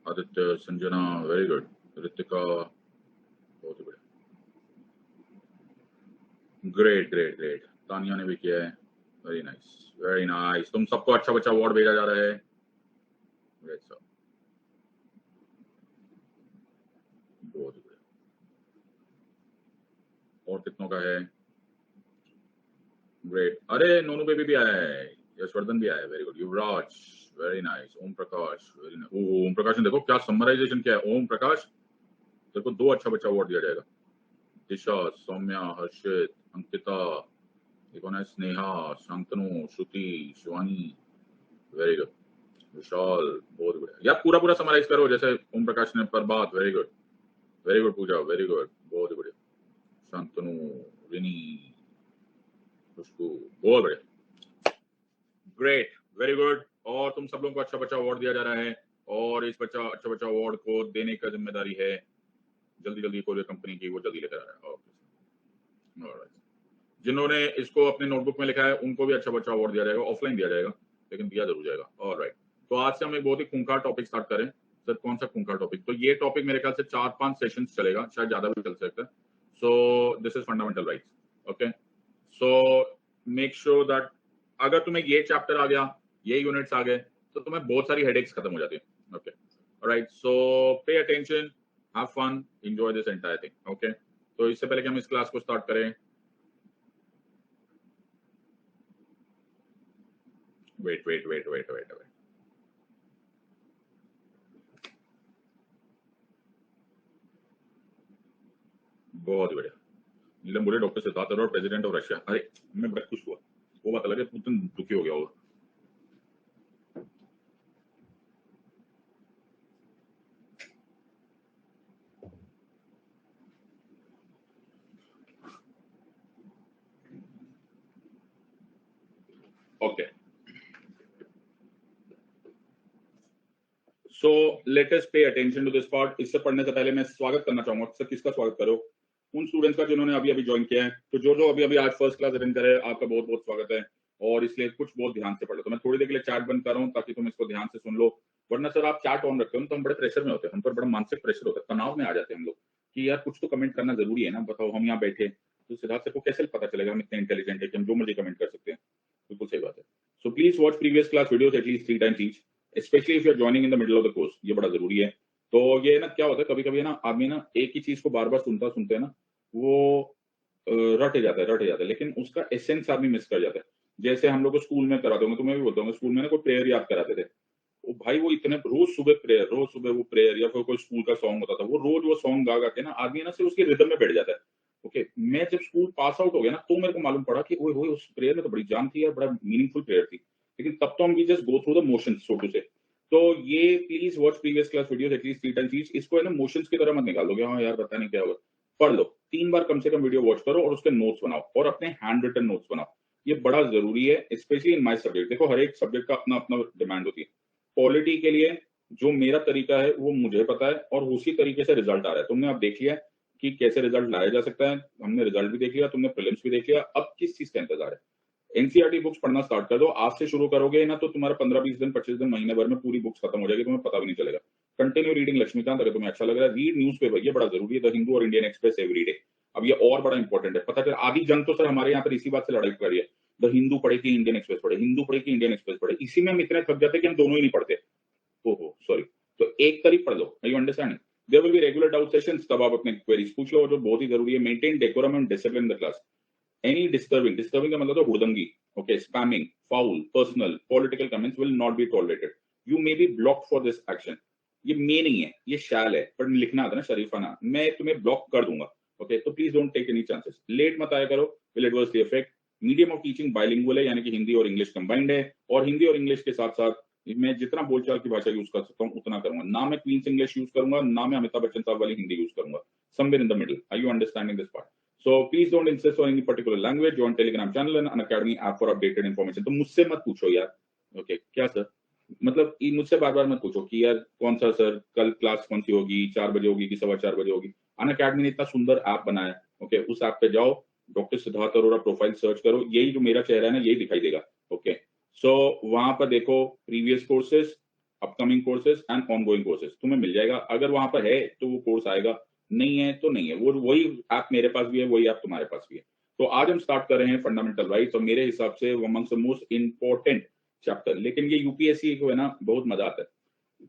Aditya, Sanjana, very good. Ritika, बहुत ही बढ़िया। Great great great. तानिया ने भी किया है, वेरी नाइस वेरी नाइस। तुम सबको अच्छा बच्चा अवार्ड भेजा जा रहा है। ग्रेट सर, बहुत ही बढ़िया। और कितनों का है? ग्रेट। अरे नोनू बेबी भी आया है, यशवर्धन भी आया है, वेरी गुड। युवराज, very nice. Om Prakash, very nice. Om Prakash ने देखो क्या समराइजेशन किया है। ओम प्रकाश, देखो 2 अच्छा बच्चा अवार्ड दिया जाएगा। दिशा, सौम्या, हर्षित, अंकिता, ये कौन है? स्नेहा, शांतनु, श्रुति, शिवानी, वेरी गुड। विशाल, बहुत बढ़िया। यार पूरा पूरा समराइज करो, जैसे ओम प्रकाश ने प्रभात, वेरी गुड वेरी गुड। पूजा, वेरी गुड, बहुत ही बढ़िया। शांतनु, रिनी, खुशबू, बहुत बढ़िया। Great, very good. और तुम सब लोगों को अच्छा बच्चा अवार्ड दिया जा रहा है, और इस अच्छा बच्चा अवार्ड को देने का जिम्मेदारी है जल्दी जल्दी कोई कंपनी की, वो जल्दी लेकर आ रहा है। Okay, alright. जिन्होंने इसको अपने नोटबुक में लिखा है उनको भी अच्छा बच्चा अवार्ड दिया जाएगा, ऑफलाइन दिया जाएगा, लेकिन दिया जरूर जाएगा। ऑलराइट, तो आज से हम एक बहुत ही खूंखार टॉपिक स्टार्ट करें। सर कौन सा खूंखार टॉपिक? तो ये टॉपिक मेरे ख्याल से 4-5 सेशंस चलेगा, शायद ज्यादा भी चल सकता है। सो this is fundamental rights. Okay, so make sure that अगर तुम्हें ये चैप्टर आ गया, ये यूनिट्स आ गए, तो तुम्हें बहुत सारी हेडेक्स खत्म हो जाती है। Okay, alright, so pay attention, have fun, enjoy this entire thing. Okay, तो इससे पहले कि हम इस क्लास को स्टार्ट करें, वेट। बहुत ही बढ़िया। नीलम बोले doctor Siddharth Arora president of Russia. अरे मैं बड़ा खुश हुआ, वो बात अलग है, पुतिन दुखी हो गया होगा। Okay, so let us pay attention to this part. इससे पढ़ने से पहले मैं स्वागत करना चाहूंगा। सर किसका स्वागत करो? उन स्टूडेंट्स का जिन्होंने अभी अभी ज्वाइन किया है। तो जो अभी अभी आज फर्स्ट क्लास अटेंड करे, आपका बहुत बहुत स्वागत है। और इसलिए कुछ बहुत ध्यान से पढ़ो। तो मैं थोड़ी देर के लिए चैट बंद कर रहा हूँ ताकि तुम इसको ध्यान से सुन लो, वरना सर आप चैट ऑन रखते हो तो हम बड़े प्रेशर में होते हैं, हम पर बड़ा मानसिक प्रेशर होता है, तनाव में आ जाते हैं हम लोग कि यार कुछ तो कमेंट करना जरूरी है ना। बताओ हम यहाँ बैठे तो सिद्धार्थ सर को कैसे पता चलेगा हम इतने इंटेलिजेंट है कि हम जो मर्जी कमेंट कर सकते हैं? बिल्कुल सही बात है। So please watch previous class videos at least 3 times each, specially if you are joining in the middle of the course. ये बड़ा जरूरी है। तो ये ना क्या होता है, कभी कभी ना आदमी ना एक ही चीज को बार बार सुनता सुनते है ना, वो रटे जाता है, लेकिन उसका एसेंस आदमी मिस कर जाता है। जैसे हम लोग को स्कूल में कराते होंगे, तुम्हें भी बोलता हूँ, स्कूल में ना कोई प्रेयर याद कराते थे, वो भाई वो इतने रोज सुबह प्रेयर, रोज सुबह वो प्रेयर, या फिर कोई स्कूल का सॉन्ग होता था, वो रोज वो सॉन्ग गा गा के ना आदमी ना सिर्फ उसके रिदम में बैठ जाता है। ओके, मैं जब स्कूल पास आउट हो गया ना, तो मेरे को मालूम पड़ा कि ओए होए उस प्रेयर में तो बड़ी जान थी यार, बड़ा मीनिंगफुल प्रेयर थी। लेकिन तब तो हम just go through the motions, so to say. तो ये please watch previous class videos at least 3 times each. इसको है ना मोशंस की तरह मत निकाल दोगे, हाँ यार पता नहीं क्या होगा। पढ़ लो, 3 बार कम से कम वीडियो वॉच करो और उसके नोट्स बनाओ, और अपने हैंड रिटन नोट्स बनाओ। ये बड़ा जरूरी है, स्पेशली इन माय सब्जेक्ट। देखो हर एक सब्जेक्ट का अपना अपना डिमांड होती है। पॉलिटी के लिए जो मेरा तरीका है वो मुझे पता है, और उसी तरीके से रिजल्ट आ रहा है। तुमने अब देख लिया कि कैसे रिजल्ट लाया जा सकता है, हमने रिजल्ट भी देख लिया, तुमने प्रीलिम्स भी देख लिया, अब किस चीज का इंतजार है? एनसीईआरटी बुक्स पढ़ना स्टार्ट कर दो। आज से शुरू करोगे ना तो तुम्हारा 15-20 दिन, 25 दिन, महीने भर में पूरी बुक्स खत्म हो जाएगी, तुम्हें पता भी नहीं चलेगा। कंटिन्यू रीडिंग लक्ष्मीकांत, अगर तुम्हें अच्छा लग रहा है रीड न्यूज़पेपर, ये बड़ा जरूरी है, द हिंदू और इंडियन एक्सप्रेस एवरीडे। अब ये और बड़ा इंपॉर्टेंट है, पता चला आधी जंग तो सर हमारे यहाँ पर इसी बात से लड़ाई कर रही है, द हिंदू पढ़े कि इंडियन एक्सप्रेस पढ़े, हिंदू पढ़े कि इंडियन एक्सप्रेस पढ़े। इसी में हम इतने थक जाते हैं कि हम दोनों ही नहीं पढ़ते। ओहो सॉरी, तो एक तारीख पढ़ लो। Are you understanding? There will be regular doubt sessions, तब आप अपने क्वेरीज पूछ लो, जो बहुत ही जरूरी है। Maintain decorum and discipline in the class. Any disturbing का मतलब तो हुड़दंगी, okay, spamming, foul, personal, political comments will not be tolerated. You may be blocked for this action. ये मे नहीं है, ये शैल है, पर लिखना आता ना शरीफाना, मैं तुम्हें ब्लॉक कर दूंगा। ओके, तो please don't take any chances. Late मत आया करो, will adversely affect. Medium of teaching bilingual है, यानी कि हिंदी और इंग्लिश कंबाइंड है, और हिंदी और इंग्लिश के साथ साथ मैं जितना बोलचाल की भाषा यूज कर सकता हूँ उतना करूंगा। ना मैं क्वींस इंग्लिश यूज करूंगा, ना मैं अमिताभ बच्चन साहब वाली हिंदी यूज करूंगा। Somewhere in the middle. Are you understanding this part? So please don't insist on any particular language. Join Telegram channel and Unacademy app for updated information. तो मुझसे मत पूछो यार, ओके क्या सर, मतलब ये मुझसे बार बार मत पूछो कि यार कौन सा सर कल क्लास कौन सी होगी, 4 बजे होगी कि 4:15 बजे होगी। अनअकैडमी ने इतना सुंदर ऐप बनाया है, ओके, उस ऐप पे जाओ, doctor Siddharth Arora profile search करो, यही जो मेरा चेहरा है ना यही दिखाई देगा। ओके, सो वहां पर देखो previous courses, upcoming courses and ongoing courses तुम्हें मिल जाएगा। अगर वहां पर है तो वो कोर्स आएगा, नहीं है तो नहीं है। वो वही ऐप मेरे पास भी है, वही ऐप तुम्हारे पास भी है। तो आज हम स्टार्ट कर रहे हैं फंडामेंटल राइट्स, और मेरे हिसाब से वो amongst the most important chapter. लेकिन ये यूपीएससी को है ना बहुत मजा आता है,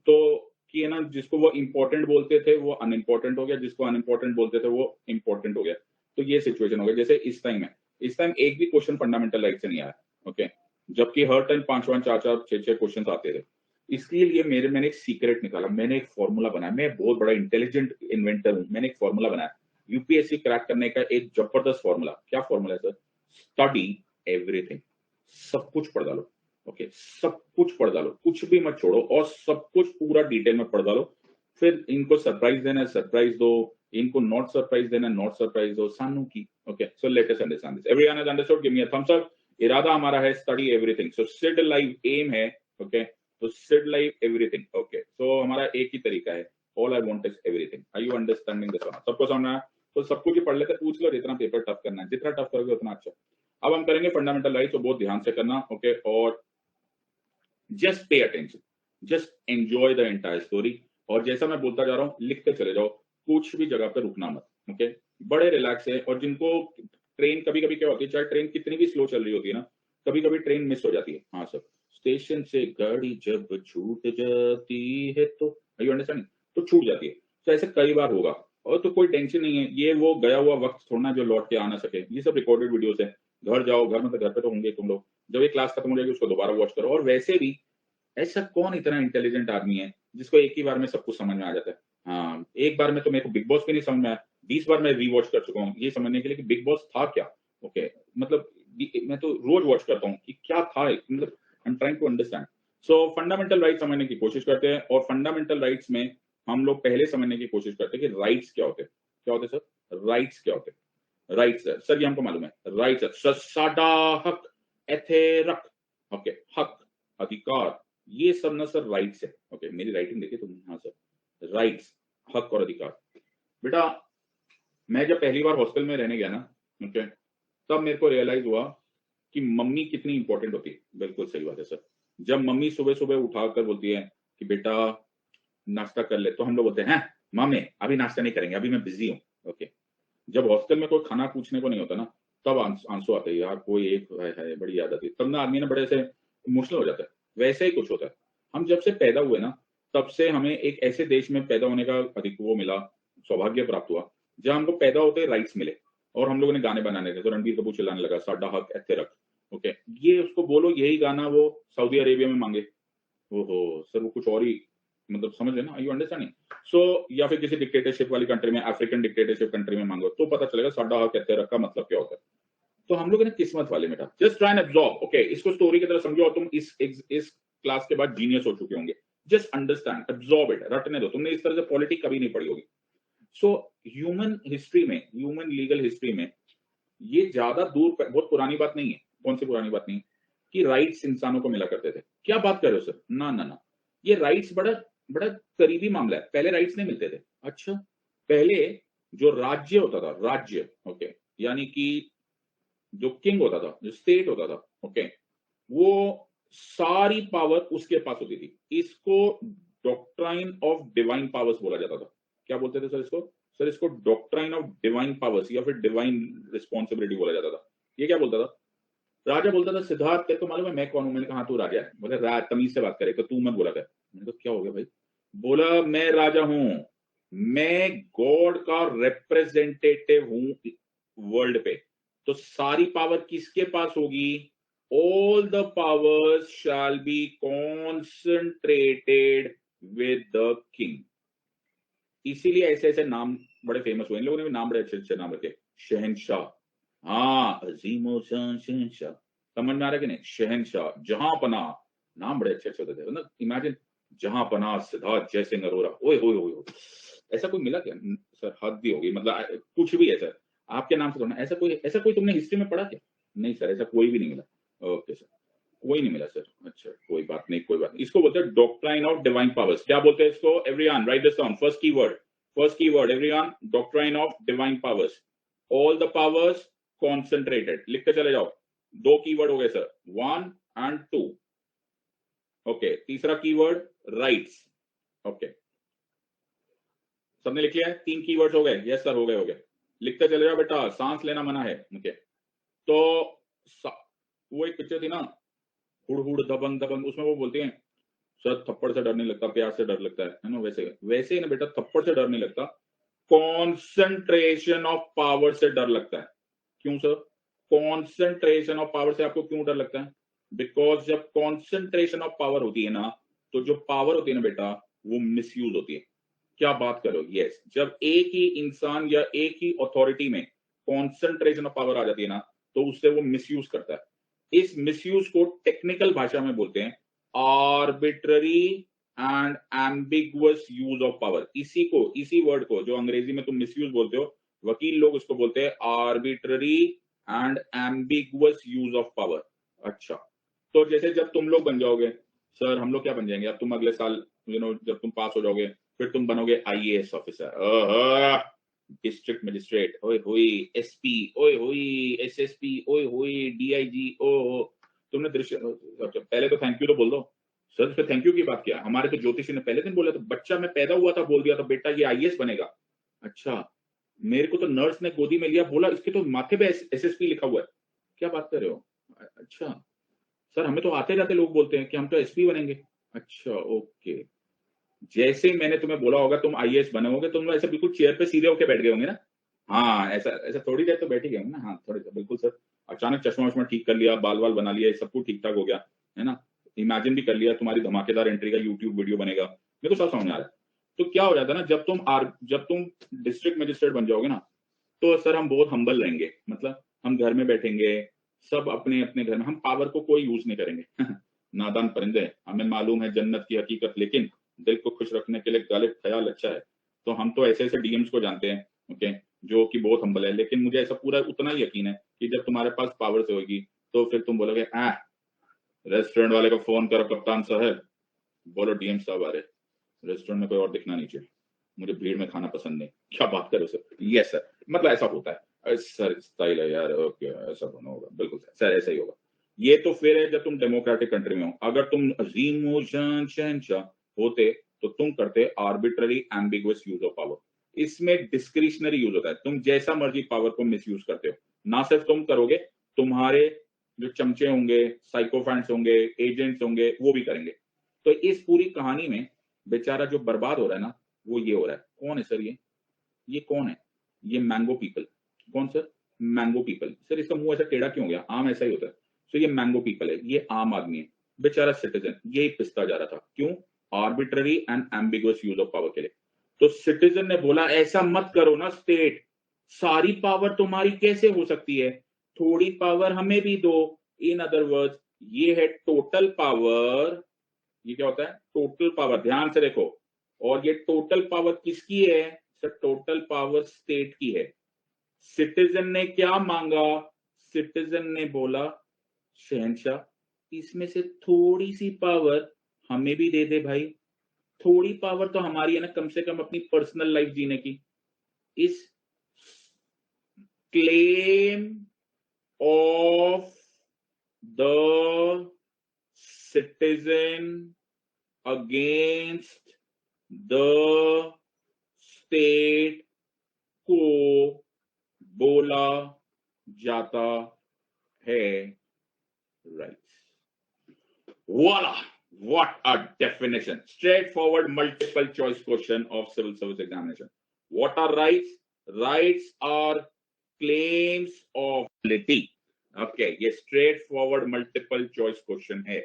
तो कि है ना जिसको वो इंपॉर्टेंट बोलते थे वो अनइम्पोर्टेंट हो गया, जिसको अनइम्पोर्टेंट बोलते थे वो इंपॉर्टेंट हो गया। तो ये सिचुएशन हो गया। जैसे इस टाइम है, इस टाइम एक भी क्वेश्चन फंडामेंटल राइट से नहीं आया, ओके, जबकि हर टाइम 5-5, 4-4, 6-6 क्वेश्चन आते थे। इसके लिए मैंने एक सीक्रेट निकाला, मैंने एक फॉर्मूला बनाया। मैं बहुत बड़ा इंटेलिजेंट इन्वेंटर हूं। मैंने एक फॉर्मूला बनाया यूपीएससी क्रैक करने का, एक जबरदस्त फॉर्मूला। क्या फॉर्मूला है सर? Study everything. सब कुछ पढ़ डालो, ओके, सब कुछ पढ़ डालो, कुछ भी मत छोड़ो, और सब कुछ पूरा डिटेल में पढ़ डालो। फिर इनको सरप्राइज देना है सरप्राइज दो, इनको नॉट सरप्राइज देना है नॉट सरप्राइज दो, सानू की। Okay, so let us understand this. Everyone has understood? Give me a thumbs up. इरादा हमारा है स्टडी एवरीथिंग, सो सिड लाइव एम है, ओके, तो सिड लाइव एवरीथिंग। ओके, सो हमारा एक ही तरीका है, all I want is everything. Are you understanding this? सबको समझ में आया? तो सब कुछ ही पढ़ लेते, पूछ लो, जितना पेपर टफ करना है, जितना टफ करोगे उतना अच्छा। अब हम करेंगे फंडामेंटल राइट्स, तो बहुत ध्यान से करना, ओके, और just pay attention, just enjoy the entire story. और जैसा मैं बोलता जा रहा हूँ लिखते चले जाओ, कुछ भी जगह पे रुकना मत, ओके, बड़े रिलैक्स है। और जिनको ट्रेन कभी कभी क्या होती है, चाहे ट्रेन कितनी भी स्लो चल रही होती है ना, कभी कभी ट्रेन मिस हो जाती है। हाँ सर, स्टेशन से गाड़ी जब छूट जाती है तो, यू अंडरस्टैंड, तो छूट जाती है। तो ऐसे कई बार होगा, और तो कोई टेंशन नहीं है, ये वो गया हुआ वक्त थोड़ा जो लौट के आ ना सके। ये सब रिकॉर्डेड वीडियोस है, घर जाओ, घर में तो घर पे तो होंगे तुम लोग, जब ये क्लास खत्म हो जाएगी उसको दोबारा वॉच करो। और वैसे भी ऐसा कौन इतना इंटेलिजेंट आदमी है जिसको एक ही बार में सब कुछ समझ में आ जाता है? हाँ, एक बार में तो मेरे को बिग बॉस भी नहीं समझ में आया, 20 बार मैं रीवॉच कर चुका हूँ ये समझने के लिए कि बिग बॉस था क्या। ओके, मतलब मैं तो रोज वॉच करता हूँ कि क्या था, मतलब I am trying to understand. So fundamental right समझने की कोशिश करते हैं, और फंडामेंटल राइट्स में हम लोग पहले समझने की कोशिश करते हैं कि राइट्स क्या होते हैं। क्या होते हैं सर? राइट्स क्या होते हैं? राइट्स सर, ये हमको मालूम है, राइट्स साडा हक एथे रख, ओके, हक, अधिकार, ये सब ना सर राइट्स है। ओके, मेरी राइटिंग देखिए तुम। हाँ सर, राइट्स, हक और अधिकार। बेटा मैं जब पहली बार हॉस्टल में रहने गया ना, ओके, तब मेरे को रियलाइज हुआ कि मम्मी कितनी इंपॉर्टेंट होती है। बिल्कुल सही बात है सर। जब मम्मी सुबह सुबह उठाकर बोलती है कि बेटा नाश्ता कर ले, तो हम लोग बोलते हैं मम्मी अभी नाश्ता नहीं करेंगे, अभी मैं बिजी हूँ। ओके, जब हॉस्टल में कोई खाना पूछने को नहीं होता ना, तब आंसू आते हैं, यार कोई एक है बड़ी याद आती है, तब ना आदमी ना बड़े से इमोशनल हो जाता है। वैसे ही कुछ होता है। हम जब से पैदा हुए ना, तब से हमें एक ऐसे देश में पैदा होने का अधिक वो मिला, सौभाग्य प्राप्त हुआ, जहां हमको पैदा होते राइट्स मिले। और हम लोगों ने गाने बनाने लगे, तो रणबीर कपूर चिल्लाने लगा साडा हक ऐसे रख। ओके, ये उसको बोलो यही गाना वो सऊदी अरेबिया में मांगे, ओहो सर वो कुछ और ही, मतलब समझ रहे ना, यू अंडरस्टैंडिंग? सो या फिर किसी डिक्टेटरशिप वाली कंट्री में, अफ्रीकन डिक्टेटरशिप कंट्री में मांगो, तो पता चलेगा साडा हक कहते रखा मतलब क्या होता है। तो हम लोग ने किस्मत वाले बेटा, just try and absorb. Okay, इसको स्टोरी की तरह समझो, और तुम इस क्लास के बाद जीनियस हो चुके होंगे। जस्ट अंडरस्टैंड, एब्जॉर्ब इट, रटने दो। तुमने इस तरह से पॉलिटिक्स कभी नहीं पढ़ी होगी। सो ह्यूमन हिस्ट्री में, ह्यूमन लीगल हिस्ट्री में, ये ज्यादा दूर बहुत पुरानी बात नहीं है। कौन सी पुरानी बात नहीं है? कि राइट्स इंसानों को मिला करते थे। क्या बात कर रहे हो सर? ना ना ना, ये राइट्स बड़ा बड़ा करीबी मामला है। पहले राइट्स नहीं मिलते थे। अच्छा, पहले जो राज्य होता था, राज्य, ओके, यानी कि जो किंग होता था, जो स्टेट होता था, ओके, वो सारी पावर उसके पास होती थी। इसको डॉक्ट्राइन ऑफ डिवाइन पावर्स बोला जाता था। क्या बोलते थे सर इसको? सर इसको डॉक्ट्राइन ऑफ डिवाइन पावर्स या फिर डिवाइन रिस्पॉन्सिबिलिटी बोला जाता था। ये क्या बोलता था? राजा बोलता था सिद्धार्थ तेरे को मालूम है मैं कौन हूं? मैंने कहा हाँ, तू राजा है। बोले तमीज से बात करे, तो तू मत बोला कर। मैंने कहा क्या हो गया भाई? बोला मैं राजा हूं, मैं गॉड का रिप्रेजेंटेटिव हूं वर्ल्ड पे। तो सारी पावर किसके पास होगी? All the powers shall be concentrated with the king. इसीलिए ऐसे ऐसे नाम बड़े फेमस हुए। इन लोगों ने भी नाम बड़े अच्छे अच्छे नाम रखे। शहनशाह, हाँ, अजीमो शान शहनशाह। समझ में आ रहा है कि नहीं? शहनशाह, जहां पना, नाम बड़े अच्छे अच्छे होते थे। मतलब इमेजिन, जहां पना सिद्धार्थ जयसिंह अरोरा। ओए होए होए होए। ऐसा कोई मिला क्या सर? हद भी होगी, मतलब कुछ भी है सर, आपके नाम से थोड़ा। ऐसा कोई तुमने हिस्ट्री में पढ़ा क्या? नहीं सर, ऐसा कोई भी नहीं मिला। ओके सर, कोई नहीं मिला सर। अच्छा, कोई बात नहीं, कोई बात नहीं। इसको बोलते हैं डॉक्ट्राइन ऑफ डिवाइन पावर्स। क्या बोलते हैं इसको? Everyone right this down. First keyword everyone, doctrine of divine powers. All the powers concentrated. लिखते चले जाओ। दो कीवर्ड हो गए सर, 1 and 2। ओके, तीसरा कीवर्ड राइट्स। ओके, सबने लिख लिया है? 3 कीवर्ड्स हो गए? यस सर, हो गए। लिखते चले जाओ बेटा, सांस लेना मना है। ओके, तो वो एक पिक्चर थी ना, हुड़ हुड़ दबंग दबंग, उसमें वो बोलते हैं सर थप्पड़ से डर नहीं लगता, प्यार से डर लगता है ना। वैसे ही ना बेटा, थप्पड़ से डर नहीं लगता, कॉन्सेंट्रेशन ऑफ पावर से डर लगता है। क्यों सर? कॉन्सेंट्रेशन ऑफ पावर से आपको क्यों डर लगता है? बिकॉज जब कॉन्सेंट्रेशन ऑफ पावर होती है ना, तो जो पावर होती है ना बेटा, वो मिसयूज होती है। क्या बात करो, यस। जब एक ही इंसान या एक ही अथॉरिटी में कॉन्सेंट्रेशन ऑफ पावर आ जाती है ना, तो उससे वो मिसयूज करता है। इस मिसयूज को टेक्निकल भाषा में बोलते हैं arbitrary and ambiguous use of power. इसी वर्ड को जो अंग्रेजी में तुम मिसयूज बोलते हो, वकील लोग इसको बोलते हैं arbitrary and ambiguous use of power. अच्छा, तो जैसे जब तुम लोग बन जाओगे, सर हम लोग क्या बन जाएंगे, अब तुम अगले साल जब तुम पास हो जाओगे, फिर तुम बनोगे आईएएस ऑफिसर, डिस्ट्रिक्ट मजिस्ट्रेट, ओए होई, एसपी, ओए होई, एसएसपी, ओए होई, डीआईजी, ओहो। तुमने दृश्य, पहले तो थैंक यू तो बोल दो। सर फिर थैंक यू की बात क्या? हमारे तो ज्योतिषी ने पहले दिन बोला था, बच्चा मैं पैदा हुआ था बोल दिया था बेटा ये आईएएस बनेगा। अच्छा, मेरे को तो नर्स ने गोदी में लिया, बोला इसके तो माथे पे एसएसपी लिखा हुआ है। क्या बात कर रहे हो? अच्छा सर, हमें तो आते जाते लोग बोलते हैं कि हम तो एसपी बनेंगे। अच्छा ओके, जैसे ही मैंने तुम्हें बोला होगा तुम आईएएस बनोगे, तुम ऐसे बिल्कुल चेयर पे सीधे होके बैठ गए होंगे ना। हाँ, ऐसा ऐसा थोड़ी देर तो बैठ ही गए होंगे ना। हाँ थोड़ी देर, बिल्कुल सर। अचानक चश्मा वश्मा ठीक कर लिया, बाल वाल बना लिया, सब कुछ ठीक ठाक हो गया, है ना। इमेजिन भी कर लिया तुम्हारी धमाकेदार एंट्री का यूट्यूब वीडियो बनेगा। मेरे को सब समझ आ रहा है। तो क्या हो जाता है ना, जब तुम डिस्ट्रिक्ट मजिस्ट्रेट बन जाओगे ना, तो सर हम बहुत हम्बल रहेंगे। मतलब हम घर में बैठेंगे, सब अपने अपने घर में, हम पावर को कोई यूज नहीं करेंगे। नादान परिंदे, हमें मालूम है जन्नत की हकीकत, लेकिन दिल को खुश रखने के लिए गालिब ख्याल अच्छा है। तो हम तो ऐसे ऐसे डीएम्स को जानते हैं, ओके, जो कि बहुत हम्बल है। लेकिन मुझे ऐसा पूरा उतना ही यकीन है कि जब तुम्हारे पास पावर से होगी, तो फिर तुम बोलोगे रेस्टोरेंट वाले को फोन करो कप्तान साहब, बोलो डीएम साहब आ रहे, रेस्टोरेंट में कोई और दिखना नहीं चाहिए, मुझे भीड़ में खाना पसंद नहीं। क्या बात करो सर? यस सर, मतलब ऐसा होता है। सर स्टाइल है यार, ओके ऐसा होना होगा, बिल्कुल सर, ऐसा ही होगा। ये तो फिर है जब तुम डेमोक्रेटिक कंट्री में हो। अगर तुम अजीम शहंशाह होते, तो तुम करते arbitrary ambiguous use of power. इसमें डिस्क्रिशनरी यूज होता है, तुम जैसा मर्जी पावर को मिसयूज करते हो। ना सिर्फ तुम करोगे, तुम्हारे जो चमचे होंगे, साइकोफैंट्स होंगे, एजेंट्स होंगे, वो भी करेंगे। तो इस पूरी कहानी में बेचारा जो बर्बाद हो रहा है ना, वो ये हो रहा है। कौन है सर ये कौन है? ये मैंगो पीपल। कौन सर? Mango people. सर इसका मुंह ऐसा टेढ़ा क्यों हो गया? आम ऐसा ही होता है। तो ये मैंगो पीपल है, ये आम आदमी है, बेचारा सिटीजन, यही पिसता जा रहा था। क्यों? Arbitrary and ambiguous use of power के लिए। तो सिटीजन ने बोला ऐसा मत करो ना स्टेट, सारी पावर तुम्हारी कैसे हो सकती है, थोड़ी पावर हमें भी दो। इन अदर वर्ड्स, ये है टोटल पावर। ये क्या होता है? टोटल पावर, ध्यान से देखो। और ये टोटल पावर किसकी है? सर टोटल पावर स्टेट की है। सिटीजन ने क्या मांगा? सिटीजन ने बोला शहंशाह इसमें से थोड़ी सी पावर हमें भी दे दे भाई। थोड़ी पावर तो हमारी है ना, कम से कम अपनी पर्सनल लाइफ जीने की। इस claim of the citizen against the state को बोला जाता है rights. Voila! What a definition! Straightforward multiple choice question of civil service examination. What are rights? Rights are claims of ability. Okay, ये straightforward multiple choice question है।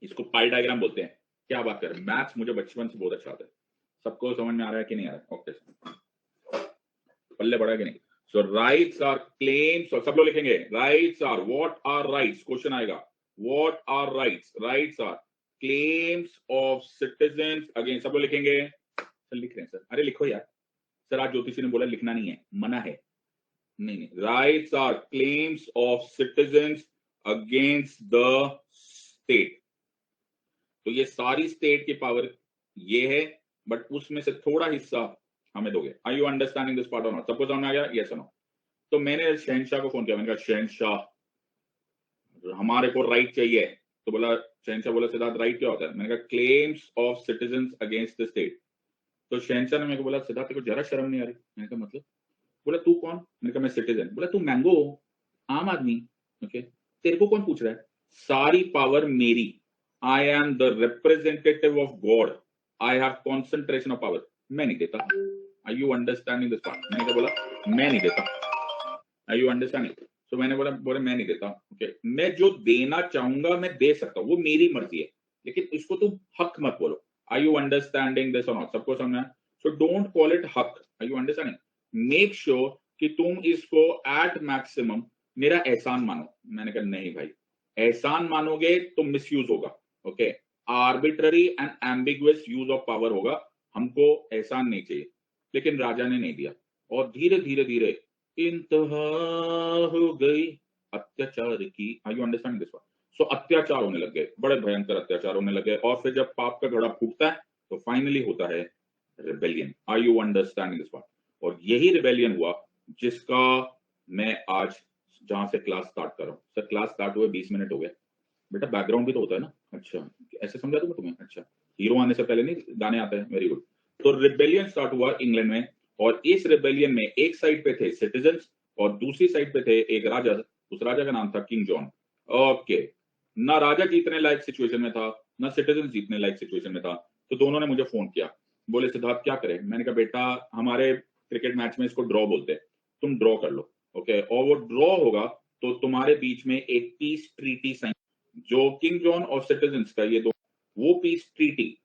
इसको पाई diagram बोलते हैं। क्या बात कर, मैथ्स मुझे बचपन से बहुत अच्छा आता है। सबको समझ में आ रहा है कि नहीं आ रहा है? ओके, पल्ले पड़ा है कि नहीं? सो राइट्स आर क्लेम्स, और सब लोग लिखेंगे rights are, what are rights, question आएगा what are rights. Rights are claims of citizens against, सब लोग लिखेंगे। सर लिख रहे हैं सर, अरे लिखो यार। सर आज ज्योतिषी ने बोला लिखना नहीं है, मना है। नहीं, rights are claims of citizens against the state. तो ये सारी स्टेट की पावर ये है, बट उसमें से थोड़ा हिस्सा हमें दोगे। Are you understanding this part और नॉट? सबको समझ में आ गया? यस और नो? तो मैंने शहंशाह को फोन किया, मैंने कहा शहंशाह हमारे को राइट चाहिए। तो बोला शहनशाह, बोला सिद्धार्थ राइट क्या होता है? मैंने कहा claims of citizens against the state. तो शहनशाह ने मेरे को बोला सिद्धार्थ तेरे को जरा शर्म नहीं आ रही? मैंने कहा मतलब? बोला तू कौन? मैंने कहा मैं सिटीजन। बोला तू मैंगो, आम आदमी, ओके, तेरे को कौन पूछ रहा है? सारी पावर मेरी, I am the representative of God, I have concentration of power. मैं नहीं देता। Are you understanding this part? मैंने क्या बोला? मैं नहीं देता। Are you understanding? सो मैंने बोला बोले मैं नहीं देता। ओके, मैं जो देना चाहूंगा मैं दे सकता हूँ, वो मेरी मर्जी है, लेकिन इसको तुम हक मत बोलो। आर यू अंडरस्टैंडिंग दिस और नॉट? सबको समझना? सो डोंट कॉल इट हक। Are you understanding? Make sure कि तुम इसको एट मैक्सिमम मेरा एहसान मानो। मैंने कहा नहीं भाई, एहसान मानोगे तो मिसयूज होगा। Okay, arbitrary and ambiguous use of power होगा, हमको एहसान नहीं चाहिए। लेकिन राजा ने नहीं दिया, और धीरे धीरे धीरे इंतहा हो गई अत्याचार की। Are you understand this one? So अत्याचार होने लग गए, बड़े भयंकर अत्याचार होने लगे, और फिर जब पाप का घड़ा फूटता है तो फाइनली होता है rebellion. Are you understanding this one? और यही रिबेलियन हुआ जिसका मैं आज जहां से क्लास स्टार्ट कर रहा हूँ। सर क्लास स्टार्ट हुए 20 मिनट हो गए। बेटा बैकग्राउंड भी तो होता है ना? अच्छा, ऐसे समझा दूंगा तुम्हें? अच्छा, हीरो आने से पहले नहीं गाने आते हैं? Very good. तो रिबेलियन स्टार्ट हुआ इंग्लैंड में, और इस रिबेलियन में एक साइड पे थे सिटीजन्स और दूसरी साइड पे थे एक राजा। उस राजा का नाम था किंग जॉन। ओके, ना राजा जीतने लायक सिचुएशन में था, ना सिटीजन जीतने लायक सिचुएशन में था। तो दोनों ने मुझे फोन किया, बोले सिद्धार्थ क्या करें? मैंने कहा बेटा हमारे क्रिकेट मैच में इसको ड्रॉ बोलते हैं, तुम ड्रॉ कर लो। ओके, और वो ड्रॉ होगा तो तुम्हारे बीच में एक पीस ट्रीटी साइन, जो किंग जॉन और सिटीजन्स का ये दो, वो पीस ट्रीटी,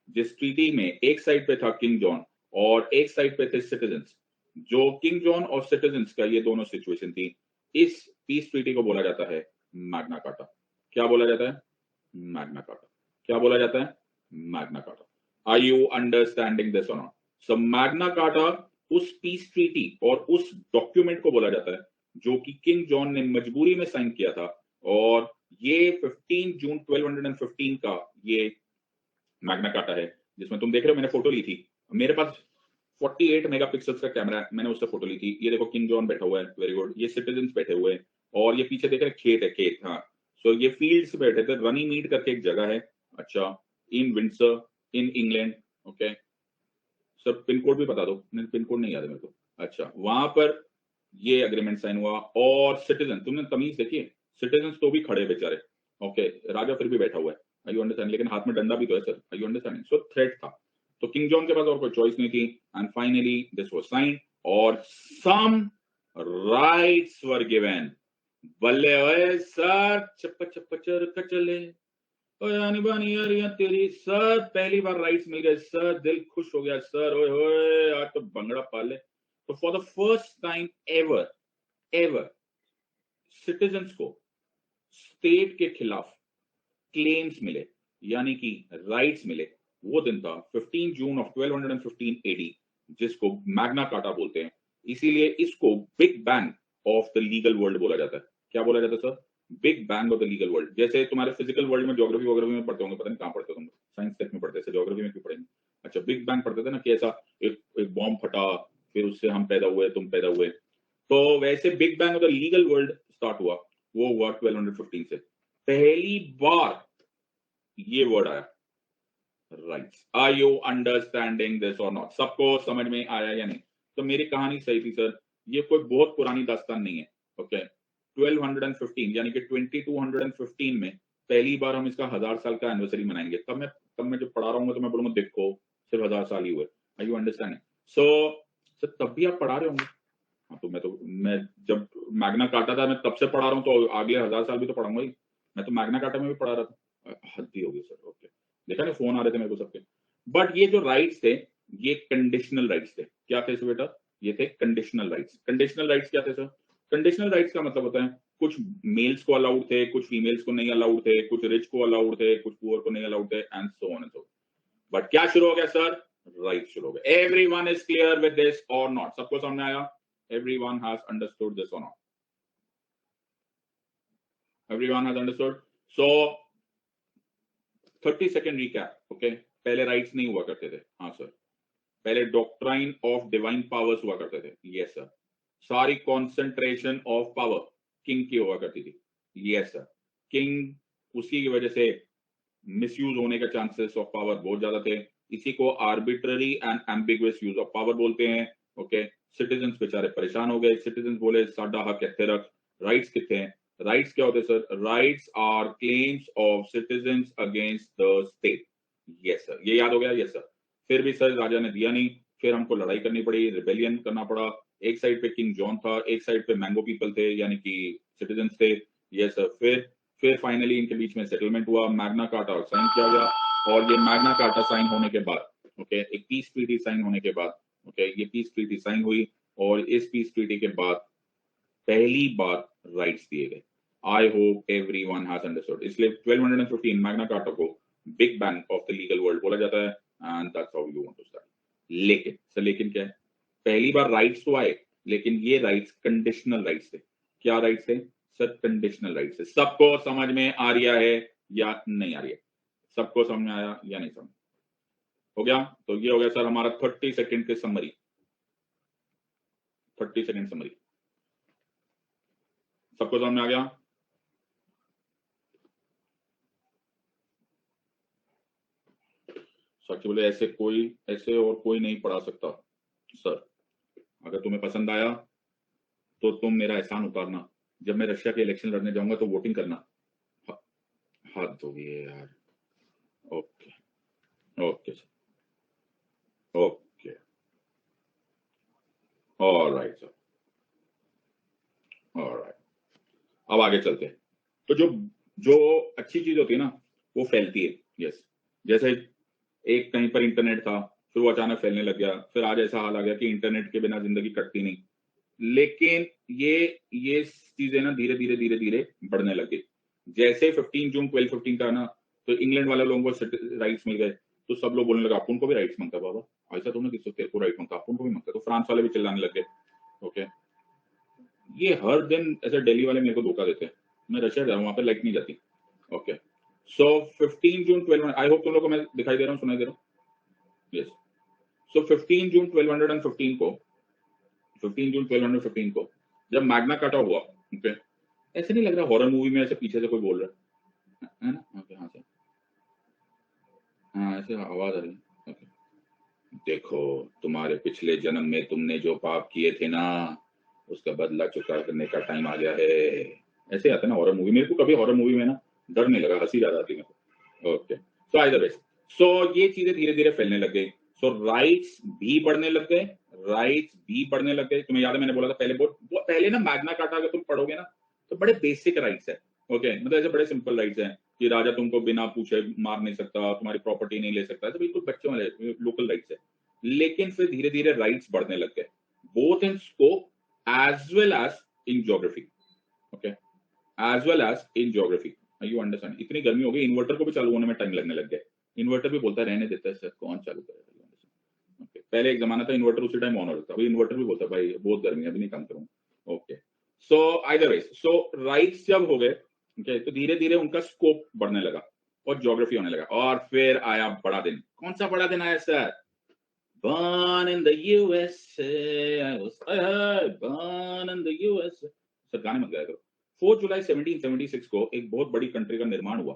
जिस ट्रीटी में एक साइड पे था किंग जॉन और एक साइड पे थे सिटीजन्स, जो किंग जॉन और सिटीजन्स का ये दोनों सिचुएशन थी, इस पीस ट्रीटी को बोला जाता है मैग्ना कार्टा। क्या बोला जाता है? Magna Carta. क्या बोला जाता है? Magna Carta. Are you understanding this और नॉट? सो मैग्ना कार्टा उस पीस ट्रीटी और उस डॉक्यूमेंट को बोला जाता है जो कि किंग जॉन ने मजबूरी में साइन किया था, और ये 15 जून 1215 का ये मैग्ना कार्टा है, जिसमें तुम देख रहे हो मैंने फोटो ली थी। मेरे पास 48 मेगापिक्सल्स का कैमरा है, मैंने उससे फोटो ली थी। ये देखो किंग जॉन बैठा हुआ है, वेरी गुड। ये सिटीजन्स बैठे हुए हैं, और ये पीछे देख रहे हैं खेत है, खेत, हाँ। सो ये फील्ड्स पे बैठे थे, रनी मीट करके एक जगह है, अच्छा, in Windsor in England. Okay sir, pin code भी बता दो, पिन कोड नहीं याद है मेरे को। अच्छा, वहां पर ये अग्रीमेंट साइन हुआ, और सिटीजन, तुमने तमीज देखी? सिटीजन तो भी खड़े बेचारे। ओके, राजा फिर भी बैठा हुआ है। आई यू अंडरस्टैंड? लेकिन हाथ में डंडा भी तो है sir. I you understanding? So threat था, तो किंग जॉन के पास और कोई चॉइस नहीं थी, and finally this was sign, और सम राइट्स वर गिवन। बल्ले ओए सर, चप्पा चप्पा चरका चले, ओए आनी बानी यारियां तेरी सर, पहली बार राइट्स मिल गए सर, दिल खुश हो गया सर, ओए होए आज तो भंगड़ा पाले। तो for the first time ever ever citizens को स्टेट के खिलाफ क्लेम्स मिले, यानी कि राइट्स मिले। वो दिन था 15 जून ऑफ 1215 एडी, जिसको मैग्ना कार्टा बोलते हैं। इसीलिए इसको big bang of the legal world बोला जाता है। क्या बोला जाता है sir? Big bang of the legal world. जैसे तुम्हारे फिजिकल वर्ल्ड में ज्योग्राफी वोग्राफी में पढ़ते होंगे, पता नहीं कहां पढ़ते हो तुम, साइंस टेक में पढ़ते थे, ज्योग्राफी में क्यों पढ़ेंगे? अच्छा, बिग बैंग पढ़ते थे ना, कि ऐसा एक एक बॉम्ब फटा, फिर उससे हम पैदा हुए, तुम पैदा हुए। तो वैसे big bang of the legal world start हुआ, वो हुआ 1215 से। पहली बार ये वर्ड आया, rights. Are you understanding this और नॉट? सबको समझ में आया या नहीं? तो मेरी कहानी सही थी सर, ये कोई बहुत पुरानी दास्तान नहीं है। ओके, 1215 यानी कि 2215 में पहली बार हम इसका 1000 साल का एनिवर्सरी मनाएंगे। तब मैं जब पढ़ा रहा हूँ तो मैं बोलूंगा देखो सिर्फ 1000 साल ही हुए। Are you understanding? So sir तब भी आप पढ़ा रहे होंगे? हाँ, तो मैं जब मैग्ना कार्टा था मैं तब से पढ़ा रहा हूँ, तो अगले 1000 साल भी तो पढ़ाऊंगा ही। मैं तो मैग्ना कार्टा में भी पढ़ा रहा था। हद ही हो गई सर। ओके, देखा ना, फोन आ रहे थे मेरे को सबके। बट ये जो राइट्स थे, ये कंडीशनल राइट्स थे। क्या थे बेटा? ये थे कंडीशनल राइट्स। कंडीशनल राइट्स क्या थे सर? कंडीशनल राइट्स का मतलब होता है कुछ मेल्स को अलाउड थे, कुछ फीमेल्स को नहीं अलाउड थे, कुछ रिच को अलाउड थे, कुछ पुअर को नहीं अलाउड थे, and so on and so. But क्या शुरू हो गया सर? राइट शुरू हो गया। Everyone is clear with this और नॉट? सबको समझ में आया? एवरीवन हैज अंडरस्टूड दिस और not? Everyone has understood? So 30 second recap. Okay, पहले राइट्स नहीं हुआ करते थे। हाँ सर। पहले डॉक्ट्राइन ऑफ डिवाइन पावर्स हुआ करते थे। Yes sir. सारी कॉन्सेंट्रेशन ऑफ पावर किंग की हुआ करती थी। Yes sir. किंग, उसी की वजह से मिसयूज होने के चांसेस ऑफ पावर बहुत ज्यादा थे। इसी को arbitrary and ambiguous use of power बोलते हैं। ओके, सिटीजन्स बेचारे परेशान हो गए। सिटीजन्स बोले साडा हक इत्थे रख। राइट्स कितने हैं? राइट्स क्या होते हैं sir? Rights are claims of citizens against the state. Yes sir, ये याद हो गया? Yes sir. फिर भी सर राजा ने दिया नहीं, फिर हमको लड़ाई करनी पड़ी, रिबेलियन करना पड़ा। एक साइड पे किंग जॉन था, एक साइड पे मैंगो पीपल थे, यानी कि सिटीजन्स थे। Yes sir. फिर फाइनली इनके बीच में सेटलमेंट हुआ, मैग्ना कार्टा साइन किया गया। और ये मैग्ना कार्टा साइन होने के बाद, ओके, एक पीस ट्रीटी साइन होने के बाद, ओके, ये पीस ट्रीटी साइन हुई और इस पीस ट्रीटी के बाद पहली बार राइट्स दिए गए। I hope everyone has understood. इसलिए 1215 मैग्ना कार्टा को big bang of the legal world बोला जाता है, and that's how you want to start. लेकिन सर, लेकिन क्या है? पहली बार राइट्स तो आए, लेकिन ये राइट्स कंडीशनल राइट्स थे। क्या राइट्स थे सर? कंडीशनल राइट्स थे। सबको समझ में आ रहा है या नहीं आ रही है? सबको समझ में आया या नहीं समझ? हो गया? तो ये हो गया सर हमारा 30 सेकंड के समरी। 30 सेकंड समरी सबको समझ में आ गया? सच बोले ऐसे और कोई नहीं पढ़ा सकता सर। अगर तुम्हें पसंद आया तो तुम मेरा एहसान उतारना। जब मैं रशिया के इलेक्शन लड़ने जाऊंगा तो वोटिंग करना। हाथ धोइए यार। Okay, okay sir, okay, alright sir, alright. अब आगे चलते हैं। तो जो जो अच्छी चीज होती है ना, वो फैलती है। यस, जैसे एक कहीं पर इंटरनेट था, फिर वो अचानक फैलने लग गया, फिर आज ऐसा हाल आ गया कि इंटरनेट के बिना जिंदगी कटती नहीं। लेकिन ये चीजें ना धीरे धीरे धीरे धीरे बढ़ने लगी। जैसे 15 जून 1215 का ना, तो इंग्लैंड वाले लोगों को राइट्स मिल गए, तो सब लोग बोलने लगा अपन को भी राइट्स मांगता बाबा, ऐसा तुमने किसको तेरे को राइट मांगता, अपन को भी मांगता। तो फ्रांस वाले भी चिल्लाने लग गए। ओके, ये हर दिन ऐसे दिल्ली वाले मेरे को धोखा देते हैं। मैं रशिया जा रहा हूँ, वहां पे लाइट नहीं जाती। Okay, so 15 June 12, I hope तुम लोग को मैं दिखाई दे रहा हूँ, सुनाई दे रहा हूँ? यस। सो 15 जून 1215 को 15 जून 1215 को जब मैग्ना कार्टा हुआ, ओके, ऐसे नहीं लग रहा हॉरर मूवी में ऐसे पीछे से कोई बोल रहा है ना? ओके, हाँ सर, हाँ ऐसे आवाज आ रही है। ओके, देखो तुम्हारे पिछले जन्म में तुमने जो पाप किए थे ना, उसका बदला चुका करने का टाइम आ गया है। ऐसे आता है ना हॉरर मूवी। मेरे को कभी हॉरर मूवी में ना डर नहीं लगा, हंसी ज्यादा आती है मेरे को। Okay, so I the best. So ये चीजें धीरे धीरे फैलने लग गई। सो राइट्स भी बढ़ने लग गए, राइट्स भी बढ़ने लग गए। तुम्हें याद है मैंने बोला था पहले, बहुत पहले ना मैग्ना कार्टा अगर तुम पढ़ोगे ना, तो बड़े बेसिक राइट्स है। ओके, मतलब ऐसे बड़े सिंपल राइट्स हैं कि राजा तुमको बिना पूछे मार नहीं सकता, तुम्हारी प्रॉपर्टी नहीं ले सकता, ऐसे बिल्कुल बच्चों वाले लोकल राइट्स है। लेकिन फिर धीरे धीरे राइट्स बढ़ने लग गए, both in scope as well as in geography. Okay, as well as in geography. You understand? इतनी गर्मी हो गई, इन्वर्टर को भी चालू होने में टाइम लगने लग गया। इन्वर्टर भी बोलता है रहने देता है सर, कौन चालू करेगा? ओके, पहले एक जमाना था इन्वर्टर उसी टाइम ऑन हो जाता, अभी इन्वर्टर भी बोलता है भाई बहुत गर्मी है, अभी नहीं काम करूंगा। Okay, so either ways, so rights जब हो गए, ओके, तो धीरे धीरे उनका स्कोप बढ़ने लगा और ज्योग्राफी होने लगा। और फिर आया बड़ा दिन। कौन सा बड़ा दिन आया sir? Born in the USA, I was born in the USA। Sir गाने मत गाया करो। 4 जुलाई 1776 को एक बहुत बड़ी कंट्री का निर्माण हुआ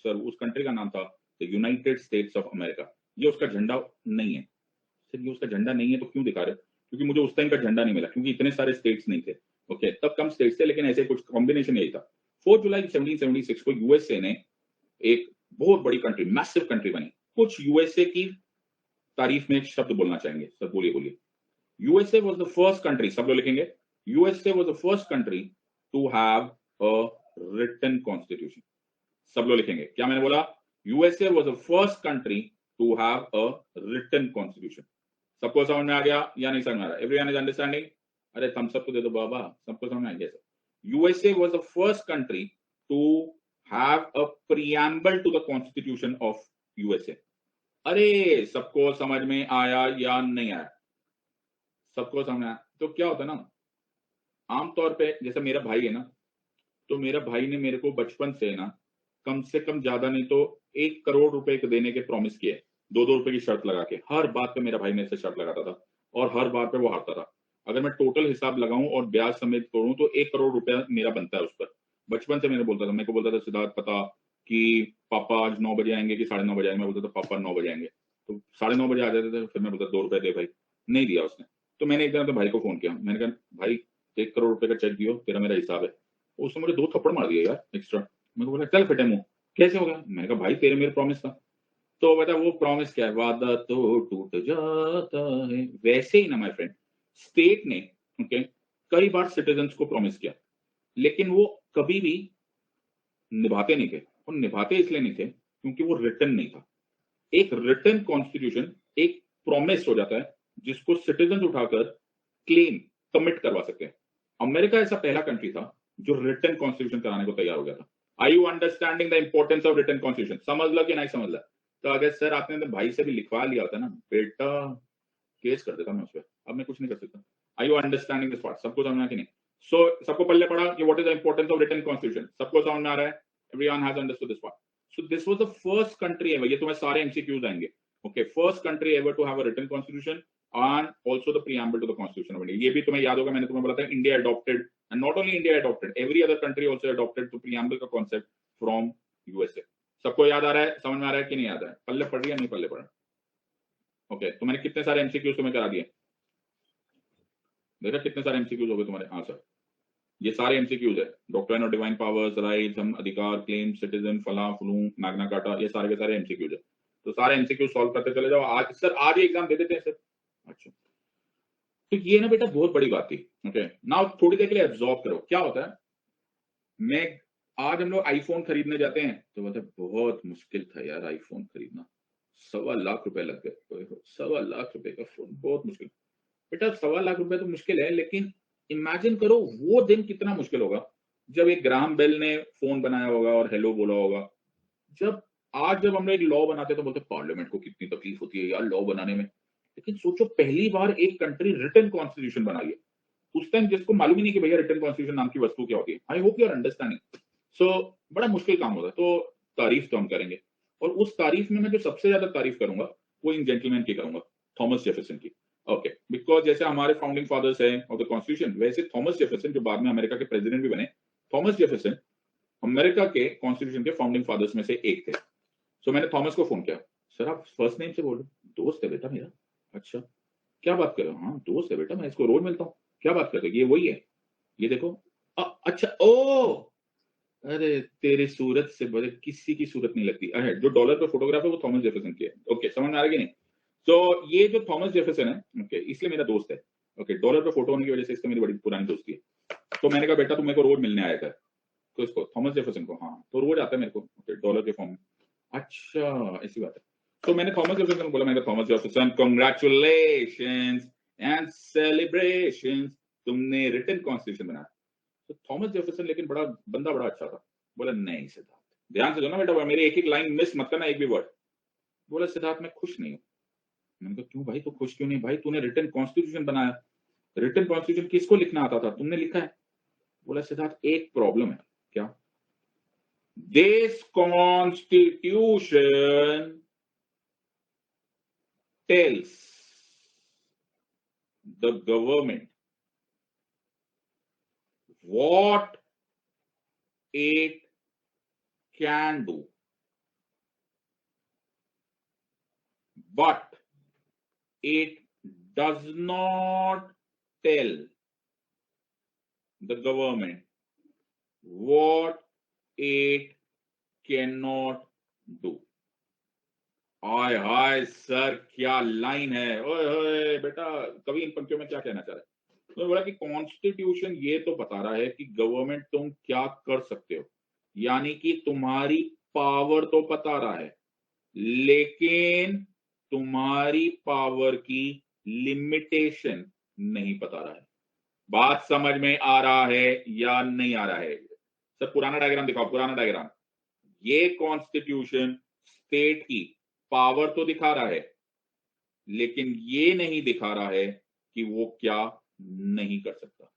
सर। उस कंट्री का नाम था the United states of America. ये उसका झंडा नहीं है सर, ये उसका झंडा नहीं है। तो क्यों दिखा रहे हो? क्योंकि मुझे उस टाइम का झंडा नहीं मिला, क्योंकि इतने सारे स्टेट्स नहीं थे। ओके, तब कम स्टेट्स थे, लेकिन ऐसे कुछ कॉम्बिनेशन यही था। 4 जुलाई 1776 को यूएसए ने एक बहुत बड़ी कंट्री, मैसिव कंट्री बनी। कुछ यूएसए की तारीफ में एक शब्द बोलना चाहेंगे सर, बोलिए बोलिए। USA was the first country, सब लोग लिखेंगे, USA was the first country to have a written constitution. सब लोग लिखेंगे, क्या मैंने बोला? USA was the first country to have a written constitution. सबको समझ में आ गया या नहीं समझ में आ रहा? Everyone is understanding? अरे थम्स अप तो दे दो बाबा, सबको समझ में आ गया sir? USA was the first country to have a preamble to the constitution of USA. अरे सबको समझ में आया या नहीं आया? सबको समझ में आया? तो क्या होता है ना, आमतौर पे जैसे मेरा भाई है ना, तो मेरा भाई ने मेरे को बचपन से ना कम से कम ज्यादा नहीं तो 1 करोड़ रुपए देने के प्रॉमिस किए। 2-2 रुपए की शर्त लगा के हर बात पे मेरा भाई मेरे से शर्त लगाता था, और हर बार पे वो हारता था। अगर मैं टोटल हिसाब लगाऊं और ब्याज समेत करूं तो 1 करोड़ रुपया मेरा बनता है उस पर। बचपन से मेरे बोलता था, मेरे को बोलता था सिद्धार्थ पता कि पापा आज 9 बजे आएंगे कि 9:30 बजे आएंगे। मैं बोलता था पापा 9 बजे आएंगे, तो 9:30 बजे आ जाते थे। फिर मैं बोलता 2 रुपए दे भाई, नहीं दिया उसने। तो मैंने एक दिन अपने भाई को फोन किया, मैंने कहा भाई 1 करोड़ रुपए का चेक दियो, तेरा मेरा हिसाब है। उसने मुझे 2 थप्पड़ मार दिए यार एक्स्ट्रा। मेरे को बोला चल फटे मुंह, कैसे हो गया? मैंने कहा भाई तेरे मेरे प्रॉमिस था। तो बता वो प्रॉमिस क्या है, वादा तो टूट जाता है। वैसे ही ना माय फ्रेंड, स्टेट ने ओके कई बार सिटीजन्स को प्रॉमिस किया, लेकिन वो कभी भी निभाते नहीं थे। और निभाते इसलिए नहीं थे क्योंकि वो रिटन नहीं था। एक रिटन कॉन्स्टिट्यूशन एक प्रॉमिस हो जाता है जिसको सिटीजन उठाकर क्लेम कमिट करवा सकते हैं। अमेरिका ऐसा पहला कंट्री था जो रिटन कॉन्स्टिट्यूशन कराने को तैयार हो गया था। I you understanding the importance of written constitution? समझ लो कि नहीं समझ ला? तो अगर सर आपने तो भाई से भी लिखवा लिया होता ना बेटा, केस कर देता मैं उस पर। अब मैं कुछ नहीं कर सकता। I you understanding this part? सबको समझना कि नहीं? सो सबको पल्ले पड़ा कि what is the importance of written constitution? सबको समझ में आ रहा है? Everyone has understood this part? So this was the first country ever, ये तुम्हें सारे MCQs आएंगे, okay, first country ever to have a written constitution and also the preamble to the constitution of India। ये भी तुम्हें याद होगा, मैंने तुम्हें बोला था India adopted, and not only India adopted, every other country also adopted the preamble का concept from USA। सबको याद आ रहा है, समझ में आ रहा है कि नहीं आता है? पल्ले पड़ रही है नहीं पल्ले पड़ रहा? ओके, तो मैंने कितने सारे MCQs तुम्हें करा दिए? देखा कितने सारे MCQs हो गए तुम्हारे? हाँ सर, ये सारे एमसीक्यूज है। Doctrine of divine powers, rights, हम अधिकार, क्लेम, सिटीजन, फला फलू, मैग्ना कार्टा, ये सारे के सारे एमसीक्यूज है। तो सारे एमसीक्यू सॉल्व करते चले जाओ। आज सर आज ही एग्जाम दे देते हैं सर। अच्छा, तो ये ना बेटा बहुत बड़ी बात थी। ओके, नाउ थोड़ी देर के लिए एब्जॉर्ब करो क्या होता है। मैं आज हम लोग आईफोन खरीदने जाते हैं तो बोलते बहुत मुश्किल था यार आईफोन खरीदना, 1.25 लाख रुपए लग गए। 1.25 लाख रुपए का फोन बहुत मुश्किल। बेटा 1.25 लाख रुपए तो मुश्किल है, लेकिन इमेजिन करो वो दिन कितना मुश्किल होगा जब एक ग्राहम बेल ने फोन बनाया होगा और हेलो बोला होगा। जब आज जब हम लोग एक लॉ बनाते हैं तो बोलते पार्लियामेंट को कितनी तकलीफ होती है यार लॉ बनाने में, लेकिन सोचो पहली बार एक कंट्री रिटन कॉन्स्टिट्यूशन बनाई है उस टाइम जिसको मालूम ही नहीं कि भैया रिटन कॉन्स्टिट्यूशन नाम की वस्तु क्या होती है। I hope you are understanding. So बड़ा मुश्किल काम होता है, तो तारीफ तो हम करेंगे। और उस तारीफ में मैं जो सबसे ज्यादा तारीफ करूंगा वो इन जेंटलमैन की करूंगा, थॉमस जेफरसन की। ओके, बिकॉज जैसे हमारे फाउंडिंग फादर्स हैं ऑफ द कॉन्स्टिट्यूशन, वैसे थॉमस जेफरसन जो बाद में अमेरिका के प्रेसिडेंट भी बने, थॉमस जेफरसन अमेरिका के कॉन्स्टिट्यूशन के फाउंडिंग फादर्स में से एक थे। सो मैंने थॉमस को फोन किया, सर आप फर्स्ट नेम से बोलो। दोस्त है बेटा मेरा। अच्छा, क्या बात कर रहे हो? हाँ दोस्त है बेटा, मैं इसको रोज मिलता हूँ। क्या बात कर रहे हो? ये वही है, ये देखो। अच्छा ओ, अरे तेरी सूरत से बड़े किसी की सूरत नहीं लगती। अरे जो डॉलर पे फोटोग्राफ है वो थॉमस जेफरसन की है। ओके, समझ में आ रहा है कि नहीं? तो ये जो थॉमस जेफरसन है ओके इसलिए मेरा दोस्त है। ओके, डॉलर पे फोटो होने की वजह से इससे मेरी बड़ी पुरानी दोस्ती है। तो मैंने कहा बेटा तुम मेरे को रोज मिलने आया कर। तो इसको थॉमस जेफरसन को, हाँ तो रोज आता है मेरे को ओके डॉलर के फॉर्म में। अच्छा ऐसी बात है। तो मैंने थॉमस जेफरसन को बोला, मैंने कहा Thomas Jefferson congratulations and celebrations, तुमने रिटन कॉन्स्टिट्यूशन बनाया। तो थॉमस जेफरसन लेकिन बड़ा बंदा बड़ा अच्छा था। बोला नहीं सिद्धार्थ, ध्यान से सुनो बेटा, मेरी एक एक लाइन मिस मत करना, एक भी वर्ड। बोला सिद्धार्थ मैं खुश नहीं हूँ। मैंने कहा क्यों भाई, तो खुश क्यों नहीं? भाई तूने रिटन कॉन्स्टिट्यूशन बनाया, रिटन कॉन्स्टिट्यूशन किसको लिखना आता था? तुमने लिखा है। बोला सिद्धार्थ एक प्रॉब्लम है। क्या? This constitution tells the government what it can do, but it does not tell the government what it cannot do। Hi hi sir क्या लाइन है। ओए ओए बेटा, कवि इन पंक्तियों में क्या कहना चाह रहा है? तो बोला कि कॉन्स्टिट्यूशन ये तो बता रहा है कि गवर्नमेंट तुम क्या कर सकते हो, यानी कि तुम्हारी पावर तो बता रहा है, लेकिन तुम्हारी पावर की लिमिटेशन नहीं बता रहा है। बात समझ में आ रहा है या नहीं आ रहा है? सर पुराना डायग्राम दिखाओ, पुराना डायग्राम। ये कॉन्स्टिट्यूशन स्टेट की पावर तो दिखा रहा है, लेकिन ये नहीं दिखा रहा है कि वो क्या नहीं कर सकता।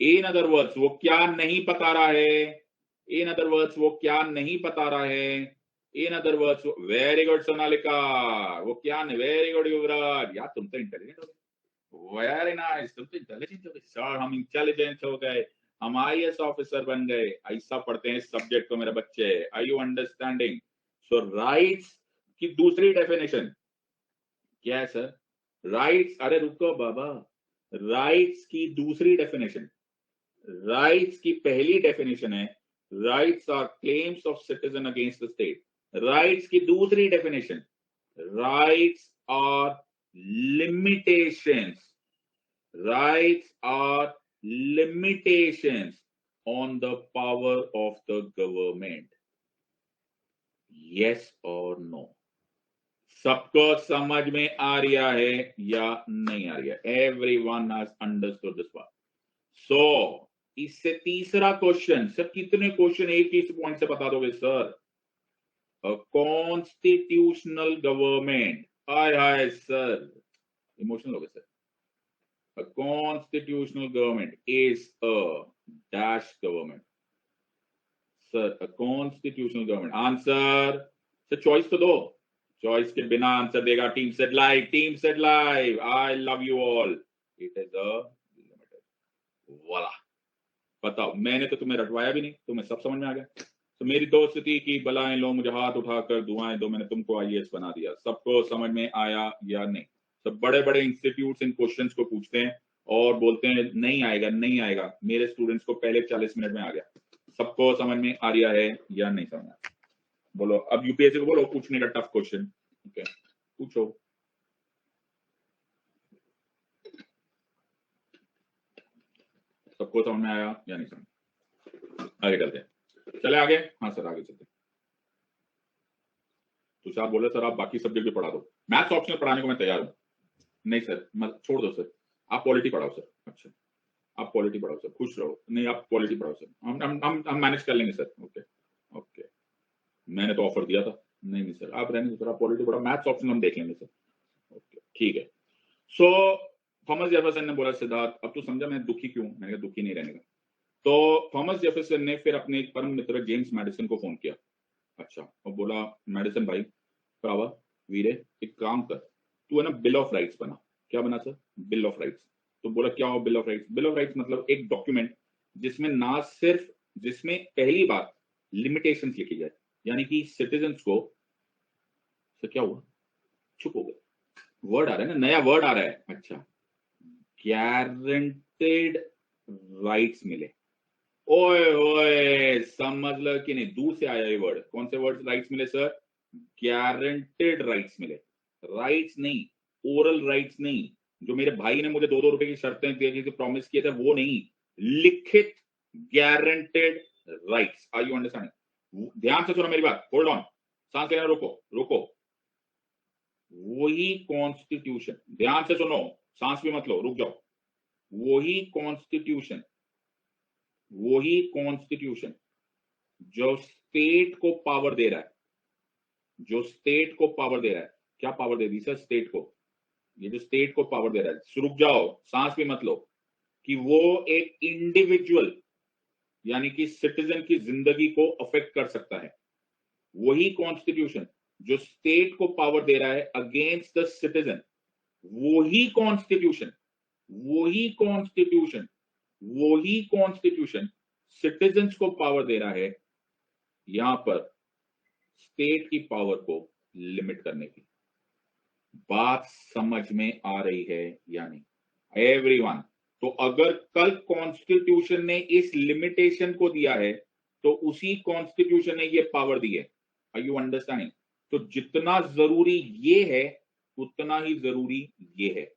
इन अदर वर्ड्स वो क्या नहीं बता रहा है, इन अदर वर्ड्स वो क्या नहीं बता रहा है, in other words very good Sonalika, वो क्या नहीं। वेरी गुड युवराज, यार तुम तो इंटेलिजेंट हो गए, वेरी नाइस, तुम तो इंटेलिजेंट हो गए सर, हम इंटेलिजेंट हो गए। हम IAS ऑफिसर बन गए, ऐसा पढ़ते हैं सब्जेक्ट को मेरे बच्चे। Are you understanding? So rights की दूसरी डेफिनेशन क्या है सर? राइट्स, अरे रुको बाबा, राइट्स की दूसरी डेफिनेशन, राइट्स की पहली डेफिनेशन है rights are claims of citizen against the state. Rights की दूसरी definition, rights are limitations, rights are limitations on the power of the government. Yes or no? सबको समझ में आ रहा है या नहीं आ रहा? Everyone has understood this part. So इससे तीसरा क्वेश्चन, सर कितने क्वेश्चन एक ही पॉइंट से बता दोगे सर? कॉन्स्टिट्यूशनल गवर्नमेंट, हाय हाय सर, इमोशनल हो गए sir. A constitutional government is a dash government. Sir, a constitutional government. Answer. Sir, choice तो दो. Choice के बिना आंसर देगा team set live, team set live. I love you all. It is a limited. वाला। बताओ, मैंने तो तुम्हें रटवाया भी नहीं, तुम्हें सब समझ में आ गया। तो मेरी दोस्त थी कि बलाएं लो, मुझे हाथ उठाकर दुआएं दो, मैंने तुमको IAS बना दिया। सबको समझ में आया या नहीं? सब बड़े बड़े इंस्टीट्यूट्स इन क्वेश्चंस को पूछते हैं और बोलते हैं नहीं आएगा, नहीं आएगा। मेरे स्टूडेंट्स को पहले 40 मिनट में आ गया। सबको समझ में आ रहा है या नहीं समझ में? बोलो, अब यूपीएससी को बोलो पूछने का टफ क्वेश्चन। ओके, पूछो। सबको समझ में आया या नहीं समझ? आगे चलते हैं, चले आगे। हाँ सर, आगे चलते। तो आप बोले सर आप बाकी सब्जेक्ट भी पढ़ा दो, मैथ्स ऑप्शनल पढ़ाने को मैं तैयार हूँ। नहीं सर, मत छोड़ दो सर, आप पॉलिटी पढ़ाओ सर। अच्छा, आप पॉलिटी पढ़ाओ सर, खुश रहो। नहीं, आप पॉलिटी पढ़ाओ सर, हम मैनेज कर लेंगे सर। ओके ओके, मैंने तो ऑफर दिया था। नहीं सर, आप रहने दो सर, आप पॉलिटी पढ़ाओ, मैथ्स ऑप्शन हम देख लेंगे सर। ओके ठीक है। सो थॉमस जेफरसन ने बोला सिद्धार्थ अब तो समझा मैं दुखी क्यों? मैंने कहा दुखी नहीं रहने का। तो थॉमस जेफरसन ने फिर अपने एक परम मित्र जेम्स मैडिसन को फोन किया। अच्छा, और बोला मैडिसन भाई, प्रावा वीरे, एक काम कर, तू है ना बिल ऑफ राइट्स बना। क्या बना सर? Bill of rights. तो बोला क्या हो bill of rights? Bill of rights मतलब एक डॉक्यूमेंट जिसमें ना सिर्फ, जिसमें पहली बात लिमिटेशंस लिखी जाए, यानी कि सिटीजन्स को, सर क्या हुआ? चुप हो गए, वर्ड आ रहा है ना, नया वर्ड आ रहा है। अच्छा, गारंटेड राइट्स मिले। ओए ओए, समझ लो कि नहीं, दूर से आया ये वर्ड। कौन से वर्ड राइट्स मिले सर? गारंटेड राइट्स मिले। राइट्स नहीं, ओरल राइट्स नहीं, जो मेरे भाई ने मुझे 2-2 रुपए की शर्तें दे के प्रॉमिस किए थे वो नहीं, लिखित guaranteed rights. Are you understanding? ध्यान से सुनो मेरी बात, होल्ड ऑन, सांस लेना रोको रोको। वही कॉन्स्टिट्यूशन, ध्यान से सुनो, सांस भी मत लो, रुक जाओ। वही कॉन्स्टिट्यूशन, वही कॉन्स्टिट्यूशन जो स्टेट को पावर दे रहा है, जो स्टेट को पावर दे रहा है। क्या पावर दे दी सर स्टेट को? ये जो स्टेट को पावर दे रहा है, रुक जाओ, सांस भी मत लो, कि वो एक इंडिविजुअल यानी कि सिटीजन की जिंदगी को अफेक्ट कर सकता है। वही कॉन्स्टिट्यूशन जो स्टेट को पावर दे रहा है अगेंस्ट द सिटीजन, वही कॉन्स्टिट्यूशन, वही कॉन्स्टिट्यूशन, वही कॉन्स्टिट्यूशन सिटीजन्स को पावर दे रहा है यहां पर स्टेट की पावर को लिमिट करने की। बात समझ में आ रही है या नहीं एवरीवन? तो अगर कल कॉन्स्टिट्यूशन ने इस लिमिटेशन को दिया है तो उसी कॉन्स्टिट्यूशन ने ये पावर दी है। Are you understanding? तो जितना जरूरी ये है उतना ही जरूरी ये है,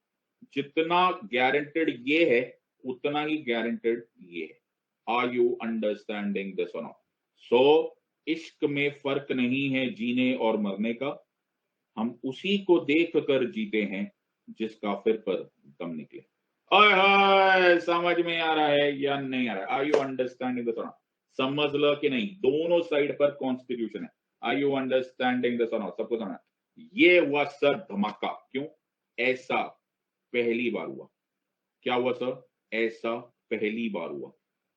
जितना गारंटेड ये है उतना ही गारंटेड ये है। आर यू अंडरस्टैंडिंग दिस और नॉट? सो इश्क में फर्क नहीं है जीने और मरने का, हम उसी को देख कर जीते हैं जिसका फिर पर दम निकले। ओए होए, समझ में आ रहा है या नहीं आ रहा है? आर यू अंडरस्टैंडिंग दिस और नॉट? समझ लो कि नहीं, दोनों साइड पर कॉन्स्टिट्यूशन है। आर यू अंडरस्टैंडिंग दिस और नॉट? सबको समझना? ये हुआ सर धमाका। क्यों? ऐसा पहली बार हुआ। क्या हुआ सर? ऐसा पहली बार हुआ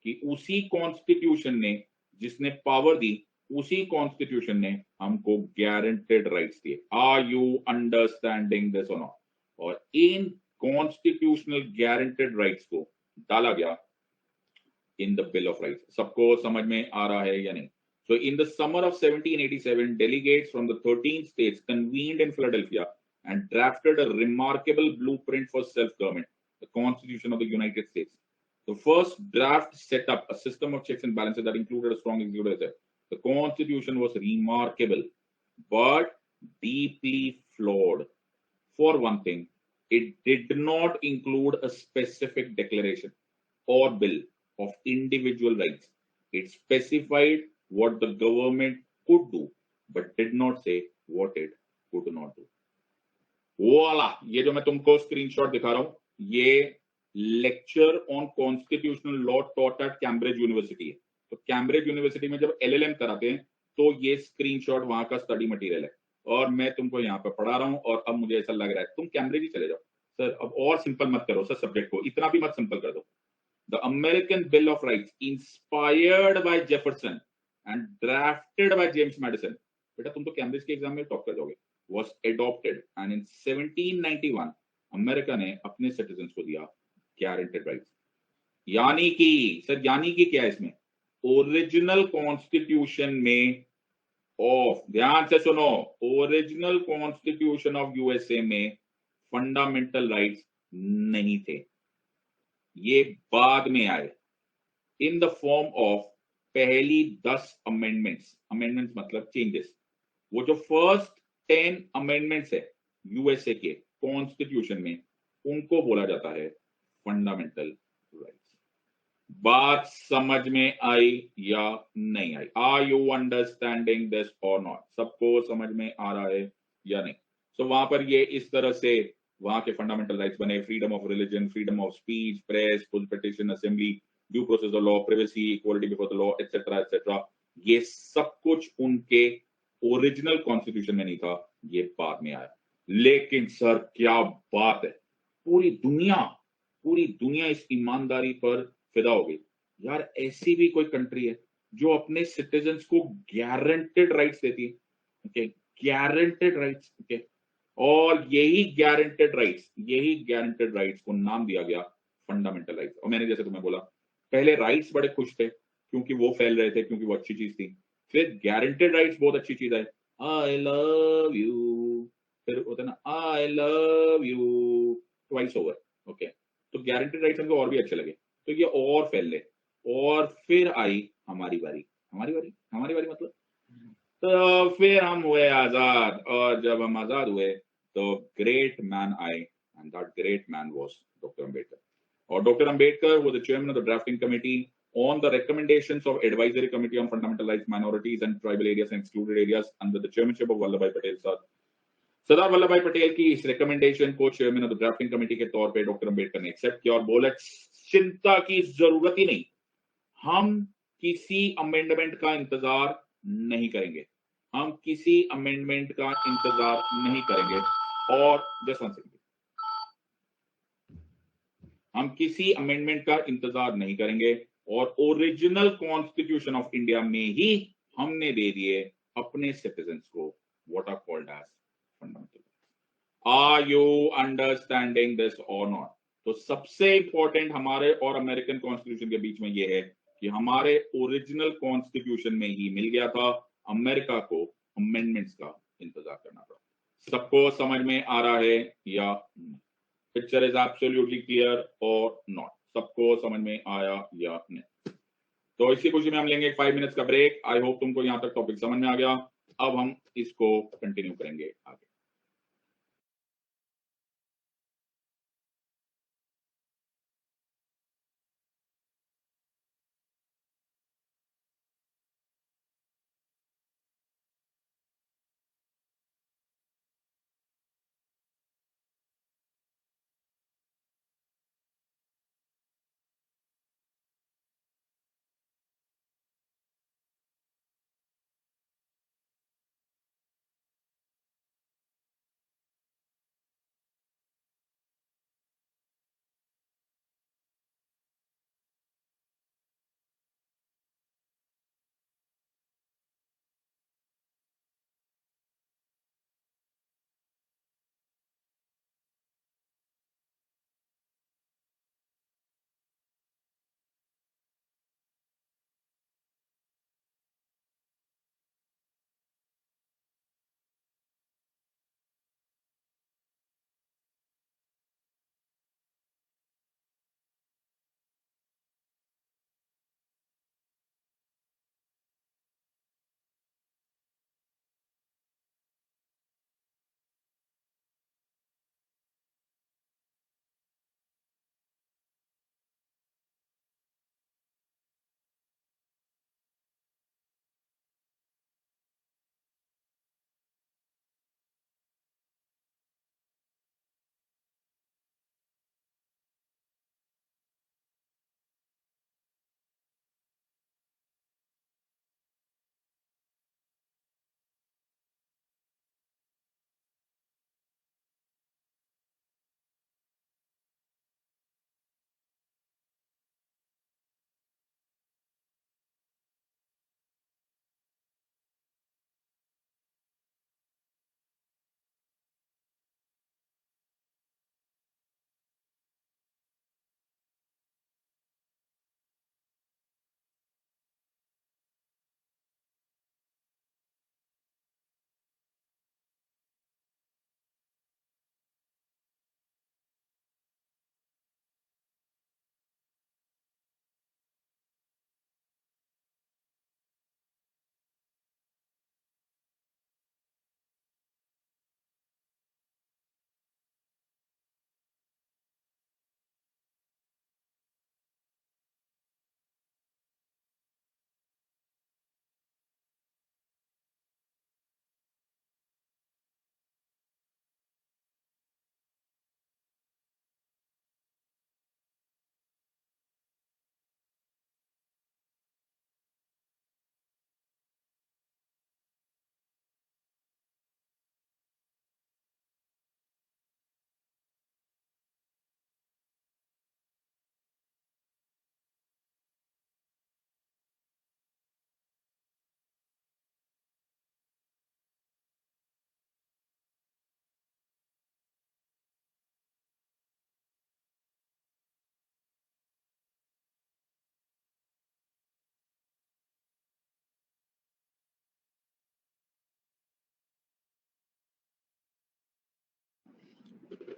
कि उसी कॉन्स्टिट्यूशन ने जिसने पावर दी, उसी कॉन्स्टिट्यूशन ने हमको गारंटेड राइट्स दिए। आर यू अंडरस्टैंडिंग दिस और नॉट? और इन कॉन्स्टिट्यूशनल गारंटेड राइट्स को डाला गया in the Bill of Rights. सबको समझ में आ रहा है या नहीं? So in the summer of 1787, delegates from the 13 states convened in Philadelphia and drafted a remarkable blueprint for self-government, the Constitution of the United States. The first draft set up a system of checks and balances that included a strong executive. The Constitution was remarkable, but deeply flawed. For one thing, it did not include a specific declaration or bill of individual rights. It specified what the government could do, but did not say what it could not do. वाला, ये जो मैं तुमको screenshot दिखा रहा हूं, ये lecture on constitutional law taught at Cambridge university है। तो कैम्ब्रिज यूनिवर्सिटी में जब एलएलएम कराते हैं तो ये स्क्रीनशॉट वहां का स्टडी मटेरियल है, और मैं तुमको यहाँ पे पढ़ा रहा हूँ, और अब मुझे ऐसा लग रहा है तुम कैम्ब्रिज ही चले जाओ सर। अब और सिंपल मत करो सर सब्जेक्ट को, इतना भी मत सिंपल कर दो। The American bill of rights inspired by Jefferson and drafted by James Madison, बेटा तुम तो कैम्ब्रिज के एग्जाम में टॉप कर जाओगे, was adopted, and in 1791 America ने अपने सिटीजन्स को दिया guaranteed rights। यानी कि सर, यानी कि क्या है इसमें? ओरिजिनल कॉन्स्टिट्यूशन में ऑफ, ध्यान से सुनो, ओरिजिनल कॉन्स्टिट्यूशन ऑफ यूएसए में फंडामेंटल राइट्स नहीं थे, ये बाद में आए इन द फॉर्म ऑफ पहली 10 अमेंडमेंट्स। अमेंडमेंट्स मतलब चेंजेस। वो जो फर्स्ट 10 अमेंडमेंट्स है यूएसए के कॉन्स्टिट्यूशन में, उनको बोला जाता है फंडामेंटल राइट्स। बात समझ में आई या नहीं आई? आर यू अंडरस्टैंडिंग दिस और नॉट? सबको समझ में आ रहा है या नहीं? सो वहां पर ये इस तरह से वहां के फंडामेंटल राइट्स बने, freedom of religion, freedom of speech, press, full petition, assembly, due process of law, privacy, equality before the law, etcetera etcetera. ये सब कुछ उनके ओरिजिनल कॉन्स्टिट्यूशन में नहीं था, ये बाद में आया। लेकिन सर क्या बात है, पूरी दुनिया इस ईमानदारी पर फिदा हो गई। यार ऐसी भी कोई कंट्री है जो अपने सिटीजन्स को गारंटेड राइट्स देती है, ओके, गारंटेड राइट्स, ओके। और यही गारंटेड राइट्स को नाम दिया गया फंडामेंटल राइट्स। और मैंने जैसे तुम्हें बोला, पहले राइट्स बड़े खुश थे क्योंकि वो फैल रहे थे, क्योंकि वो अच्छी चीज थी। फिर गारंटेड राइट्स बहुत अच्छी चीज है, आई लव यू, फिर होता है ना I love you twice over, okay. तो गारंटेड राइट्स हमको और भी अच्छे लगे, तो ये और फैल ले। और फिर आई हमारी बारी मतलब, तो फिर हम हुए आजाद, और जब हम आजाद हुए तो ग्रेट मैन आए, and that great man was doctor Ambedkar. और doctor Ambedkar was the chairman of the drafting committee on the recommendations of Advisory Committee on Fundamental Rights, Minorities and Tribal Areas and Excluded Areas under the chairmanship of Vallabhbhai Patel sir। Sardar Vallabh भाई पटेल की इस recommendation को chairman of the drafting committee के तौर पे doctor Ambedkar ने accept किया और बोला चिंता की जरूरत ही नहीं, हम किसी अमेंडमेंट का इंतजार नहीं करेंगे, हम किसी अमेंडमेंट का इंतजार नहीं करेंगे। और जस्ट वन सेकंड, हम किसी अमेंडमेंट का इंतजार नहीं करेंगे, और ओरिजिनल कॉन्स्टिट्यूशन ऑफ इंडिया में ही हमने दे दिए अपने सिटीजन्स को what are called as fundamental. Are you understanding this और नॉट? तो सबसे इंपॉर्टेंट हमारे और अमेरिकन कॉन्स्टिट्यूशन के बीच में यह है कि हमारे ओरिजिनल कॉन्स्टिट्यूशन में ही मिल गया था, अमेरिका को अमेंडमेंट्स का इंतजार करना पड़ा। सबको समझ में आ रहा है या नहीं? पिक्चर इज एब्सोल्युटली क्लियर और नॉट? सबको समझ में आया या नहीं? तो इसी खुशी में हम लेंगे 5 मिनट्स का ब्रेक। आई होप तुमको यहां तक टॉपिक समझ में आ गया। अब हम इसको कंटिन्यू करेंगे आगे।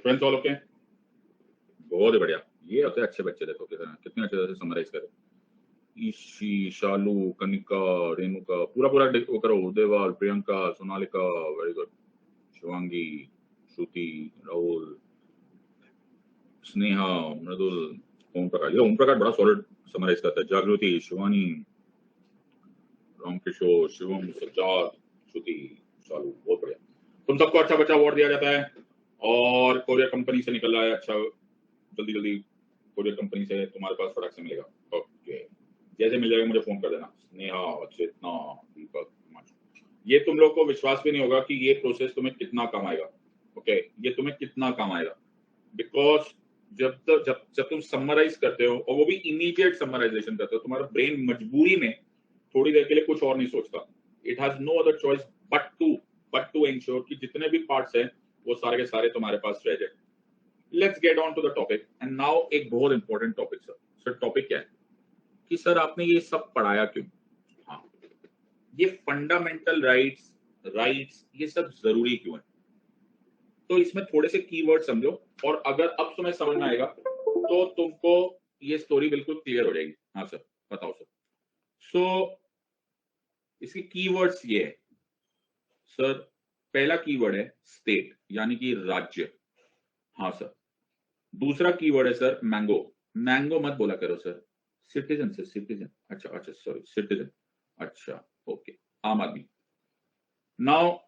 फ्रेंड्स ऑल ओके, बहुत ही बढ़िया। ये होते हैं अच्छे बच्चे, देखो कितने अच्छे से समराइज करें। ईशी, शालू, कनिका, रेणुका, पूरा पूरा वो करो। देवाल, प्रियंका, सोनालिका, वेरी गुड। शिवांगी, श्रुति, राहुल, स्नेहा, मृदुल, ओम प्रकाश। ये ओम प्रकाश बड़ा सॉलिड समराइज करता है। जागृति, शिवानी, रामकिशोर, शिवम, सज्जाद, श्रुति, शालू, बहुत बढ़िया। तुम सबको अच्छा बच्चा अवार्ड दिया जाता है और कोरियर कंपनी से निकल रहा है। अच्छा, जल्दी जल्दी कोरियर कंपनी से तुम्हारे पास फटाक से मिलेगा। ओके, जैसे मिल जाएगा मुझे फोन कर देना। स्नेहा, चेतना, दीपक, ये तुम लोग को विश्वास भी नहीं होगा कि ये प्रोसेस तुम्हें कितना काम आएगा। ओके, ये तुम्हें कितना काम आएगा, बिकॉज जब तुम समराइज करते हो, और वो भी इमीडिएट समराइजेशन करते हो, तुम्हारा ब्रेन मजबूरी में थोड़ी देर के लिए कुछ और नहीं सोचता। It has no other choice but to ensure कि जितने भी पार्ट्स हैं वो सारे के सारे तुम्हारे पास रह जाए। Let's get on to the topic and now एक बहुत इंपॉर्टेंट टॉपिक सर टॉपिक क्या है कि सर आपने ये सब पढ़ाया क्यों? हाँ, ये फंडामेंटल राइट्स ये सब जरूरी क्यों है? तो इसमें थोड़े से कीवर्ड समझो, और अगर अब तुम्हें समझ में आएगा तो तुमको ये स्टोरी बिल्कुल क्लियर हो जाएगी। हाँ सर, बताओ सर। सो इसके कीवर्ड्स ये है सर। पहला कीवर्ड है स्टेट, यानी कि राज्य। हाँ सर। दूसरा कीवर्ड है सर मैंगो। मैंगो मत बोला करो सर, सिटीजन सर, सिटीजन। अच्छा सॉरी, सिटीजन। अच्छा, ओके, आम आदमी। नाउ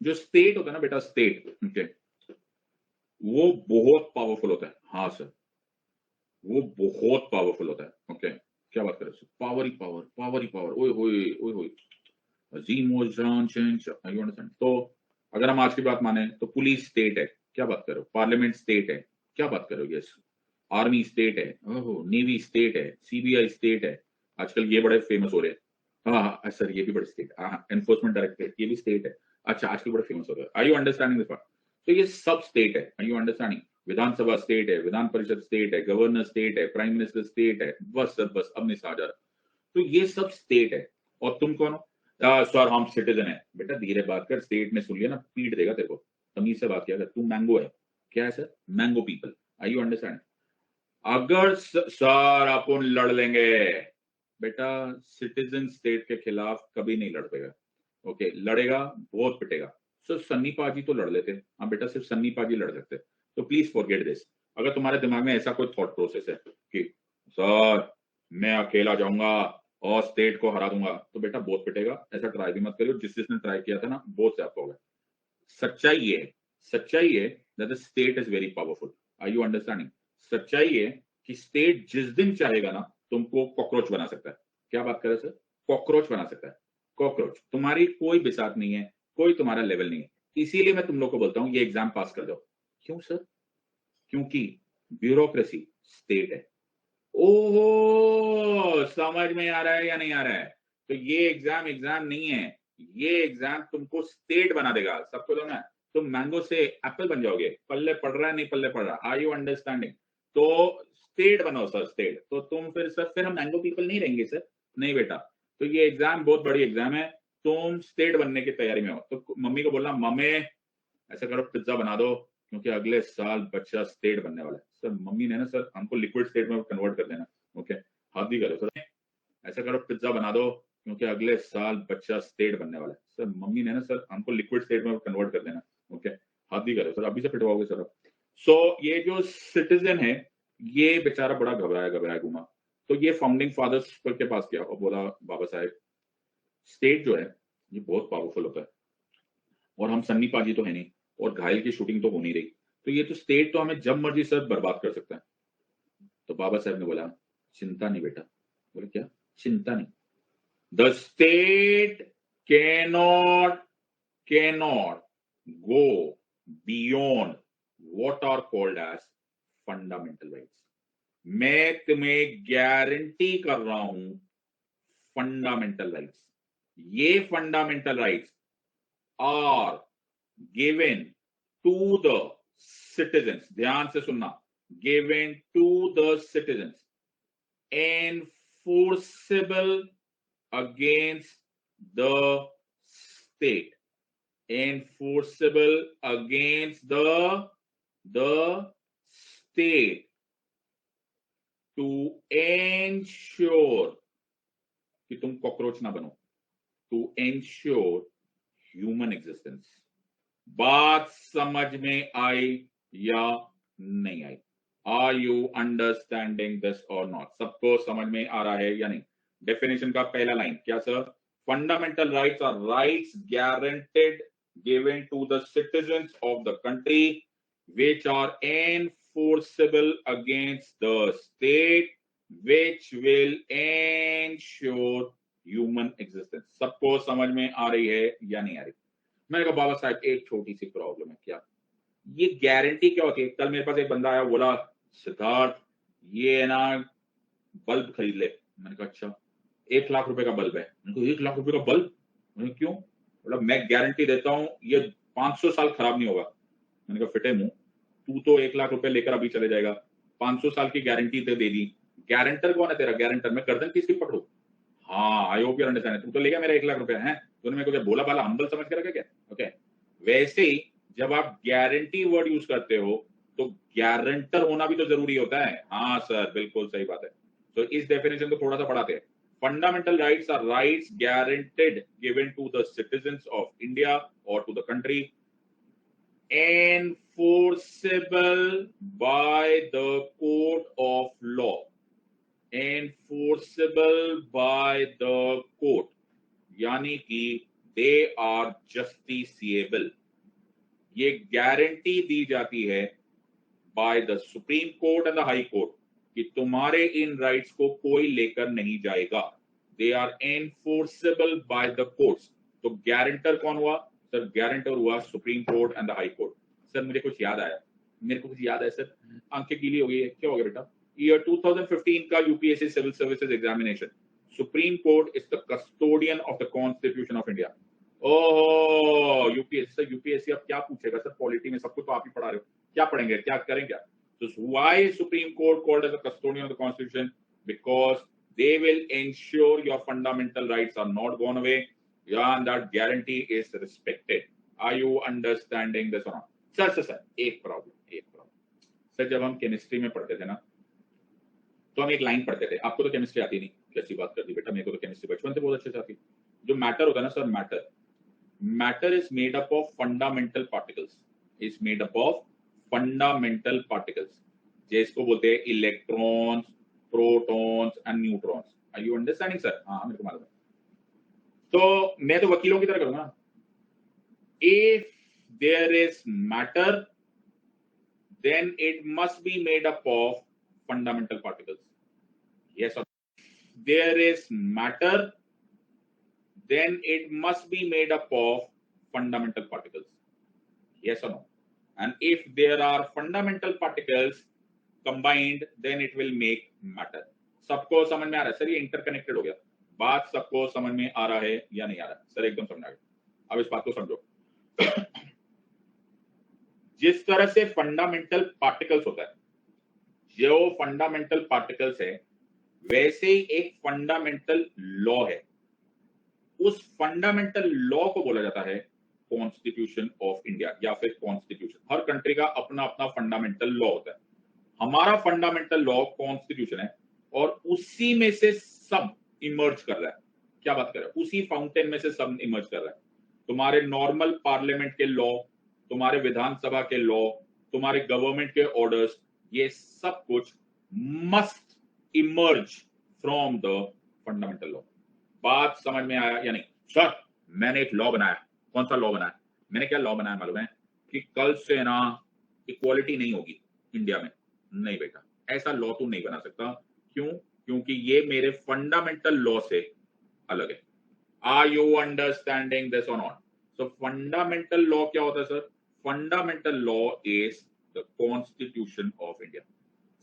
जो स्टेट होता है ना बेटा, स्टेट, ओके, वो बहुत पावरफुल होता है। हाँ सर, वो बहुत पावरफुल होता है। ओके, क्या बात कर रहे हो? पावर ही पावर, पावर ही पावर। ओए होए, ओए होए, अजीम वो जान चेंज, यू अंडरस्टैंड? तो अगर हम आज की बात माने तो पुलिस स्टेट है, क्या बात करो? पार्लियामेंट स्टेट है, क्या बात करो? यस। आर्मी स्टेट है, ओहो, नेवी स्टेट है, सीबीआई स्टेट है। आजकल ये बड़े फेमस हो रहे हैं। हाँ सर, ये भी बड़े स्टेट। हाँ, एनफोर्समेंट डायरेक्टरेट, ये भी स्टेट है। अच्छा, आजकल बड़े फेमस हो रहे हैं। Are you understanding this part? तो ये सब स्टेट है। Are you understanding? विधानसभा स्टेट है, विधान परिषद स्टेट है, गवर्नर स्टेट है, प्राइम मिनिस्टर स्टेट है। बस सर, बस अब नहीं समझ आ रहा। तो ये सब स्टेट है। और तुम कौन हो? सर हम सिटीजन है। बेटा धीरे बात कर, स्टेट में सुन लिया ना पीट देगा तेरे को। तमीज से बात किया कर। तू मैंगो है। क्या है सर? Mango people. Are you understand? अगर सर अपन लड़ लेंगे, बेटा सिटीजन स्टेट के खिलाफ कभी नहीं लड़ पेगा। ओके, लड़ेगा बहुत पिटेगा। सर सन्नी पाजी तो लड़ लेते। हाँ बेटा, सिर्फ सन्नी पाजी लड़ सकते। तो प्लीज फॉरगेट दिस। अगर तुम्हारे दिमाग में ऐसा कोई थॉट प्रोसेस है कि सर मैं अकेला जाऊंगा और स्टेट को हरा दूंगा, तो बेटा बहुत पिटेगा। ऐसा ट्राई भी मत करियो। जिसने ट्राई किया था ना, बहुत से आपको होगा। सच्चाई ये है, सच्चाई है that the state is very powerful. Are you understanding? सच्चाई है कि स्टेट जिस दिन चाहेगा ना तुमको कॉकरोच बना सकता है। क्या बात कर रहे सर? कॉकरोच बना सकता है। कॉकरोच, तुम्हारी कोई बिसात नहीं है, कोई तुम्हारा लेवल नहीं है। इसीलिए मैं तुम लोग को बोलता हूं ये एग्जाम पास कर दो। क्यों सर? क्योंकि ब्यूरोक्रेसी स्टेट है। ओहो, समझ में आ रहा है या नहीं आ रहा है? तो ये एग्जाम एग्जाम नहीं है, ये एग्जाम तुमको स्टेट बना देगा। सबको तो ना, तुम मैंगो से एप्पल बन जाओगे। पल्ले पड़ रहा है, नहीं पल्ले पड़ रहा। Are you understanding? तो स्टेट बनाओ सर, स्टेट। तो तुम फिर सर, फिर हम मैंगो पीपल नहीं रहेंगे सर। नहीं बेटा, तो ये एग्जाम बहुत बड़ी एग्जाम है। तुम स्टेट बनने की तैयारी में हो तो मम्मी को बोलना, मम्मी ऐसा करो पिज्जा बना दो, क्योंकि अगले साल बच्चा स्टेट बनने वाला है। सर मम्मी ने ना सर हमको लिक्विड स्टेट में कन्वर्ट कर देना। ओके, हाथ भी करो सर। ऐसा करो पिज्जा बना दो, क्योंकि अगले साल बच्चा स्टेट बनने वाला है। सर मम्मी ने ना सर हमको लिक्विड स्टेट में कन्वर्ट कर देना। ओके, हाथ भी करो सर, अभी से पिटवाओगे सर आप। सो ये जो सिटीजन है, ये बेचारा बड़ा घबराया घूमा। तो ये फाउंडिंग फादर्स के पास गया और बोला, बाबा साहेब स्टेट जो है ये बहुत पावरफुल होता है, और हम सन्नी पाजी तो है नहीं, और घायल की शूटिंग तो हो नहीं रही, तो ये तो स्टेट तो हमें जब मर्जी सर बर्बाद कर सकता है। तो बाबा साहब ने बोला, चिंता नहीं बेटा। बोले क्या? चिंता नहीं। The state cannot go beyond what are called as fundamental rights. मैं तुम्हें गारंटी कर रहा हूं, फंडामेंटल राइट्स, ये fundamental rights are given to the citizens, ध्यान से सुनना, given to the citizens, enforceable against the state, enforceable against the the state to ensure कि तुम कॉकरोच ना बनो, to ensure human existence। बात समझ में आई या नहीं आई? आर यू अंडरस्टैंडिंग दिस और नॉट? सबको समझ में आ रहा है या नहीं? डेफिनेशन का पहला लाइन क्या sir? Fundamental rights are rights guaranteed given to the citizens of the country which are enforceable against the state which will ensure human existence। सबको समझ में आ रही है या नहीं आ रही? मैंने कहा बाबा साहब एक छोटी सी प्रॉब्लम है। क्या? ये गारंटी क्या होती है? कल मेरे पास एक बंदा आया, बोला सिद्धार्थ ये ना बल्ब खरीद ले। मैंने कहा अच्छा, 1 लाख रुपए का बल्ब है। मैंने कहा 1 लाख रुपए का बल्ब? मैंने क्यों? बोला मैं गारंटी देता हूँ ये 500 साल खराब नहीं होगा। मैंने कहा फिटे मुंह, तू तो 1 लाख रुपए लेकर अभी चले जाएगा, 500 साल की गारंटी तो दे दी। गारंटर कौन है तेरा? गारंटर मैं गर्दन किसकी पकड़ू? हाँ, आई होप यू अंडरस्टैंड। तू तो ले गया मेरा 1 लाख रुपया है, तूने मेरे को क्या बोला बाला हम्बल समझ के रखा क्या? ओके, वैसे ही जब आप गारंटी वर्ड यूज करते हो तो गारंटर होना भी तो जरूरी होता है। हाँ सर, बिल्कुल सही बात है। तो इस डेफिनेशन को थोड़ा सा पढ़ाते हैं। Fundamental rights are rights guaranteed given to the citizens of India और to the country enforceable by the court of law। enforceable by the court यानी कि they are justiciable। ये गारंटी दी जाती है by the supreme court and the high court कि तुम्हारे इन राइट्स को कोई लेकर नहीं जाएगा। They are enforceable by the courts. तो गारंटर कौन हुआ सर? गारंटर हुआ supreme court and the high court. Sir मुझे कुछ याद आया, मेरे को कुछ याद है सर। आंखें गीली हो गई है, क्या हो गया बेटा? ईयर 2015 का UPSC civil services examination. Supreme court is the custodian of the constitution of India. Oh UPSC sir, UPSC अब क्या पूछेगा सर? पॉलिटी में सब कुछ तो आप ही पढ़ा रहे हो, क्या पढ़ेंगे, क्या करेंगे? So why Supreme Court called as a custodian of the Constitution? Because they will ensure your fundamental rights are not gone away, and that guarantee is respected। Are you understanding this or not? Sir एक problem sir, जब हम chemistry में पढ़ते थे ना तो हम एक लाइन पढ़ते थे। आपको तो केमिस्ट्री आती नहीं, कैसी बात कर दी बेटा, मेरे को तो केमिस्ट्री बचपन से बहुत अच्छे से आती। जो मैटर होता है ना sir, matter is made up of fundamental particles. Is made up of fundamental particles, जिसको बोलते हैं electrons, protons and neutrons. Are you understanding sir? हाँ मेरे को मालूम है। तो मैं तो वकीलों की तरह करूंगा। If there is matter then it must be made up of fundamental particles. Yes और there is matter then it must be made up of fundamental particles। Yes or no? And if there are fundamental particles combined then it will make matter। सबको समझ में आ रहा है sir? ये interconnected हो गया। बात सबको समझ में आ रहा है या नहीं आ रहा सर? एकदम समझ आ गया। अब इस बात को समझो। जिस तरह से फंडामेंटल पार्टिकल्स होता है, जो फंडामेंटल पार्टिकल्स है वैसे ही एक फंडामेंटल लॉ है। उस फंडामेंटल लॉ को बोला जाता है कॉन्स्टिट्यूशन ऑफ इंडिया या फिर कॉन्स्टिट्यूशन। हर कंट्री का अपना अपना फंडामेंटल लॉ होता है। हमारा फंडामेंटल लॉ कॉन्स्टिट्यूशन है और उसी में से सब इमर्ज कर रहा है। क्या बात कर रहा है? उसी फाउंटेन में से सब इमर्ज कर रहा है। तुम्हारे नॉर्मल पार्लियामेंट के लॉ, तुम्हारे विधानसभा के लॉ, तुम्हारे गवर्नमेंट के ऑर्डर्स, ये सब कुछ must emerge from the fundamental law. बात समझ में आया या नहीं? सर मैंने एक लॉ बनाया। कौन सा लॉ बनाया? मैंने क्या लॉ बनाया मालूम है? कि कल से ना इक्वालिटी नहीं होगी इंडिया में। नहीं बेटा, ऐसा लॉ तू नहीं बना सकता। क्यों? क्योंकि ये मेरे फंडामेंटल लॉ से अलग है। आर यू अंडरस्टैंडिंग दिस और नॉट? सो फंडामेंटल लॉ क्या होता है sir? Fundamental law is the constitution of India.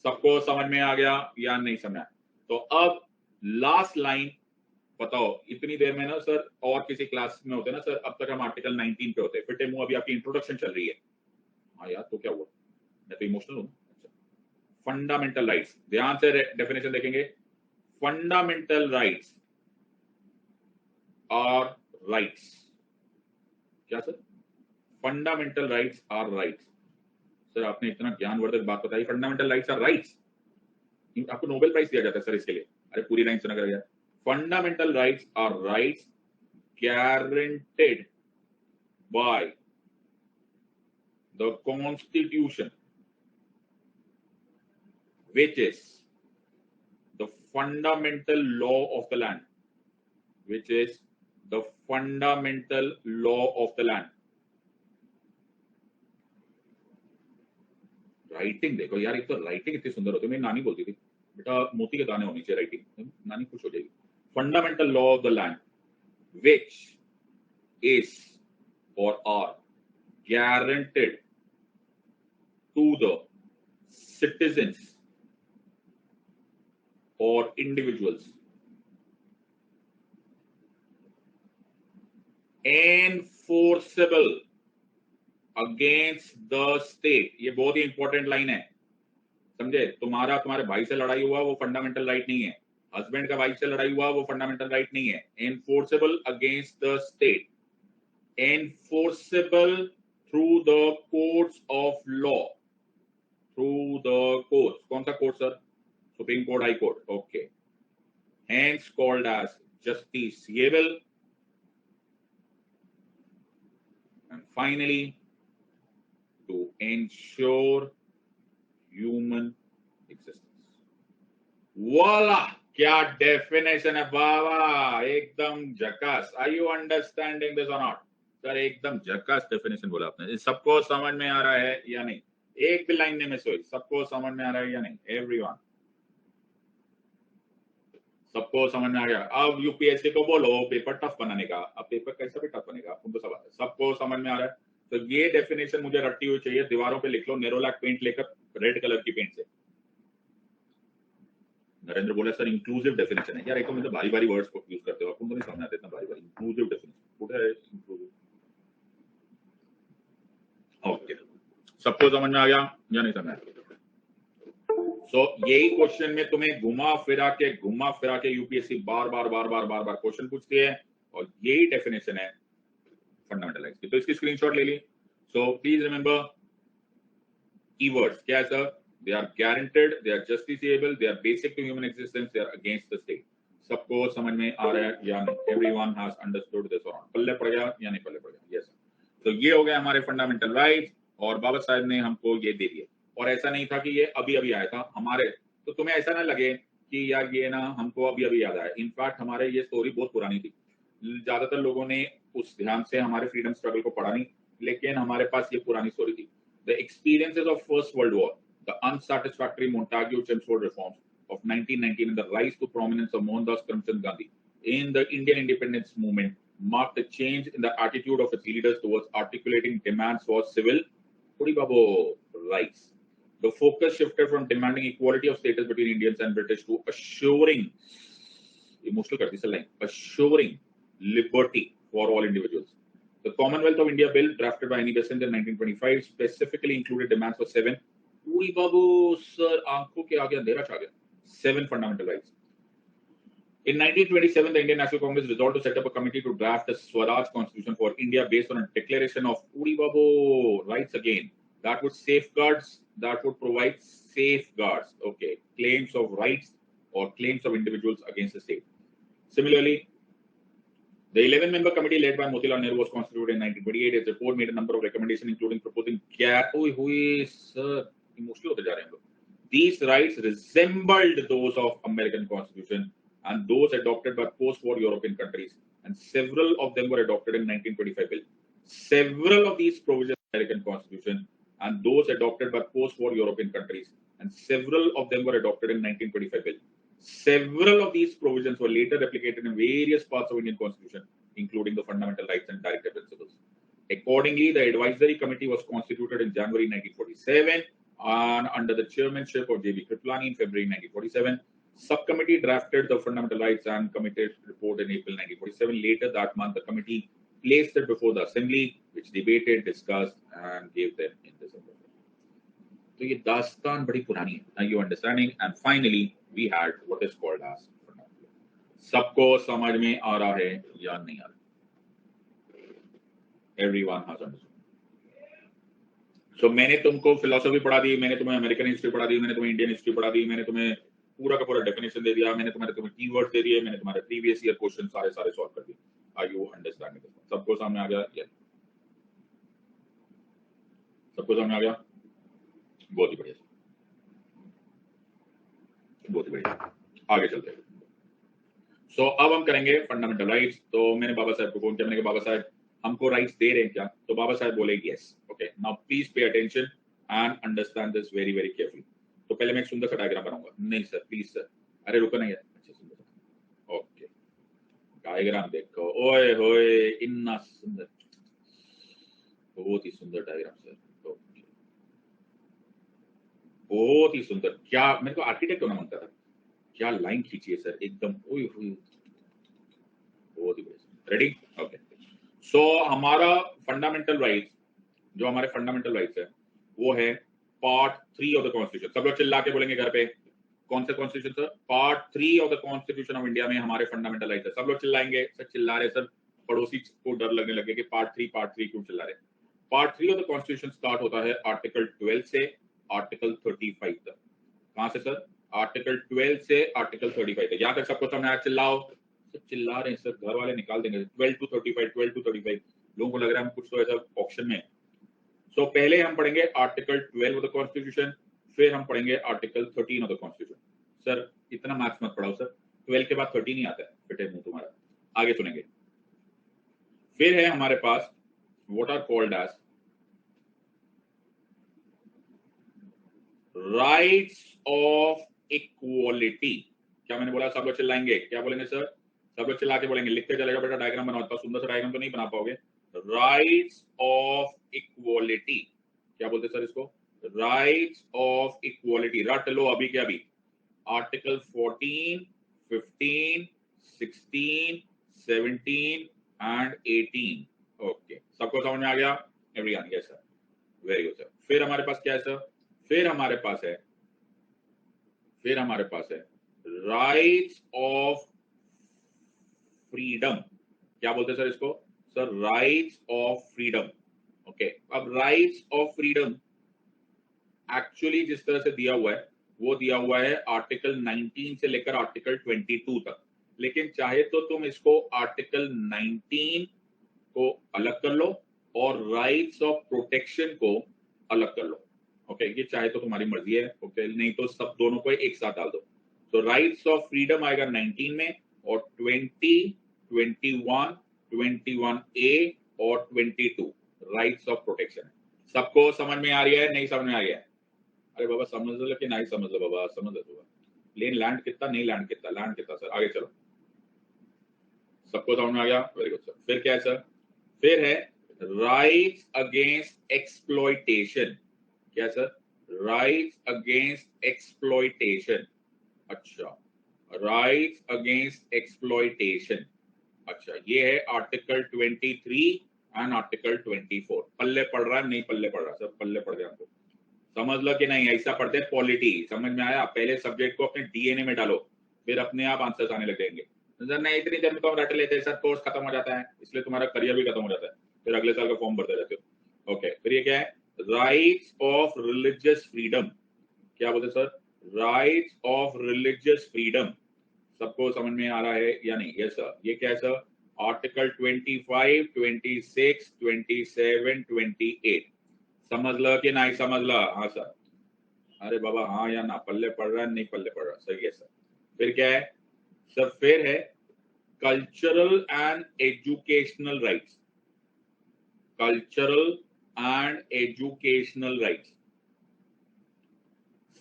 सबको समझ में आ गया या नहीं समझ? तो अब लास्ट लाइन बताओ। इतनी देर में ना सर और किसी क्लास में होते ना सर, अब तक हम आर्टिकल 19 पे होते। फिटे मुंह, अभी आपकी इंट्रोडक्शन चल रही है। हाँ यार, तो क्या हुआ? मैं तो इमोशनल हूं। फंडामेंटल राइट्स, ध्यान से डेफिनेशन देखेंगे। Fundamental rights are rights. क्या sir? Fundamental rights are rights. Sir आपने इतना ज्ञानवर्धक बात बताई, फंडामेंटल राइट्स आर राइट्स, आपको नोबेल प्राइज दिया जाता है सर इसके लिए। अरे पूरी लाइन सुना कर, fundamental rights are rights guaranteed by the Constitution, which is the fundamental law of the land, which is the fundamental law of the land. Writing देखो यार, एक तो राइटिंग इतनी सुंदर होती है, मेरी नानी बोलती थी बेटा मोती के दाने होनी चाहिए राइटिंग, नानी खुश हो जाएगी। Fundamental law of the land which is or are guaranteed to the citizens or individuals enforceable against the state। ये बहुत ही इंपॉर्टेंट लाइन है, समझे? तुम्हारे भाई से लड़ाई हुआ वो फंडामेंटल राइट नहीं है, हस्बैंड का वाइफ से लड़ाई हुआ वो फंडामेंटल राइट नहीं है। Enforceable against the state, enforceable through the courts of law, through the courts. कौन सा court sir? Supreme court, high court, okay. Hence called as justiciable, and finally to ensure human existence। वाला क्या definition है बाबा, एकदम झकास। Are you understanding this और not? Sir एकदम झकास डेफिनेशन बोला आपने। सबको समझ में आ रहा है या नहीं? एक भी लाइन नहीं मिस हुई, सबको समझ में आ रहा है या नहीं? एवरीवन, सबको समझ में आ गया? अब यूपीएससी को बोलो पेपर टफ बनाने का, अब पेपर कैसा भी टफ बनेगा उनको सब आता है। सबको समझ में आ रहा है? तो ये डेफिनेशन मुझे रट्टी हुई चाहिए, दीवारों पे लिख लो नेरोलैक पेंट लेकर, रेड कलर की पेंट से। नरेंद्र बोला सर इंक्लूसिव डेफिनेशन है। यार एक तो मतलब भारी भारी वर्ड्स को यूज करते हो, आपको नहीं समझ आता इतना भारी भारी। इंक्लूसिव डेफिनेशन क्या है? Inclusive, okay. सबको समझ में आ गया या नहीं समझ आया? सो यही क्वेश्चन में तुम्हें घुमा फिरा के यूपीएससी बार बार क्वेश्चन पूछती है, और यही डेफिनेशन है फंडामेंटल राइट्स की। तो इसकी स्क्रीनशॉट ले ली। सो प्लीज रिमेंबर कीवर्ड्स क्या है sir? They are guaranteed, they are justiciable, they are basic to human existence, they are against the state। सबको समझ में आ रहा है या नहीं? Everyone has understood this or not? पल्ले पड़ गया या नहीं पल्ले पड़ गया? Yes। तो ये हो गया हमारे फंडामेंटल राइट्स, और बाबा साहब ने हमको ये दे दिए। और ऐसा नहीं था कि ये अभी अभी आया था हमारे, तो तुम्हें ऐसा ना लगे कि यार ये ना हमको अभी अभी याद आया। इनफैक्ट हमारे ये स्टोरी बहुत पुरानी थी, ज्यादातर लोगों ने उस ध्यान से हमारे फ्रीडम स्ट्रगल को पढ़ा नहीं, लेकिन हमारे पास ये पुरानी स्टोरी थी। The experiences of first world war, the unsatisfactory Montagu-Chelmsford reforms of 1919 and the rise to prominence of Mohandas Karamchand Gandhi in the Indian independence movement marked a change in the attitude of its leaders towards articulating demands for civil rights. The focus shifted from demanding equality of status between Indians and British to assuring, emotional karti line, assuring liberty for all individuals. The Commonwealth of India Bill, drafted by Annie Besant in 1925, specifically included demands for 7 पूरी बाबू sir आंखों के आगे अंधेरा छा गया, 7 fundamental rights। In 1927, the Indian National Congress resolved to set up a committee to draft a Swaraj Constitution for India based on a declaration of पूरी बाबू rights again that would provide safeguards, okay, claims of rights or claims of individuals against the state। Similarly, the 11-member committee led by Motilal Nehru was constituted in 1928. Its report made a number of recommendations, including proposing emotional होते जा रहे हैं लोग। These rights resembled those of American Constitution and those adopted by post-war European countries, and several of them were adopted in 1925 bill। Several of these provisions of American Constitution and those adopted by post-war European countries, and several of them were adopted in 1925 bill। Several of these provisions were later replicated in various parts of Indian Constitution, including the fundamental rights and directive principles। Accordingly, the advisory committee was constituted in January 1947 and under the chairmanship of J.B. Kripalani in February 1947. Subcommittee drafted the fundamental rights and committed report in April 1947. Later that month, the committee placed it before the assembly, which debated, discussed, and gave them in December। So ये दास्तान बड़ी पुरानी है। Now you understanding? And finally, we had what is called as fundamental। सबको समझ में आ रहा है या नहीं आ रहा? Everyone has understood। सो मैंने तुमको फिलोसफी पढ़ा दी, मैंने तुम्हें अमेरिकन हिस्ट्री पढ़ा दी, मैंने तुम्हें इंडियन हिस्ट्री पढ़ा दी, मैंने तुम्हें पूरा का पूरा डेफिनेशन दे दिया, मैंने तुम्हें कीवर्ड दे दिए, मैंने तुम्हारे प्रीवियस ईयर क्वेश्चन सारे सॉल्व कर दिए। Are you understanding? सबको सामने आ गया? सबको सामने आ गया? बहुत ही बढ़िया, बहुत ही बढ़िया। आगे चलते हैं। सो अब हम करेंगे फंडामेंटल राइट्स। तो मैंने बाबा साहब को फोन किया, मैंने कहा बाबा साहब हमको राइट्स दे रहे हैं क्या? तो बाबा साहब बोले yes. Okay, now please pay attention and understand this very very carefully. तो पहले मैं एक सुंदर सा डायग्राम बनाऊंगा। नहीं सर, प्लीज सर। अरे रुको ना यार। अच्छा सुंदर सा। ओके, डायग्राम देखो। ओए होए, इतना सुंदर, बहुत ही सुंदर डायग्राम सर। ओके, बहुत ही सुंदर। क्या मेरे को आर्किटेक्ट होना मन था। क्या लाइन खींची है सर, एकदम ओए होए, बहुत ही बढ़िया। रेडी? ओके। सो हमारा फंडामेंटल राइट्स, जो हमारे फंडामेंटल राइट्स है वो है पार्ट 3 ऑफ द कॉन्स्टिट्यूशन। सब लोग चिल्ला के बोलेंगे घर पे, कौन सा constitution sir? Part 3 of the constitution of India में हमारे फंडामेंटल राइट्स है। सब लोग चिल्लाएंगे। सर चिल्ला रहे सर, पड़ोसी को डर लगने लगे कि पार्ट 3 क्यों चिल्ला रहे? Part 3 of the constitution start होता है आर्टिकल 12 से आर्टिकल 35 तक। कहां से सर? आर्टिकल 12 से आर्टिकल 35 तक। यहां तक सबको समझ आया? चिल्लाओ। सब चिल्ला रहे हैं सर, घर वाले निकाल देंगे। 12 to 35, 12 to 35, लोगों को लग रहा है हम कुछ तो ऐसा ऑप्शन में। सो पहले हम पढ़ेंगे आर्टिकल 12 ऑफ द कॉन्स्टिट्यूशन, फिर हम पढ़ेंगे article 13 of the constitution. Sir इतना मैथ्स मत पढ़ाओ सर, 12 के बाद 13 नहीं आता है, फिटे मुंह तुम्हारा। आगे सुनेंगे। फिर है हमारे पास what are called as rights of equality. क्या मैंने बोला? सब लोग चिल्लाएंगे। क्या बोलेंगे सर? सब लोग चिल्ला के बोलेंगे। लिखते चलेगा बेटा, डायग्राम बनाओ। इतना सुंदर सा डायग्राम तो नहीं बना पाओगे। राइट्स ऑफ इक्वालिटी, क्या बोलते सर इसको? Rights of equality. रट लो अभी के अभी। Article 14, 15, 16, 17 and 18। ओके, सबको समझ में आ गया? Everyone? Yes sir, very good sir. फिर हमारे पास क्या है सर? फिर हमारे पास है राइट्स ऑफ फ्रीडम। क्या बोलते हैं सर इसको? Sir rights of freedom. Okay, अब राइट्स ऑफ फ्रीडम एक्चुअली जिस तरह से दिया हुआ है वो दिया हुआ है आर्टिकल 19 से लेकर आर्टिकल 22 तक। लेकिन चाहे तो तुम इसको आर्टिकल 19 को अलग कर लो और राइट्स ऑफ प्रोटेक्शन को अलग कर लो। ओके, ये चाहे तो तुम्हारी मर्जी है। ओके, नहीं तो सब दोनों को एक साथ डाल दो। तो राइट्स ऑफ फ्रीडम आएगा 19 में, और 20, 21, 21A और 22 राइट्स ऑफ प्रोटेक्शन। सबको समझ में आ रही है? नहीं समझ में आ रही है? अरे बाबा समझ लो कि नहीं समझ लो बाबा, समझ लो बाबा। लेन लैंड कितना, नहीं लैंड कितना, लैंड कितना सर? आगे चलो। सबको समझ में आ गया? Very good sir. फिर क्या है सर? फिर है राइट्स अगेंस्ट एक्सप्लॉइटेशन। क्या सर? Rights against exploitation. अच्छा, राइट्स अगेंस्ट एक्सप्लॉइटेशन। अच्छा, ये है आर्टिकल 23 एंड आर्टिकल 24। पल्ले पढ़ रहा है? नहीं पल्ले पढ़ रहा सर, पल्ले पढ़ गया हमको। समझ लो कि नहीं? ऐसा पढ़ते हैं पॉलिटी। समझ में आया? पहले सब्जेक्ट को अपने डीएनए में डालो, फिर अपने आप आंसर्स आने लग जाएंगे। सर नहीं, इतनी देर में तो हम रट लेते हैं सर, कोर्स खत्म हो जाता है, इसलिए तुम्हारा करियर भी खत्म हो जाता है, फिर अगले साल का फॉर्म भरते रहते हो। ओके, फिर ये क्या है? Rights of religious freedom. क्या बोलते sir? Rights of religious freedom. सबको समझ में आ रहा है या नहीं? Yes sir. ये क्या है सर? आर्टिकल 25, 26, 27, 28। समझ लो कि नहीं समझ लो? हाँ सर। अरे बाबा हाँ या ना? पल्ले पड़ रहा है? नहीं पल्ले पड़ रहा? सही है सर। फिर क्या है सर? फिर है cultural and educational rights. Cultural and educational rights.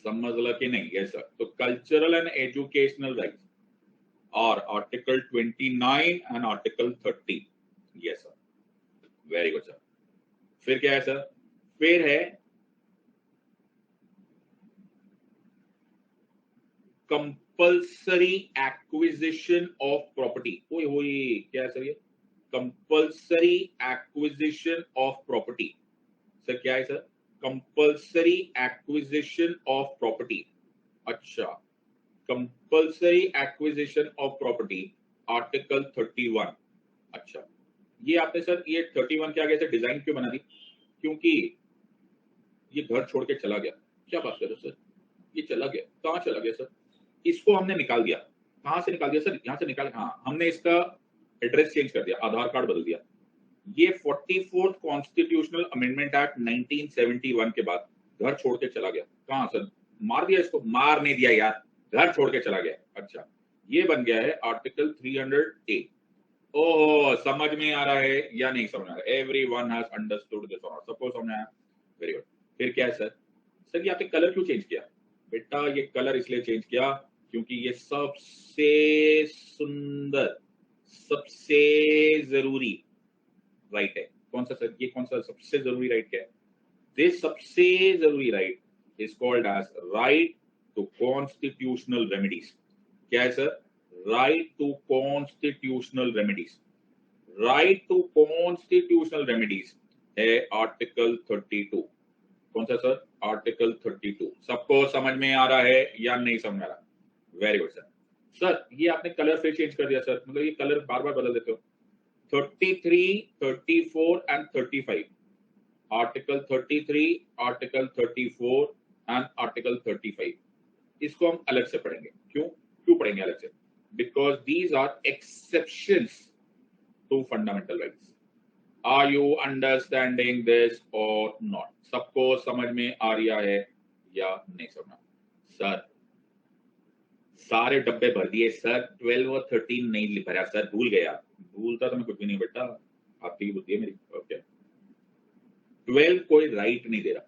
समझ लो कि नहीं? Yes sir. तो कल्चरल एंड एजुकेशनल राइट्स और article 29 and article 30। Yes sir, very good sir. फिर क्या है सर? फिर है कंपल्सरी एक्विजिशन ऑफ प्रॉपर्टी। ओए होए, क्या है सर ये? Compulsory acquisition of property. Sir क्या है sir? Compulsory acquisition of property. अच्छा, compulsory acquisition of property article 31। अच्छा, ये आपने सर ये 31 के आगे से डिजाइन क्यों बना दी? क्योंकि ये घर छोड़ के चला गया। क्या बात कर रहे हो सर, ये चला गया, कहाँ चला गया सर? इसको हमने निकाल दिया। कहाँ से निकाल दिया सर? यहाँ से निकाल, हाँ हमने इसका एड्रेस चेंज कर दिया, आधार कार्ड बदल दिया। ये 44th कॉन्स्टिट्यूशनल अमेंडमेंट एक्ट 1971 के बाद घर छोड़ के चला गया। कहाँ सर? मार दिया इसको? मार नहीं दिया यार, घर छोड़ के चला गया। अच्छा, ये बन गया है आर्टिकल 300A। ओह, समझ में आ रहा है या नहीं समझ में आ रहा है? एवरीवन हैज अंडरस्टूड दिस और नॉट? सबको समझ में आया? Very good. फिर क्या है सर? सर ये आपने कलर क्यों चेंज किया? बेटा ये कलर इसलिए चेंज किया क्योंकि ये सबसे सुंदर, सबसे जरूरी राइट है। कौन सा सर? ये कौन सा सबसे जरूरी राइट क्या है? दिस सबसे जरूरी right is called as right to constitutional remedies. क्या है sir? Right to constitutional remedies. Right to constitutional remedies है आर्टिकल 32। कौन सा सर? आर्टिकल 32। सबको समझ में आ रहा है या नहीं समझ में आ रहा? Very good sir. सर ये आपने कलर फिर चेंज कर दिया सर, मतलब ये कलर बार बार बदल देते हो। 33, 34 and 35। Article 33, article 34 and article 35, इसको हम अलग से पढ़ेंगे। क्यों क्यों पढ़ेंगे अलग से? Because these are exceptions to fundamental rights. Are you understanding this और नॉट? सबको समझ में आ रहा है या नहीं समझना? सर सारे डब्बे भर दिए सर, 12 और 13 नहीं भरा सर, भूल गया। भूलता तो मैं कुछ भी नहीं बेटा, आपकी बुद्धि है मेरी। ओके, 12 कोई राइट नहीं दे रहा।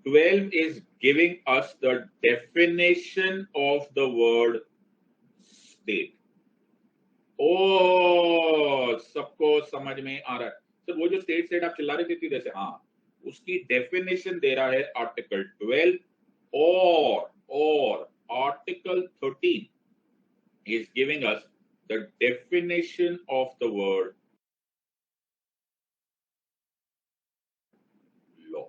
12 is giving us the definition of the word state. ओ सबको समझ में आ रहा है? सर वो जो स्टेट आप चिल्ला रहे थे इतनी देर से, हाँ उसकी डेफिनेशन दे रहा है आर्टिकल 12, और article 13 is giving us the definition of the word law.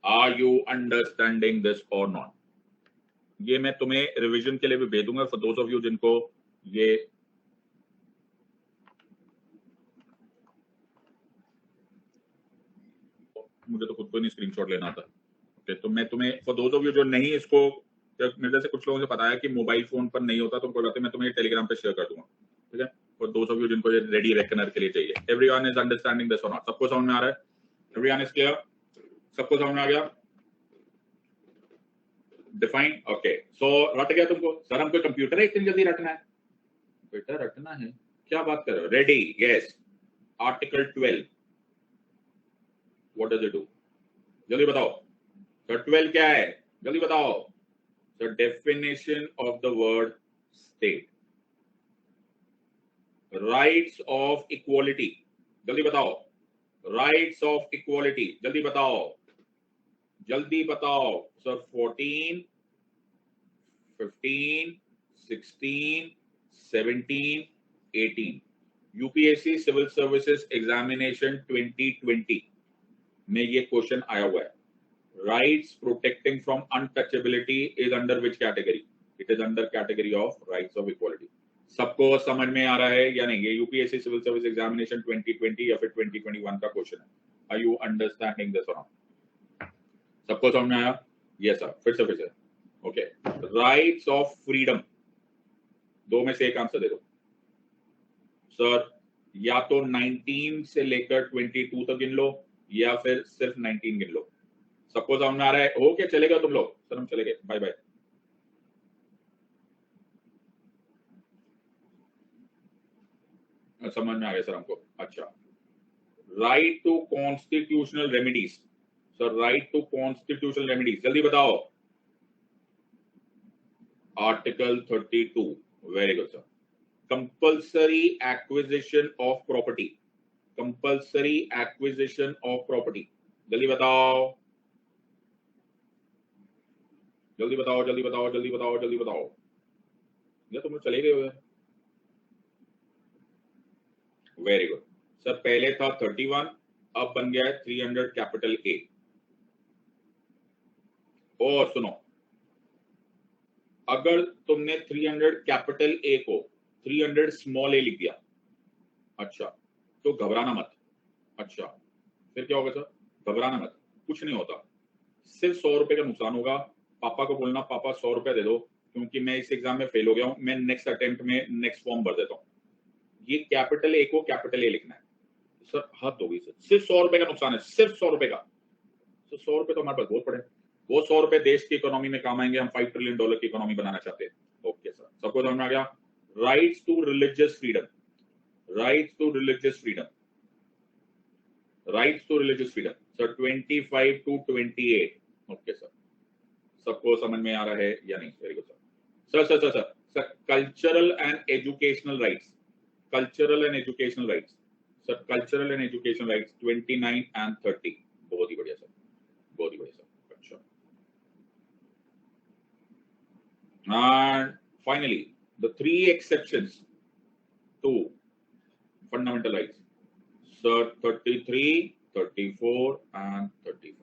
Are you understanding this or not? ये मैं तुम्हें रिवीजन के लिए भी भेज दूंगा फॉर दोज ऑफ यू जिनको ये मुझे तो खुद को नहीं स्क्रीनशॉट लेना था। ओके, तो मैं तुम्हें फॉर दोज ऑफ यू जो नहीं इसको, मेरे से कुछ लोगों से पता है कि मोबाइल फोन पर नहीं होता तो कोई बात नहीं, मैं तुम्हें टेलीग्राम पे शेयर कर दूंगा। ठीक है, फॉर दोज ऑफ यू जिनको ये रेडी रेकनर के लिए चाहिए। एवरीवन इज अंडरस्टैंडिंग दिस और नॉट? सबको समझ में आ रहा है? Everyone is clear? सबको समझ में आ गया? डिफाइन? ओके, सो रट गया तुमको? सर हमको कंप्यूटर है इतनी जल्दी रटना है? बेटा रटना है, क्या बात कर रहे हो? Ready? Yes. Article 12 what does it do? जल्दी बताओ सर, 12 क्या है? जल्दी बताओ sir. Definition of the word state, rights of equality. जल्दी बताओ, राइट्स ऑफ इक्वालिटी, जल्दी बताओ, जल्दी बताओ sir. 14, 15, 16, 17, 18 UPSC civil services examination 2020 में ये क्वेश्चन आया हुआ है। Rights protecting from untouchability is under which category? It is under category of rights of equality. सबको समझ में आ रहा है या नहीं? ये यूपीएससी सिविल सर्विस एग्जामिनेशन 2020 या फिर 2021 का क्वेश्चन है। आर यू अंडरस्टैंडिंग दिस और नॉट? सबको समझ में आया? Yes sir. फिर से ओके, राइट्स ऑफ फ्रीडम, दो में से एक आंसर दे दो सर। या तो 19 से लेकर 22 तक गिन लो या फिर सिर्फ 19 गिन लो। सबको समझ में आ रहा है? हो क्या, चलेगा तुम लोग? सर हम चले गए, बाय बाय। समझ में आ गया सर हमको? अच्छा, right to constitutional remedies. Sir right to constitutional remedies, जल्दी बताओ। Article 32। Very good sir. Compulsory acquisition of property, compulsory acquisition of property, जल्दी बताओ, जल्दी बताओ, जल्दी बताओ, जल्दी बताओ, जल्दी बताओ। या तुम लोग चले गए हो? Very good sir. पहले था 31, अब बन गया है 300 कैपिटल ए। और सुनो, अगर तुमने 300 कैपिटल ए को 300 स्मॉल ए लिख दिया, अच्छा तो घबराना मत। अच्छा फिर क्या होगा सर? घबराना मत, कुछ नहीं होता, सिर्फ 100 रुपए का नुकसान होगा। पापा को बोलना पापा 100 रुपए दे दो क्योंकि मैं इस एग्जाम में फेल हो गया हूँ, मैं नेक्स्ट अटेम्प्ट में नेक्स्ट फॉर्म भर देता हूँ। ये कैपिटल ए को कैपिटल ए लिखना है सर, हद होगी सर, सिर्फ 100 रुपए का नुकसान है, सिर्फ 100 रुपए का। तो 100 रुपए तो हमारे पास बहुत पड़े, वो 100 रुपए देश की इकोनॉमी में काम आएंगे। हम $5 ट्रिलियन की इकोनॉमी बनाना चाहते हैं। ओके सर, सबको समझ में आ गया। Rights to religious freedom, rights to religious freedom, rights to religious freedom sir 25 to 28। Okay sir, सबको समझ में आ रहा है या नहीं? Very good sir. Sir sir sir sir cultural and educational rights, cultural and educational rights sir, cultural and educational rights 29 and 30। बहुत ही बढ़िया सर, बहुत ही बढ़िया सर। अच्छा, and finally the 3 exceptions to fundamental rights sir 33, 34 and 35।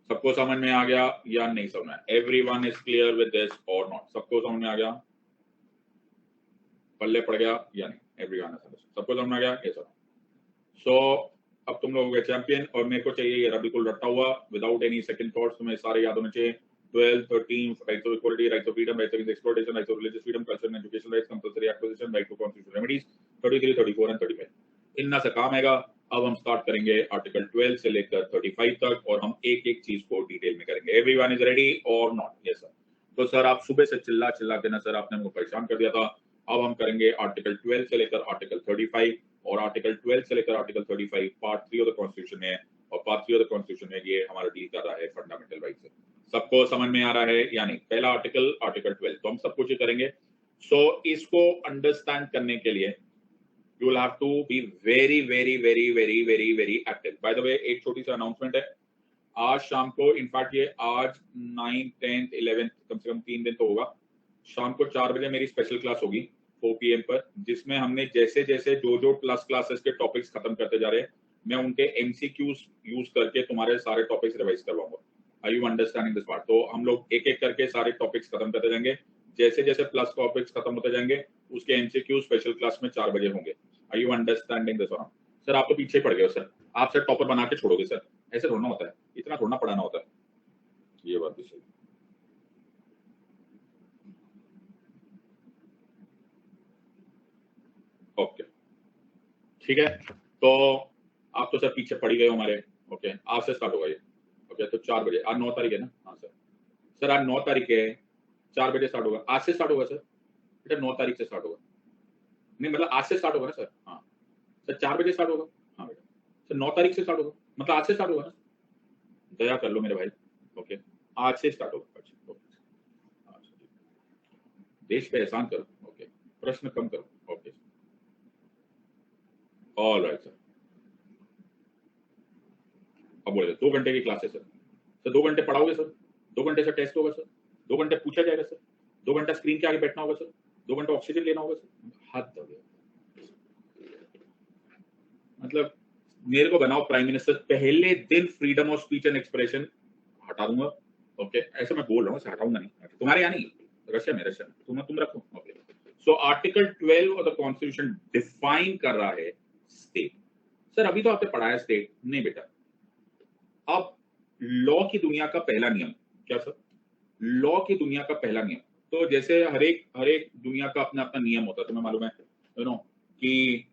सबको समझ में आ गया या नहीं समझ में? Everyone is clear with this और नॉट? सबको समझ में आ गया, पल्ले पड़ गया या नहीं? एवरीवन इज, सबको समझ में आ गया? Yes sir. सो अब तुम लोग हो गए चैंपियन, और मेरे को चाहिए ये बिल्कुल रट्टा हुआ विदाउट एनी सेकंड थॉट्स, तुम्हें सारे याद होने चाहिए। 12, 13 rights of equality, rights of freedom, rights against exploitation, rights of religious freedom, cultural and education rights, compulsory acquisition, right to constitutional remedies 33, 34 and 35। इतना सा काम आएगा। अब हम स्टार्ट करेंगे आर्टिकल 12 से लेकर 35 तक, और हम एक एक चीज को डिटेल में करेंगे। एवरीवन इज रेडी और नॉट? Yes sir. तो सर आप सुबह से चिल्ला चिल्ला के ना सर आपने हमको परेशान कर दिया था। अब हम करेंगे आर्टिकल 12 से लेकर आर्टिकल 35, और आर्टिकल 12 से लेकर article 35 part 3 of the constitution है, और पार्ट 3 ऑफ द कॉन्स्टिट्यूशन में ये हमारा डील कर रहा है फंडामेंटल राइट से। सबको समझ में आ रहा है या नहीं? पहला आर्टिकल, आर्टिकल 12, तो हम सब कुछ ही करेंगे। सो इसको अंडरस्टैंड करने के लिए you will have to be very very very very very very active। by the way एक छोटी सी अनाउंसमेंट है, आज शाम को, इनफैक्ट ये आज 9th 10th 11th कम से कम 3 दिन तो होगा, शाम को 4 बजे मेरी स्पेशल क्लास होगी 4 PM पर, जिसमें हमने जैसे जैसे जो प्लस क्लासेस के टॉपिक्स खत्म करते जा रहे हैं, मैं उनके MCQs यूज करके तुम्हारे सारे टॉपिक्स रिवाइज करवाऊंगा। Are you understanding this part? तो हम लोग एक एक करके सारे टॉपिक्स खत्म करते जाएंगे, जैसे जैसे प्लस टॉपिक्स खत्म होते जाएंगे उसके MCQ स्पेशल क्लास में 4 बजे होंगे। Are you understanding this? Sir आप तो पीछे पड़ गए हो सर, आप सर टॉपर बना के छोड़ोगे सर, ऐसे थोड़ा होता है, इतना थोड़ा पढ़ाना होता है। ये बात भी सही। ओके ठीक है, तो आप तो सर पीछे पड़ ही गए हो हमारे। ओके आज से स्टार्ट होगा ये। ओके तो 4 बजे, आज 9 तारीख है ना? हाँ सर, सर आज 9 तारीख है, 4 बजे स्टार्ट होगा। आज से स्टार्ट होगा सर बेटा, 9 तारीख से स्टार्ट होगा। नहीं मतलब आज से स्टार्ट होगा ना सर? हाँ सर 4 बजे स्टार्ट होगा। हाँ बेटा सर 9 तारीख से स्टार्ट होगा, मतलब आज से स्टार्ट होगा ना? दया कर लो मेरे भाई। ओके आज से स्टार्ट होगा। अच्छा ओके, देश पे एहसान करो। ओके प्रश्न कम करो। Okay all right sir. अब बोले 2 घंटे की क्लास है सर, सर 2 घंटे पढ़ाओगे सर? 2 घंटे से टेस्ट होगा सर? 2 घंटे पूछा जाएगा सर? 2 घंटा स्क्रीन के आगे बैठना होगा सर? 2 घंटा ऑक्सीजन लेना होगा सर? हद हो गया। मतलब मेरे को बनाओ प्राइम मिनिस्टर, पहले दिन freedom of speech and expression हटा दूंगा। ओके ऐसे मैं बोल रहा हूँ, हटाऊंगा नहीं, तुम्हारे यहाँ नहीं, रशिया में, रशिया में तुम रखो। Okay so article 12 of the constitution define कर रहा है स्टेट। सर अभी तो आपने पढ़ाया स्टेट, नहीं बेटा, अब लॉ की दुनिया का पहला नियम क्या सर? लॉ की दुनिया का पहला नियम, तो जैसे हर एक दुनिया का अपना अपना नियम होता है, तुम्हें मालूम है कि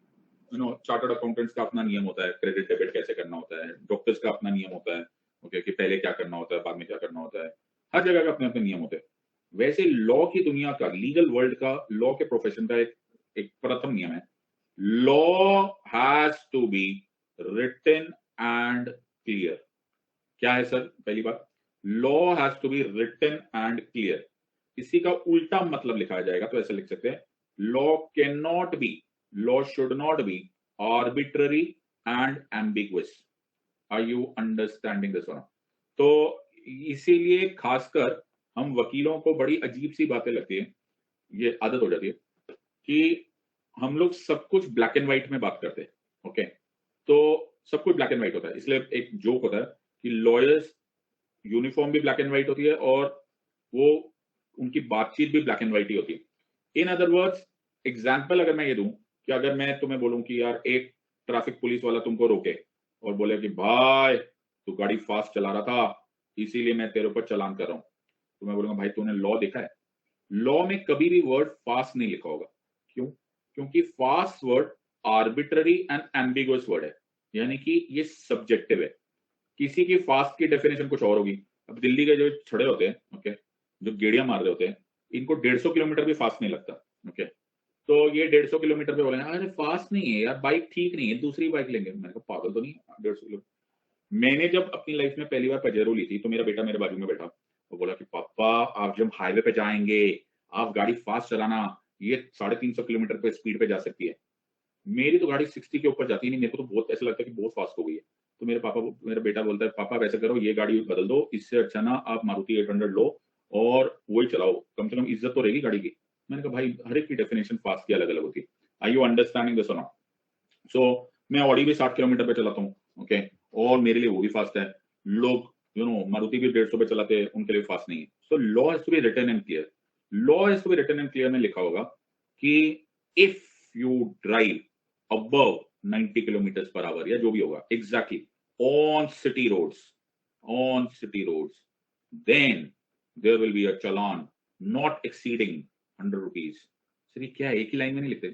चार्टर्ड अकाउंटेंट्स का अपना नियम होता है, क्रेडिट डेबिट कैसे करना होता है, डॉक्टर्स का अपना नियम होता है। ओके कि पहले क्या करना होता है, बाद में क्या करना होता है, हर जगह का अपने अपने नियम होते हैं। वैसे लॉ की दुनिया का, लीगल वर्ल्ड का, लॉ के प्रोफेशन का एक प्रथम नियम है, law has to be written and clear. क्या है सर? पहली बात, law has to be written and clear. इसी का उल्टा मतलब लिखा जाएगा तो ऐसे लिख सकते हैं, law can not be, law should not be arbitrary and ambiguous. Are you understanding this one? तो इसीलिए खासकर हम वकीलों को बड़ी अजीब सी बातें लगती है, ये आदत हो जाती है कि हम लोग सब कुछ ब्लैक एंड व्हाइट में बात करते हैं। ओके तो सब कुछ ब्लैक एंड व्हाइट होता है, इसलिए एक जोक होता है कि लॉयर्स यूनिफॉर्म भी ब्लैक एंड व्हाइट होती है और वो उनकी बातचीत भी ब्लैक एंड व्हाइट ही होती है। इन अदर वर्ड्स, एग्जाम्पल अगर मैं ये दूं कि अगर मैं तुम्हें बोलूं कि यार एक ट्रैफिक पुलिस वाला तुमको रोके और बोले कि भाई तू गाड़ी फास्ट चला रहा था, इसीलिए मैं तेरे ऊपर चालान कर रहा हूँ। तो मैं बोलूंगा भाई तूने लॉ देखा है? लॉ में कभी भी वर्ड फास्ट नहीं लिखा होगा। क्यों? क्योंकि fast word arbitrary and ambiguous word है, यानी कि ये सब्जेक्टिव है। किसी की फास्ट की डेफिनेशन कुछ और होगी। अब दिल्ली के जो छड़े होते हैं, ओके, जो गेड़ियां मार रहे होते हैं, इनको 150 किलोमीटर भी फास्ट नहीं लगता। ओके, तो ये 150 किलोमीटर पे बोलेंगे अरे फास्ट नहीं है यार, बाइक ठीक नहीं है, दूसरी बाइक लेंगे। मैंने कहा पागल तो नहीं, 150 किलोमीटर। मैंने जब अपनी लाइफ में पहली बार पजेरो ली थी, तो मेरा बेटा मेरे बाजू में बैठा, वो बोला कि पापा आप जब हाईवे पे जाएंगे, आप गाड़ी फास्ट चलाना, ये 350 किलोमीटर पे स्पीड पे जा सकती है। मेरी तो गाड़ी 60 के ऊपर जाती नहीं, मेरे को तो बहुत ऐसा लगता है कि बहुत फास्ट हो गई है। तो मेरा बेटा बोलता है पापा आप ऐसा करो, ये गाड़ी बदल दो, इससे अच्छा ना आप मारुति 800 लो और वही चलाओ, कम से कम इज्जत तो रहेगी गाड़ी की। मैंने कहा भाई हर एक की डेफिनेशन फास्ट की अलग अलग होती है। आई यू अंडरस्टैंडिंग दिस और नॉट? सो मैं ऑडी भी 60 किलोमीटर पे चलाता हूँ, ओके, और मेरे लिए वो भी फास्ट है। लोग मारुति भी 150 पे चलाते हैं, उनके लिए फास्ट नहीं है। So law has to be written and clear. Law has to be written and clear में लिखा होगा कि if you drive above 90 kilometers per hour या जो भी होगा exactly on city roads, then there will be a challan not exceeding 100 rupees। Sir ये क्या है, एक ही लाइन में नहीं लिखते,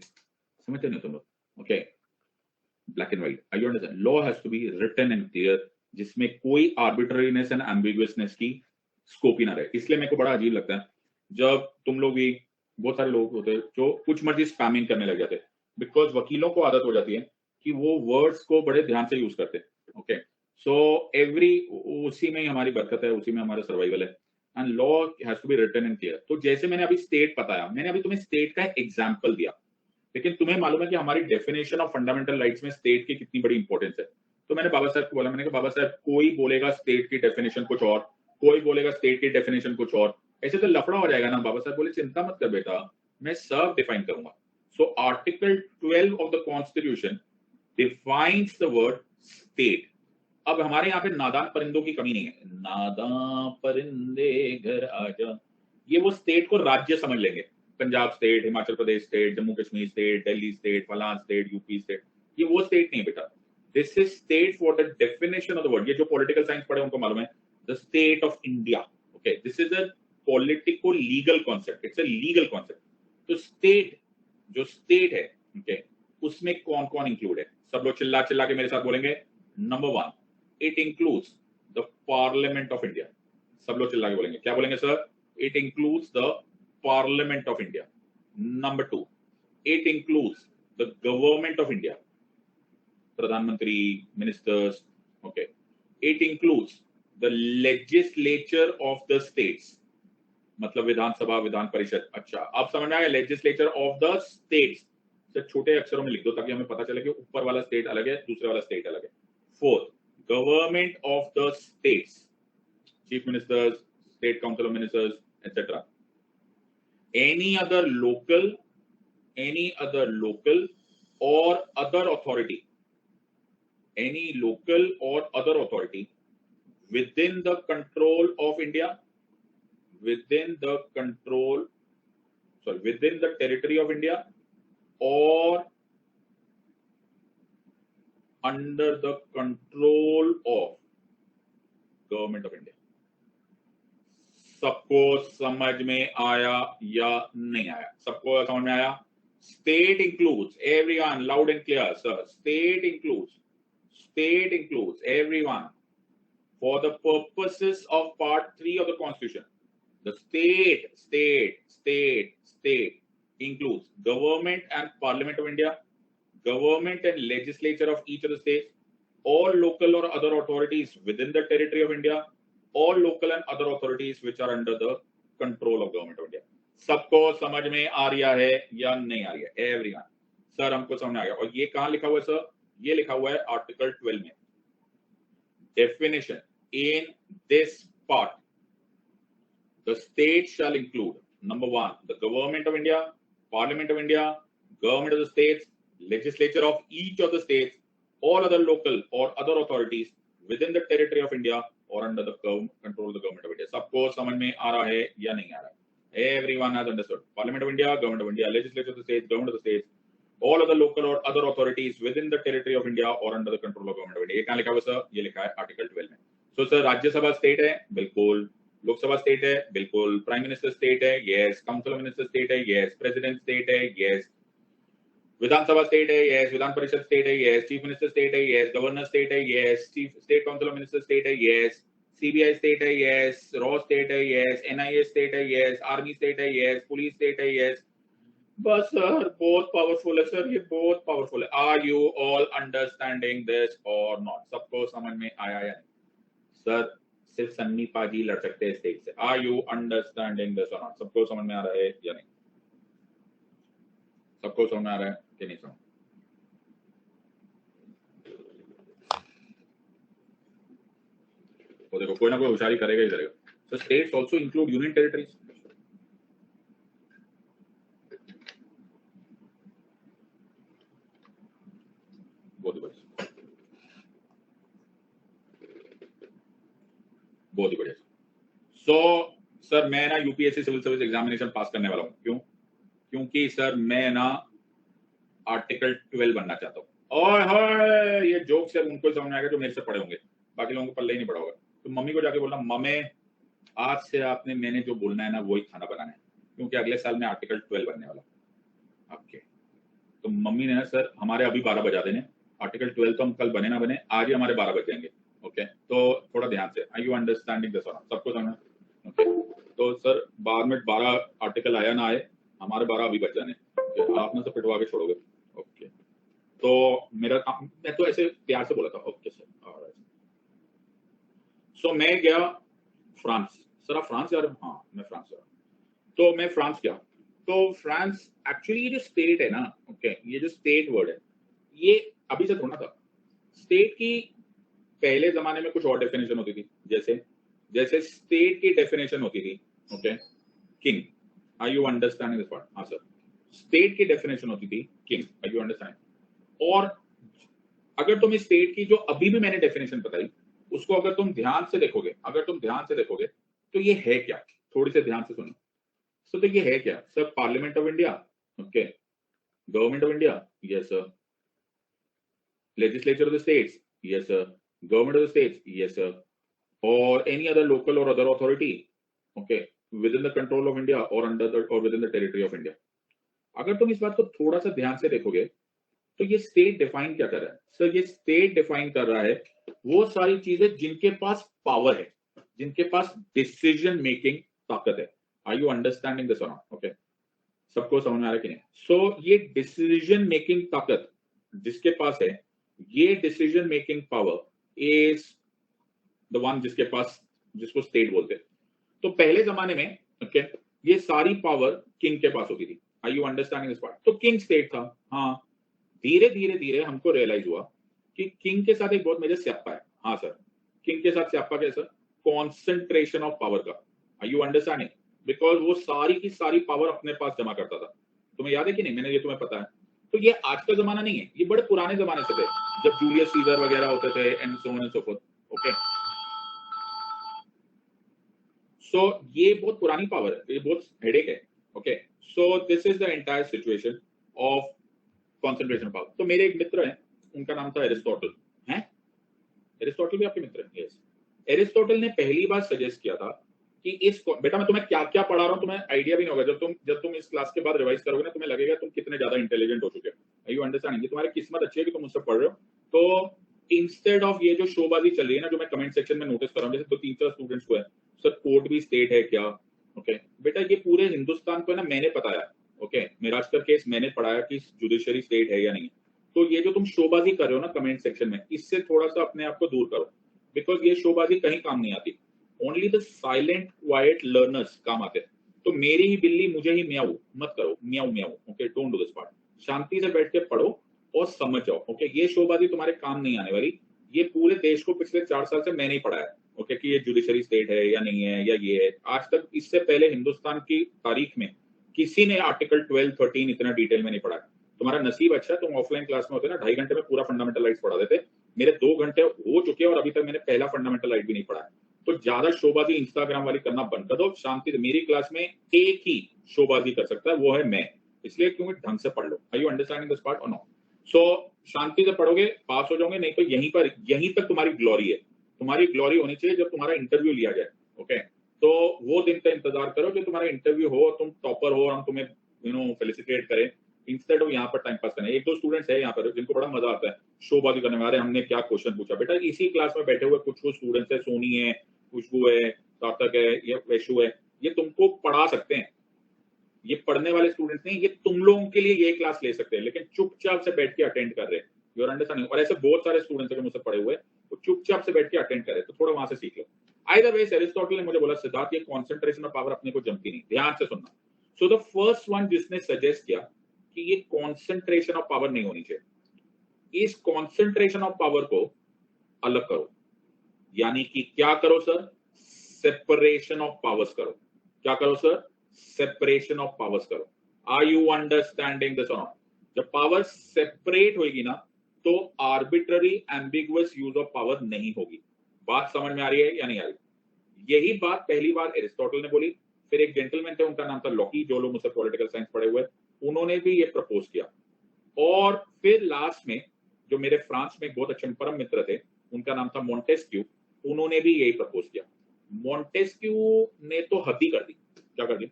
समझते नहीं तुम लोग? Okay, black and white, I understand. Law has to be written and clear, जिसमें कोई आर्बिट्ररीनेस एंड एम्बिगुअसनेस की स्कोप ही ना रहे। इसलिए मेरे को बड़ा अजीब लगता है जब तुम लोग भी, बहुत सारे लोग होते हैं जो कुछ मर्जी स्पैमिंग करने लग जाते हैं, बिकॉज वकीलों को आदत हो जाती है कि वो वर्ड्स को बड़े ध्यान से यूज करते हैं। ओके, सो एवरी, उसी में ही हमारी बरकत है, उसी में हमारा सर्वाइवल है। And law has to be written and clear. तो जैसे मैंने अभी स्टेट बताया, मैंने अभी तुम्हें स्टेट का एग्जाम्पल दिया, लेकिन तुम्हें मालूम है कि हमारी डेफिनेशन ऑफ फंडामेंटल राइट्स में स्टेट की कितनी बड़ी इंपॉर्टेंस है। तो मैंने बाबा साहब को बोला, मैंने कहा बाबा साहब कोई बोलेगा स्टेट की डेफिनेशन कुछ और, कोई बोलेगा स्टेट की डेफिनेशन कुछ और, ऐसे तो लफड़ा हो जाएगा ना। बाबा साहब बोले चिंता मत कर बेटा, मैं सब डिफाइन करूंगा। So article 12 of the constitution defines the word state. अब हमारे यहाँ पे नादान परिंदों की कमी नहीं है। नादान परिंदे घर आजा, ये वो स्टेट को राज्य समझ लेंगे। Punjab state, Himachal Pradesh state, Jammu Kashmir state, Delhi state, फलान स्टेट, यूपी स्टेट, ये वो स्टेट नहीं बेटा। This is state for the definition of the word. ये जो पॉलिटिकल साइंस पढ़े उनको मालूम है, the state of India. Okay, this is a politico legal concept, it's a legal concept. तो स्टेट, जो स्टेट है, ओके, उसमें कौन कौन इंक्लूड है? सब लोग चिल्ला चिल्ला के मेरे साथ बोलेंगे। Number 1, it includes the parliament of India. सब लोग चिल्ला के बोलेंगे, क्या बोलेंगे sir? It includes the parliament of India. Number 2, it includes the government of India, प्रधानमंत्री, ministers. Okay, it includes the legislature of the states, मतलब विधानसभा, विधान परिषद। अच्छा, अब समझ में आया? लेजिस्लेचर ऑफ द स्टेट्स से छोटे अक्षरों में लिख दो ताकि हमें पता चले कि ऊपर वाला स्टेट अलग है, दूसरे वाला स्टेट अलग है। 4th, government of the states, chief ministers, state council of ministers, etcetera. Any other local or other authority, any local or other authority within the control of India, within the territory of India, or under the control of government of India। सबको समझ में आया या नहीं आया? सबको समझ में आया? State includes everyone, loud and clear, sir. State includes everyone for the purposes of Part 3 of the Constitution. The state includes government and Parliament of India, government and legislature of each of the states, all local or other authorities within the territory of India, all local and other authorities which are under the control of government of India। सबको समझ में आ रहा है या नहीं आ रही है? एवरीवन, सर हमको समझ में आ गया। और ये कहां लिखा हुआ है सर? ये लिखा हुआ है आर्टिकल 12 में। Definition in this part, the state shall include, number 1, the government of India, Parliament of India, government of the states, legislature of each of the states, all other local or other authorities within the territory of India or under the control of the government of India। सबको समझ में आ रहा है या नहीं आ रहा है? Everyone has understood। Parliament of India, government of India, legislature of the states, government of the states, all other local और other authorities within the territory of India और under the control of government of India. ये कहाँ लिखा हुआ sir? ये लिखा है article 12 में। सो सर राज्यसभा स्टेट है? बिल्कुल। लोकसभा स्टेट है? बिल्कुल। प्राइम मिनिस्टर स्टेट है? Yes. Council of minister state है? यस। प्रेसिडेंट स्टेट है? यस। विधानसभा स्टेट है? यस। विधान परिषद स्टेट है? यस। चीफ मिनिस्टर स्टेट है? यस। गवर्नर स्टेट है? Yes. Chief state council of minister state है? यस। सीबीआई स्टेट है? यस। रॉ स्टेट है? यस। एनआईए स्टेट है? यस। आर्मी स्टेट है? यस। पुलिस स्टेट है? यस। बस सर बहुत पावरफुल है सर, ये बहुत पावरफुल है। Are you all understanding this और नॉट? सबको समझ में आया या नहीं? सर सिर्फ सन्नी पाजी लड़ सकते हैं स्टेज से। आर यू अंडरस्टैंडिंग दिस और नॉट? सबको समझ में आ रहा है या नहीं? सबको समझ में आ रहा है कि नहीं समझ? तो देखो कोई ना कोई होशियारी करेगा ही करेगा। सो states also include union territories. बहुत ही बढ़िया, बहुत ही बढ़िया। सो सर मैं ना UPSC civil service examination pass करने वाला हूँ। क्यों? क्योंकि सर मैं ना आर्टिकल 12 बनना चाहता हूँ। ओए होए, ये जोक सिर्फ उनको समझ में आएगा जो मेरे से पढ़े होंगे, बाकी लोगों को पल्ले ही नहीं पड़ा होगा। तो मम्मी को जाके बोलना, मम्मी आज से आपने मैंने जो बोलना है ना वही खाना बनाना है, क्योंकि अगले साल मैं आर्टिकल 12 बनने वाला हूँ आपके। तो मम्मी ने ना सर हमारे अभी 12 बजा देने, आर्टिकल 12 तो हम कल बने ना बने आज ही हमारे 12 बज जाएंगे। ओके, तो थोड़ा ध्यान से। Are you understanding this? सबको समझ? ओके, तो सर बाद में 12 आर्टिकल आया ना आए, हमारे 12 अभी बच जाने। आप ना सब पिटवा के छोड़ोगे। ओके, तो मेरा काम, मैं तो ऐसे प्यार से बोला था। ओके सर, सो मैं गया फ्रांस। सर आप फ्रांस जा रहे हो? हाँ मैं फ्रांस जा रहा हूँ। तो मैं फ्रांस गया। तो फ्रांस एक्चुअली ये जो स्टेट है ना, ओके, ये जो स्टेट वर्ड है ये अभी से थोड़ा था। स्टेट की पहले जमाने में कुछ और डेफिनेशन होती थी, जैसे जैसे स्टेट की डेफिनेशन होती थी, okay, king. Are you understanding this part? हाँ सर, स्टेट की डेफिनेशन होती थी किंग। Are you understand? और अगर तुम इस स्टेट की जो अभी भी मैंने डेफिनेशन बताई उसको अगर तुम ध्यान से देखोगे, अगर तुम ध्यान से देखोगे तो ये है क्या? थोड़ी से ध्यान से सुनो। सो तो ये है क्या sir? Parliament of India, okay, government of India, yes sir. Legislature of the states, yes sir. Government of the states, yes sir. or any other local or other authority, okay, within the control of India or under the or within the territory of India। अगर तुम इस बात को थोड़ा सा ध्यान से देखोगे तो ये स्टेट डिफाइन क्या कर रहा है? सर ये स्टेट डिफाइन कर रहा है वो सारी चीजें जिनके पास पावर है, जिनके पास डिसीजन मेकिंग ताकत है। आर यू अंडरस्टैंडिंग दिस और नॉट? ओके, सबको समझ में आ रहा है कि नहीं? सो ये डिसीजन मेकिंग ताकत जिसके पास है, ये decision making power is the one जिसके पास, जिसको स्टेट बोलते हैं। तो पहले जमाने में, ओके, ये सारी पावर किंग के पास होती थी। Are you understanding this part? तो किंग स्टेट था। हाँ, धीरे धीरे धीरे हमको रियलाइज हुआ कि किंग के साथ एक बहुत मेजर स्यापा है। हाँ सर, किंग के साथ स्यापा क्या सर? कॉन्सेंट्रेशन ऑफ पावर का। Are you understanding? बिकॉज वो सारी की सारी पावर अपने पास जमा करता था। तुम्हें याद है कि नहीं? मैंने ये तुम्हें पता है। तो ये आज का जमाना नहीं है, ये बड़े पुराने जमाने से थे, जब जूलियस सीजर वगैरह होते थे and so on and so forth. Okay, so ये बहुत पुरानी पावर है, ये बहुत हेडेक है। Okay, so this is the entire situation of concentration power. तो मेरे एक मित्र हैं, उनका नाम था एरिस्टोटल। हैं? एरिस्टोटल भी आपके मित्र हैं? यस। एरिस्टोटल ने पहली बार सजेस्ट किया था कि इस, बेटा मैं तुम्हें क्या क्या पढ़ा रहा हूँ तुम्हें आइडिया भी नहीं होगा। जब तुम इस क्लास के बाद रिवाइज करोगे ना, तुम्हें लगेगा तुम कितने ज्यादा इंटेलिजेंट हो चुके हो। You understanding? तुम्हारी किस्मत अच्छी है कि तुम मुझसे पढ़ रहे हो। तो इंस्टेड ऑफ ये जो शोबाजी चल रही है ना, जो मैं कमेंट सेक्शन में नोटिस कर रहा हूँ, जैसे 2-3 स्टूडेंट्स को है, सर कोर्ट भी स्टेट है क्या? ओके बेटा, ये पूरे हिंदुस्तान को है ना मैंने बताया। ओके, मिराजकर केस मैंने पढ़ाया कि जुडिशरी स्टेट है या नहीं। तो ये जो तुम शोबाजी कर रहे हो ना कमेंट सेक्शन में, इससे थोड़ा सा अपने आप को दूर करो, बिकॉज ये शोबाजी कहीं काम नहीं आती। Only the silent quite learners काम आते हैं। तो मेरी ही बिल्ली मुझे ही म्याऊ मत करो, म्याऊ म्याऊ। Okay, don't do this part. शांति से बैठ के पढ़ो और समझ जाओ। ओके, ये शोबाजी तुम्हारे काम नहीं आने वाली। ये पूरे देश को पिछले 4 साल से मैंने ही पढ़ाया। ओके, कि ये जुडिशरी स्टेट है या नहीं है, या ये है। आज तक इससे पहले हिंदुस्तान की तारीख में किसी ने आर्टिकल 12, 13 इतना डिटेल में नहीं पढ़ा। तुम्हारा नसीब अच्छा है, तुम ऑफलाइन क्लास में होते ना 2.5 घंटे में पूरा फंडामेंटल राइट्स पढ़ा देते। मेरे 2 घंटे हो चुके हैं और अभी तक मैंने पहला फंडामेंटल राइट भी नहीं पढ़ा। तो ज्यादा शोबाजी इंस्टाग्राम वाली करना बंद कर दो। शांति से मेरी क्लास में एक ही शोबाजी कर सकता है, वो है मैं। इसलिए क्योंकि ढंग से पढ़ लो। Are you understanding this part और नॉट? सो शांति से पढ़ोगे, पास हो जाओगे, नहीं तो यहीं तक तुम्हारी ग्लोरी है। तुम्हारी ग्लोरी होनी चाहिए जब तुम्हारा इंटरव्यू लिया जाए। ओके, तो वो दिन का इंतजार करो जो तुम्हारा इंटरव्यू हो, तुम टॉपर हो और हम तुम्हें फेलिसिटेट करें, इंस्टेड ऑफ यहाँ पर टाइम पास करना। एक दो स्टूडेंट्स है यहाँ पर जिनको बड़ा मजा आता है शोबाजी करने में, अरे हमने क्या क्वेश्चन पूछा। बेटा इसी क्लास में बैठे हुए कुछ स्टूडेंट्स है, सोनी है, खुशबू है, सार्थक है, ये वैशु है, ये तुमको पढ़ा सकते हैं। ये पढ़ने वाले स्टूडेंट्स नहीं, ये तुम लोगों के लिए ये क्लास ले सकते हैं, लेकिन चुपचाप से बैठ के अटेंड कर रहे हैं। You're understanding? और ऐसे बहुत सारे स्टूडेंट्स हैं जो मुझसे पढ़े हुए, वो चुपचाप से बैठ के अटेंड कर रहे हैं, तो थोड़ा वहां से सीख लो। आइदर वे एरिस्टोटल ने मुझे बोला, सिद्धार्थ ये कॉन्सेंट्रेशन ऑफ पावर अपने को जमती नहीं, ध्यान से सुनना। सो द फर्स्ट वन जिसने सजेस्ट किया कि ये कॉन्सेंट्रेशन ऑफ पावर नहीं होनी चाहिए, इस कॉन्सेंट्रेशन ऑफ पावर को अलग करो। यानी कि क्या करो सर? सेपरेशन ऑफ पावर्स करो। क्या करो सर? सेपरेशन ऑफ पावर्स करो। आर यू अंडरस्टैंडिंग दिस और नॉट? जब पावर सेपरेट होगी ना, तो arbitrary ambiguous use of power नहीं होगी। बात समझ में आ रही है या नहीं आ रही? यही बात पहली बार एरिस्टोटल ने बोली, फिर एक जेंटलमैन थे, उनका नाम था लॉकी, जो लोग मुझसे पॉलिटिकल साइंस पढ़े हुए, उन्होंने भी ये प्रपोज किया। और फिर लास्ट में जो मेरे फ्रांस में बहुत अच्छे परम मित्र थे, उनका नाम था मॉन्टेस्क्यू, उन्होंने भी यही प्रपोज किया। मॉन्टेस्क्यू ने तो हद ही कर दी। क्या कर दी?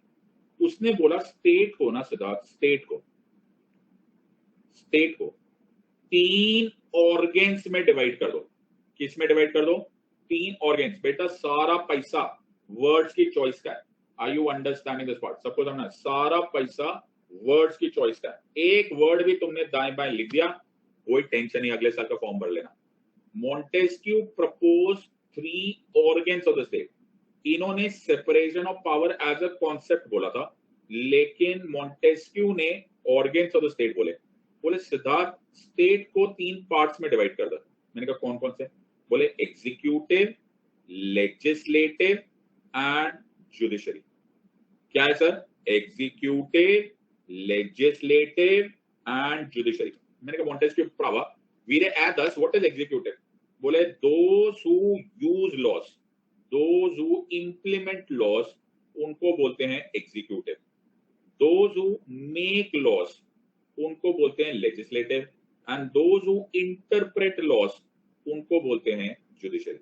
उसने बोला स्टेट को ना सिद्धार्थ, स्टेट को 3 ऑर्गेन्स में डिवाइड कर दो। किस में डिवाइड कर दो? 3 ऑर्गेन्स। बेटा सारा पैसा वर्ड्स की चॉइस का है। Are you understanding this part? सबको समझना, सारा पैसा वर्ड्स की चॉइस का है। एक वर्ड भी तुमने दाएं बाएं लिख दिया, कोई टेंशन नहीं, अगले साल का फॉर्म भर लेना। Montesquieu propose 3 organs of the state. इन्होंने separation of power as a concept बोला था, लेकिन मॉन्टेस्क्यू ने ऑर्गेन्स ऑफ द स्टेट बोले सिद्धार्थ स्टेट को 3 पार्ट्स में डिवाइड कर दो। मैंने कहा कौन कौन से? बोले एग्जीक्यूटिव, लेजिस्लेटिव एंड जुडिशरी। क्या है सर? Executive, legislative and judiciary. मैंने कहा मॉन्टेस्क्यू प्रावा वीरे एट अस, व्हाट इज एग्जीक्यूटिव? बोले those who use laws, those who implement laws, उनको बोलते हैं executive. Those who make laws, उनको बोलते हैं legislative, and those who interpret laws, उनको बोलते हैं judiciary.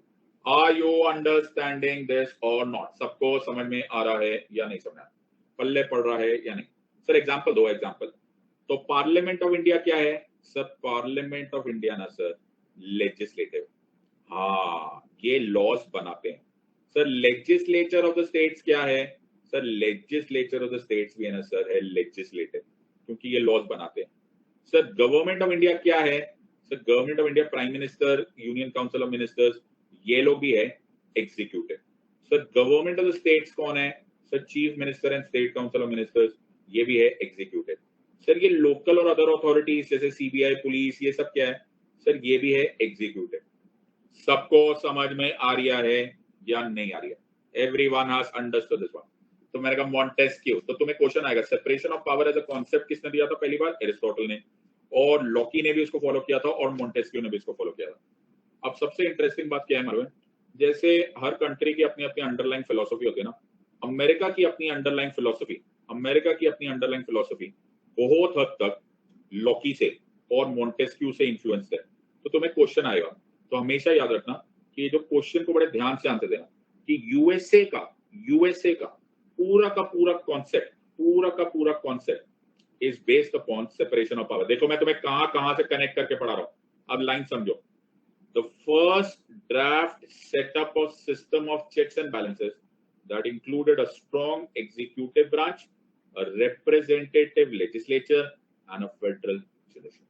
Are you understanding this और नॉट? सबको समझ में आ रहा है या नहीं समझ? पल्ले पड़ रहा है या नहीं? सर एग्जांपल दो, एग्जांपल। तो पार्लियामेंट ऑफ इंडिया क्या है सर? पार्लियामेंट ऑफ इंडिया ना सर लेजिस्लेटिव। हाँ, ये लॉज बनाते हैं sir. Legislature of the states क्या है sir? Legislature of the states भी है ना सर, है लेजिस्लेटिव, क्योंकि ये लॉज बनाते हैं। सर गवर्नमेंट ऑफ इंडिया क्या है sir? Government of India prime minister, union council of ministers, ये लोग भी है executive. Sir government of the states कौन है sir? Chief minister and state council of ministers, ये भी है एग्जीक्यूटिव। सर ये लोकल और अदर अथॉरिटीज जैसे सीबीआई, पुलिस, ये सब क्या है सर? ये भी है एग्जीक्यूटिव। सबको समझ में आ रहा है या नहीं आ रही है? Everyone has understood this one? तो मैंने कहा मॉन्टेस्क्यू, तो तुम्हें क्वेश्चन आएगा separation of power as a concept किसने दिया था पहली बार? एरिस्टोटल ने, और लॉकी ने भी इसको फॉलो किया था, और मॉन्टेस्क्यू ने भी इसको फॉलो किया था। अब सबसे इंटरेस्टिंग बात क्या है मालूम है? जैसे हर कंट्री की अपनी अपनी अंडरलाइन फिलोसफी होती है ना, अमेरिका की अपनी अंडरलाइन फिलोसफी, बहुत हद तक लॉकी से और मॉन्टेस्क्यू से इन्फ्लुएंस है। तो तुम्हें क्वेश्चन आएगा, तो हमेशा याद रखना कि ये जो क्वेश्चन को बड़े ध्यान से आंसर देना कि यूएसए का पूरा का पूरा concept is based upon separation of power. देखो मैं तुम्हें कहां से कनेक्ट करके पढ़ा रहा हूं, अब लाइन समझो। The first draft setup of system of checks and balances that included a strong executive branch, a representative legislature and a federal judiciary.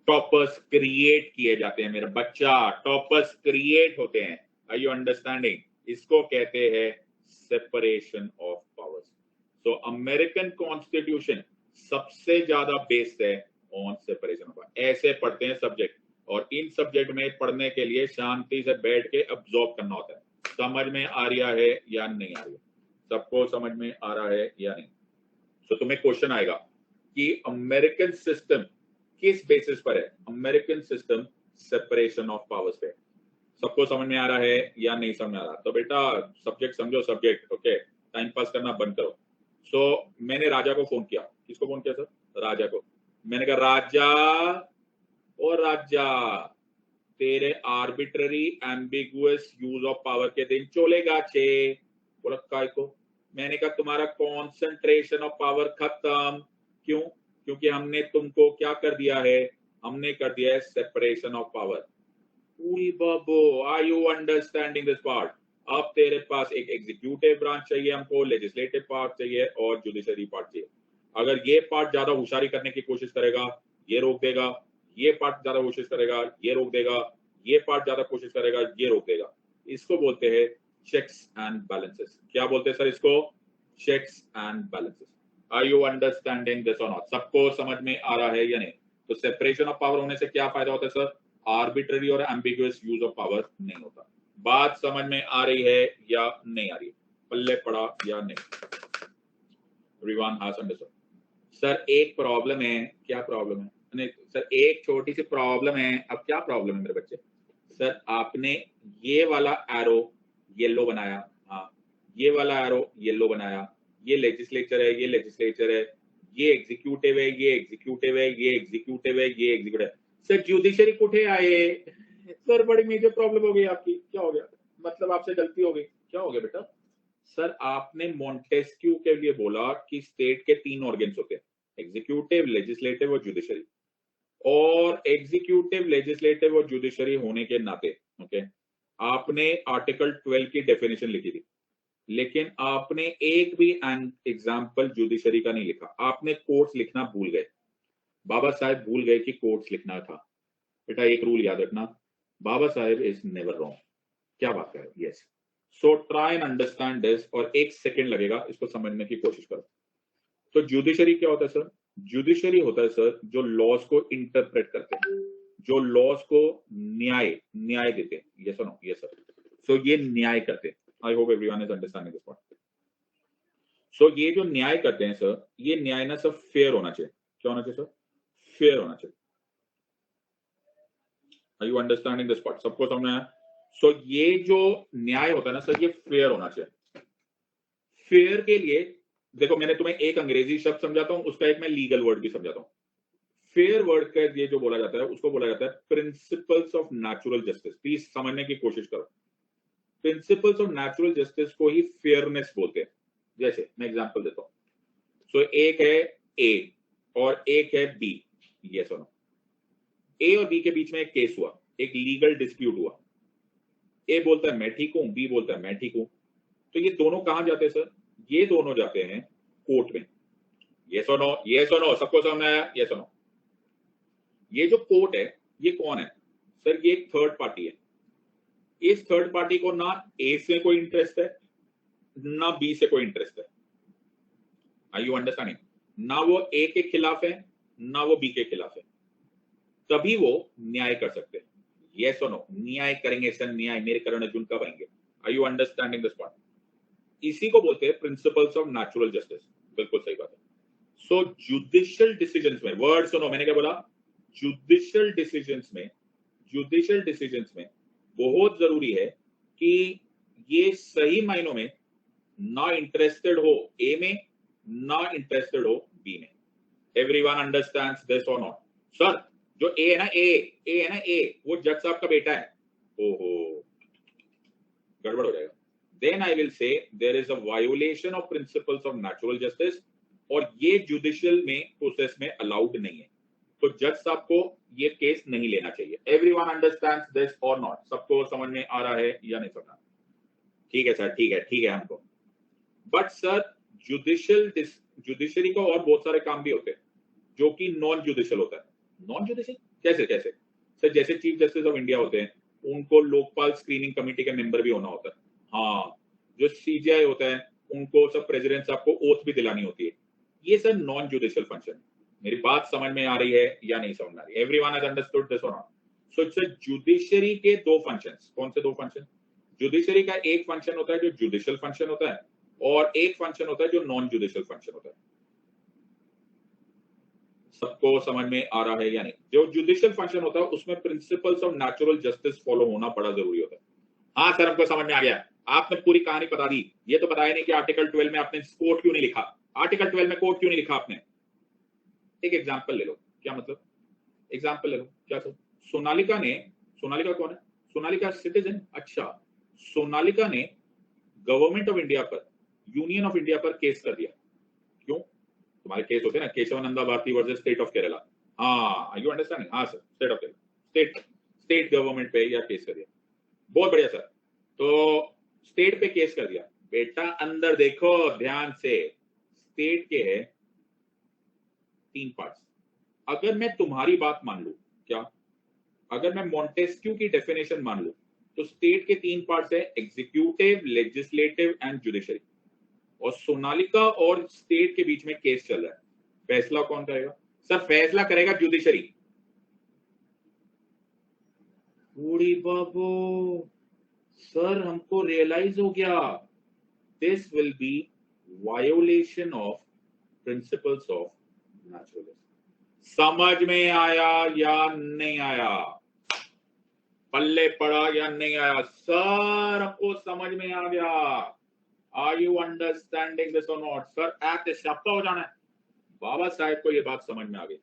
Toppers create किए जाते हैं मेरा बच्चा, टॉपर्स क्रिएट होते हैं। Are you understanding? इसको कहते हैं separation of powers. So American constitution सबसे ज्यादा बेस्ड है ऑन सेपरेशन ऑफ पावर। ऐसे पढ़ते हैं सब्जेक्ट, और इन सब्जेक्ट में पढ़ने के लिए शांति से बैठ के अब्सॉर्ब करना होता है। समझ में आ रहा है या नहीं आ रही है? सबको समझ में आ रहा है या नहीं? तो तुम्हें क्वेश्चन आएगा कि अमेरिकन सिस्टम किस बेसिस पर है? American system separation of powers पे। सबको समझ में आ रहा है या नहीं समझ में आ रहा? तो बेटा सब्जेक्ट समझो, सब्जेक्ट। ओके, टाइम पास करना बंद करो। सो मैंने राजा को फोन किया, किसको फोन किया सर? राजा को। मैंने कहा राजा और राजा, तेरे arbitrary ambiguous use of power के दिन चलेगा छे। बोला काय को? मैंने कहा तुम्हारा कॉन्सेंट्रेशन ऑफ पावर खत्म। क्यों? क्योंकि हमने तुमको क्या कर दिया है? हमने कर दिया है सेपरेशन ऑफ पावर। बाबू, are you understanding this part? अब तेरे पास एक एग्जीक्यूटिव ब्रांच चाहिए, हमको लेजिस्लेटिव पार्ट चाहिए और जुडिशरी पार्ट चाहिए। अगर ये पार्ट ज्यादा होशियारी करने की कोशिश करेगा, ये रोक देगा। ये पार्ट ज्यादा कोशिश करेगा, ये रोक देगा। ये पार्ट ज्यादा कोशिश करेगा, ये रोक देगा। इसको बोलते हैं चेक्स एंड बैलेंसेस। क्या बोलते हैं सर इसको? Checks and balances. Are you understanding this और नॉट? सबको समझ में आ रहा है या नहीं? तो सेपरेशन ऑफ पावर होने से क्या फायदा होता है सर? आर्बिट्ररी और एम्बिगुअस यूज ऑफ पावर नहीं होता। बात समझ में आ रही है या नहीं आ रही है? पल्ले पड़ा या नहीं? Everyone has understood? सर एक प्रॉब्लम है। क्या प्रॉब्लम है? नहीं सर, एक छोटी सी प्रॉब्लम है। अब क्या प्रॉब्लम है मेरे बच्चे? सर आपने ये वाला एरो येलो बनाया, हाँ, ये वाला एरो येलो बनाया। ये लेजिस्लेचर है, ये लेजिस्लेचर है, ये एग्जीक्यूटिव है, ये एग्जीक्यूटिव है, ये एग्जीक्यूटिव है, ये एग्जीक्यूटिव है। सर जुडिशरी कुठे आए? सर बड़ी मेजर प्रॉब्लम हो गई आपकी। क्या हो गया? मतलब आपसे गलती हो गई। क्या हो गया बेटा? सर आपने मॉन्टेस्क्यू के लिए बोला कि स्टेट के 3 ऑर्गन्स होते हैं, एग्जीक्यूटिव, लेजिस्लेटिव और जुडिशरी। और एग्जीक्यूटिव, लेजिस्लेटिव और जुडिशरी होने के नाते ओके, आपने आर्टिकल 12 की डेफिनेशन लिखी थी, लेकिन आपने एक भी एग्जाम्पल जुडिशरी का नहीं लिखा। आपने कोर्ट्स लिखना भूल गए। बाबा साहेब भूल गए कि कोर्ट्स लिखना था। बेटा एक रूल याद रखना, Baba Saheb is never wrong. क्या बात है? Yes. So try and understand this, और 1 सेकेंड लगेगा इसको समझने की कोशिश करो। तो जुडिशरी क्या होता है सर? जुडिशरी होता है सर जो लॉज को इंटरप्रेट करते हैं, जो लॉज को न्याय देते हैं। यस और नो? Yes sir. सो ये न्याय करते हैं। I hope everyone is understanding this point. So ये जो न्याय करते हैं सर, ये न्याय ना सर फेयर होना चाहिए। क्या होना चाहिए सर? फेयर होना चाहिए। Are you understanding this part? सबको समझ में आया? सो ये जो न्याय होता है ना सर, ये फेयर होना चाहिए। फेयर के लिए देखो, मैंने तुम्हें एक अंग्रेजी शब्द समझाता हूं, उसका एक मैं लीगल वर्ड भी समझाता हूं। फेयर वर्ड का ये जो बोला जाता है उसको बोला जाता है principles of natural justice. Please समझने की कोशिश करो। प्रिंसिपल्स ऑफ नेचुरल जस्टिस को ही फेयरनेस बोलते हैं। जैसे मैं एग्जांपल देता हूं। सो एक है ए और एक है बी। ये सुनो, ए और बी के बीच में एक केस हुआ, एक लीगल डिस्प्यूट हुआ। ए बोलता है मैं ठीक हूं, बी बोलता है मैं ठीक हूं। तो ये दोनों कहां जाते हैं सर? ये दोनों जाते हैं कोर्ट में। ये सुनो, ये सुनो, सबको समझ में आया? ये सुनो, ये जो कोर्ट है ये कौन है सर? ये एक थर्ड पार्टी है। इस थर्ड पार्टी को ना ए से कोई इंटरेस्ट है, ना बी से कोई इंटरेस्ट है। Are you understanding? ना वो ए के खिलाफ है, ना वो बी के खिलाफ है। तभी वो न्याय कर सकते हैं। ये सुनो, न्याय करेंगे सर, न्याय मेरे करण अर्जुन कब आएंगे? Are you understanding this point? इसी को बोलते हैं प्रिंसिपल्स ऑफ नेचुरल जस्टिस। बिल्कुल सही बात है। सो जुडिशियल डिसीजंस में, वर्ड सुनो, मैंने क्या बोला? जुडिशियल डिसीजंस में, जुडिशियल डिसीजंस में बहुत जरूरी है कि ये सही मायनों में ना इंटरेस्टेड हो ए में, ना इंटरेस्टेड हो बी में। एवरीवन अंडरस्टैंड्स दिस और नॉट? सर जो ए है ना, ए है ना, ए वो जज साहब का बेटा है। ओहो, गड़बड़ हो जाएगा। Then I will say there is a violation of principles of natural justice, और ये जुडिशियल में प्रोसेस में अलाउड नहीं है। तो जज साहब को ये केस नहीं लेना चाहिए। एवरीवन अंडरस्टैंड्स दिस और नॉट? सबको समझ में आ रहा है या नहीं समझ? ठीक है सर, ठीक है, ठीक है हमको। बट सर जुडिशरी को और बहुत सारे काम भी होते हैं जो कि नॉन जुडिशियल होता है। नॉन जुडिशियल कैसे? कैसे सर? जैसे चीफ जस्टिस ऑफ इंडिया होते हैं, उनको लोकपाल स्क्रीनिंग कमेटी का मेंबर भी होना होता है। हाँ, जो सीजीआई होता है उनको सब प्रेसिडेंट साहब को ओथ भी दिलानी होती है। ये सर नॉन जुडिशियल फंक्शन। मेरी बात समझ में आ रही है या नहीं समझ में आ रही? एवरीवन हैज अंडरस्टूड दिस और नॉट? सो इट्स जुडिशरी के 2 फंक्शंस। कौन से 2 फंक्शन? जुडिशरी का एक फंक्शन होता है जो जुडिशियल फंक्शन होता है, और एक फंक्शन होता है जो नॉन जुडिशियल फंक्शन होता है। सबको समझ में आ रहा है या नहीं? जो जुडिशियल फंक्शन होता है उसमें principles of natural justice follow होना बड़ा जरूरी होता है। हाँ सर, हमको समझ में आ गया। आपने पूरी कहानी बता दी। ये तो बताया नहीं कि आर्टिकल 12 में आपने कोर्ट क्यों नहीं लिखा। आर्टिकल 12 में कोर्ट क्यों नहीं लिखा आपने? एक एग्जाम्पल ले लो। क्या मतलब? एग्जाम्पल ले लो। क्या सर? सोनालिका कौन है? सोनालिका सिटीजन। अच्छा, सोनालिका ने गवर्नमेंट ऑफ इंडिया पर, यूनियन ऑफ इंडिया पर केस कर दिया। क्यों? तुम्हारे केस होते हैं ना, Kesavananda Bharati versus state of Kerala. हाँ, यू अंडरस्टैंड? हाँ sir, state of Kerala, state government पे या केस कर दिया। बहुत बढ़िया सर। तो स्टेट पे केस कर दिया। बेटा अंदर देखो ध्यान से, स्टेट के है 3 पार्ट्स। अगर मैं तुम्हारी बात मान लूं, क्या? अगर मैं मॉन्टेस्क्यू की डेफिनेशन मान लूं, तो स्टेट के 3 पार्ट्स है, एग्जीक्यूटिव, लेजिस्लेटिव एंड जुडिशरी। और सोनालिका और स्टेट के बीच में केस चल रहा है। फैसला कौन करेगा? सर फैसला करेगा जुडिशरी। बूढ़ी बाबू, सर हमको रियलाइज हो गया, this will be violation of principles of naturalism. समझ में आया या नहीं आया? पल्ले पड़ा या नहीं आया? सर हमको समझ में आ गया। आर यू अंडरस्टैंडिंग दिस और नॉट? सर एक्ट शाप्ता हो जाना है। बाबा साहेब को ये बात समझ में आ गई।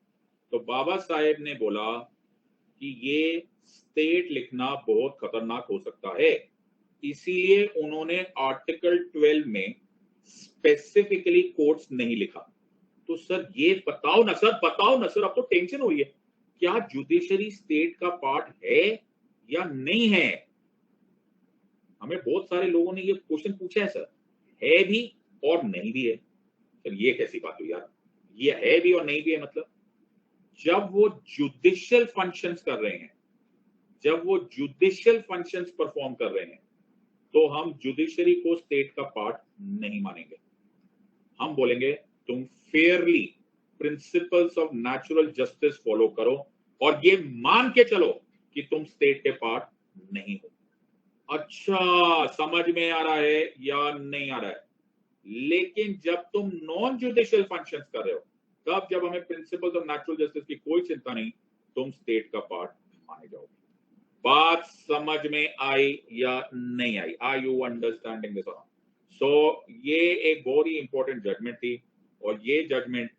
तो बाबा साहेब ने बोला कि ये स्टेट लिखना बहुत खतरनाक हो सकता है, इसीलिए उन्होंने आर्टिकल 12 में स्पेसिफिकली कोर्ट्स नहीं लिखा। तो सर ये बताओ ना सर, बताओ ना सर, अब तो टेंशन हो रही है, क्या जुडिशरी स्टेट का पार्ट है या नहीं है? हमें बहुत सारे लोगों ने ये क्वेश्चन पूछा है सर, है भी और नहीं भी है। सर ये कैसी बात हुई यार, ये है भी और नहीं भी है मतलब? जब वो जुडिशियल फंक्शंस कर रहे हैं, जब वो जुडिशियल फंक्शंस परफॉर्म कर रहे हैं, तो हम जुडिशरी को स्टेट का पार्ट नहीं मानेंगे। हम बोलेंगे तुम Fairlie principles of natural justice follow करो और ये मान के चलो कि तुम स्टेट के पार्ट नहीं हो। अच्छा, समझ में आ रहा है या नहीं आ रहा है? लेकिन जब तुम नॉन जुडिशियल फंक्शंस कर रहे हो, तब जब हमें प्रिंसिपल्स ऑफ नेचुरल जस्टिस की कोई चिंता नहीं, तुम स्टेट का पार्ट माने जाओगे। बात समझ में आई या नहीं आई? Are you understanding this? So ये एक बहुत ही इंपॉर्टेंट जजमेंट थी, और ये जजमेंट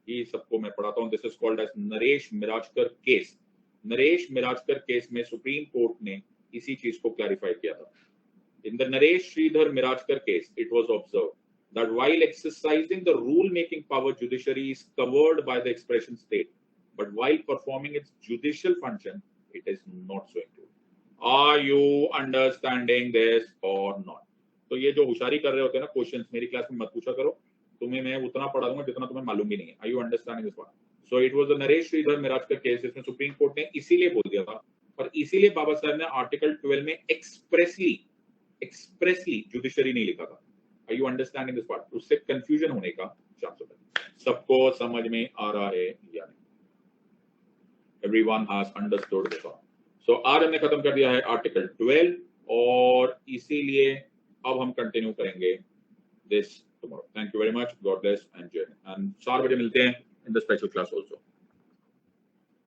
ही सबको मैं पढ़ाता हूं। This is called as Naresh Mirajkar case. Naresh Mirajkar case में सुप्रीम कोर्ट ने इसी चीज को क्लैरिफाई किया था। In the Naresh Sridhar Mirajkar case, it was observed that while exercising the rule-making power, judiciary is covered by the expression state, but while performing its judicial function, it is not so included. Are you understanding this or not? तो ये जो होशियारी कर रहे होते हैं ना questions, मेरी क्लास में मत पूछा करो, तुम्हें मैं उतना पढ़ा दूंगा जितना तुम्हें मालूम भी नहीं है। Are you understanding this one? So it was the Naresh Sridhar Mirajkar case, इसमें सुप्रीम कोर्ट ने इसीलिए बोल दिया था, और इसीलिए बाबा साहब ने आर्टिकल 12 में एक्सप्रेसली जुडिशरी नहीं लिखा था। Are you understanding this part? उससे कंफ्यूजन होने का चांस होता है। सबको समझ में आ रहा है या नहीं? Everyone has understood this one. So आज हमने खत्म कर दिया है आर्टिकल 12, और इसीलिए अब हम कंटिन्यू करेंगे this tomorrow. Thank you very much, God bless and जय हिंद। एंड 4 बजे मिलते हैं in the special class also.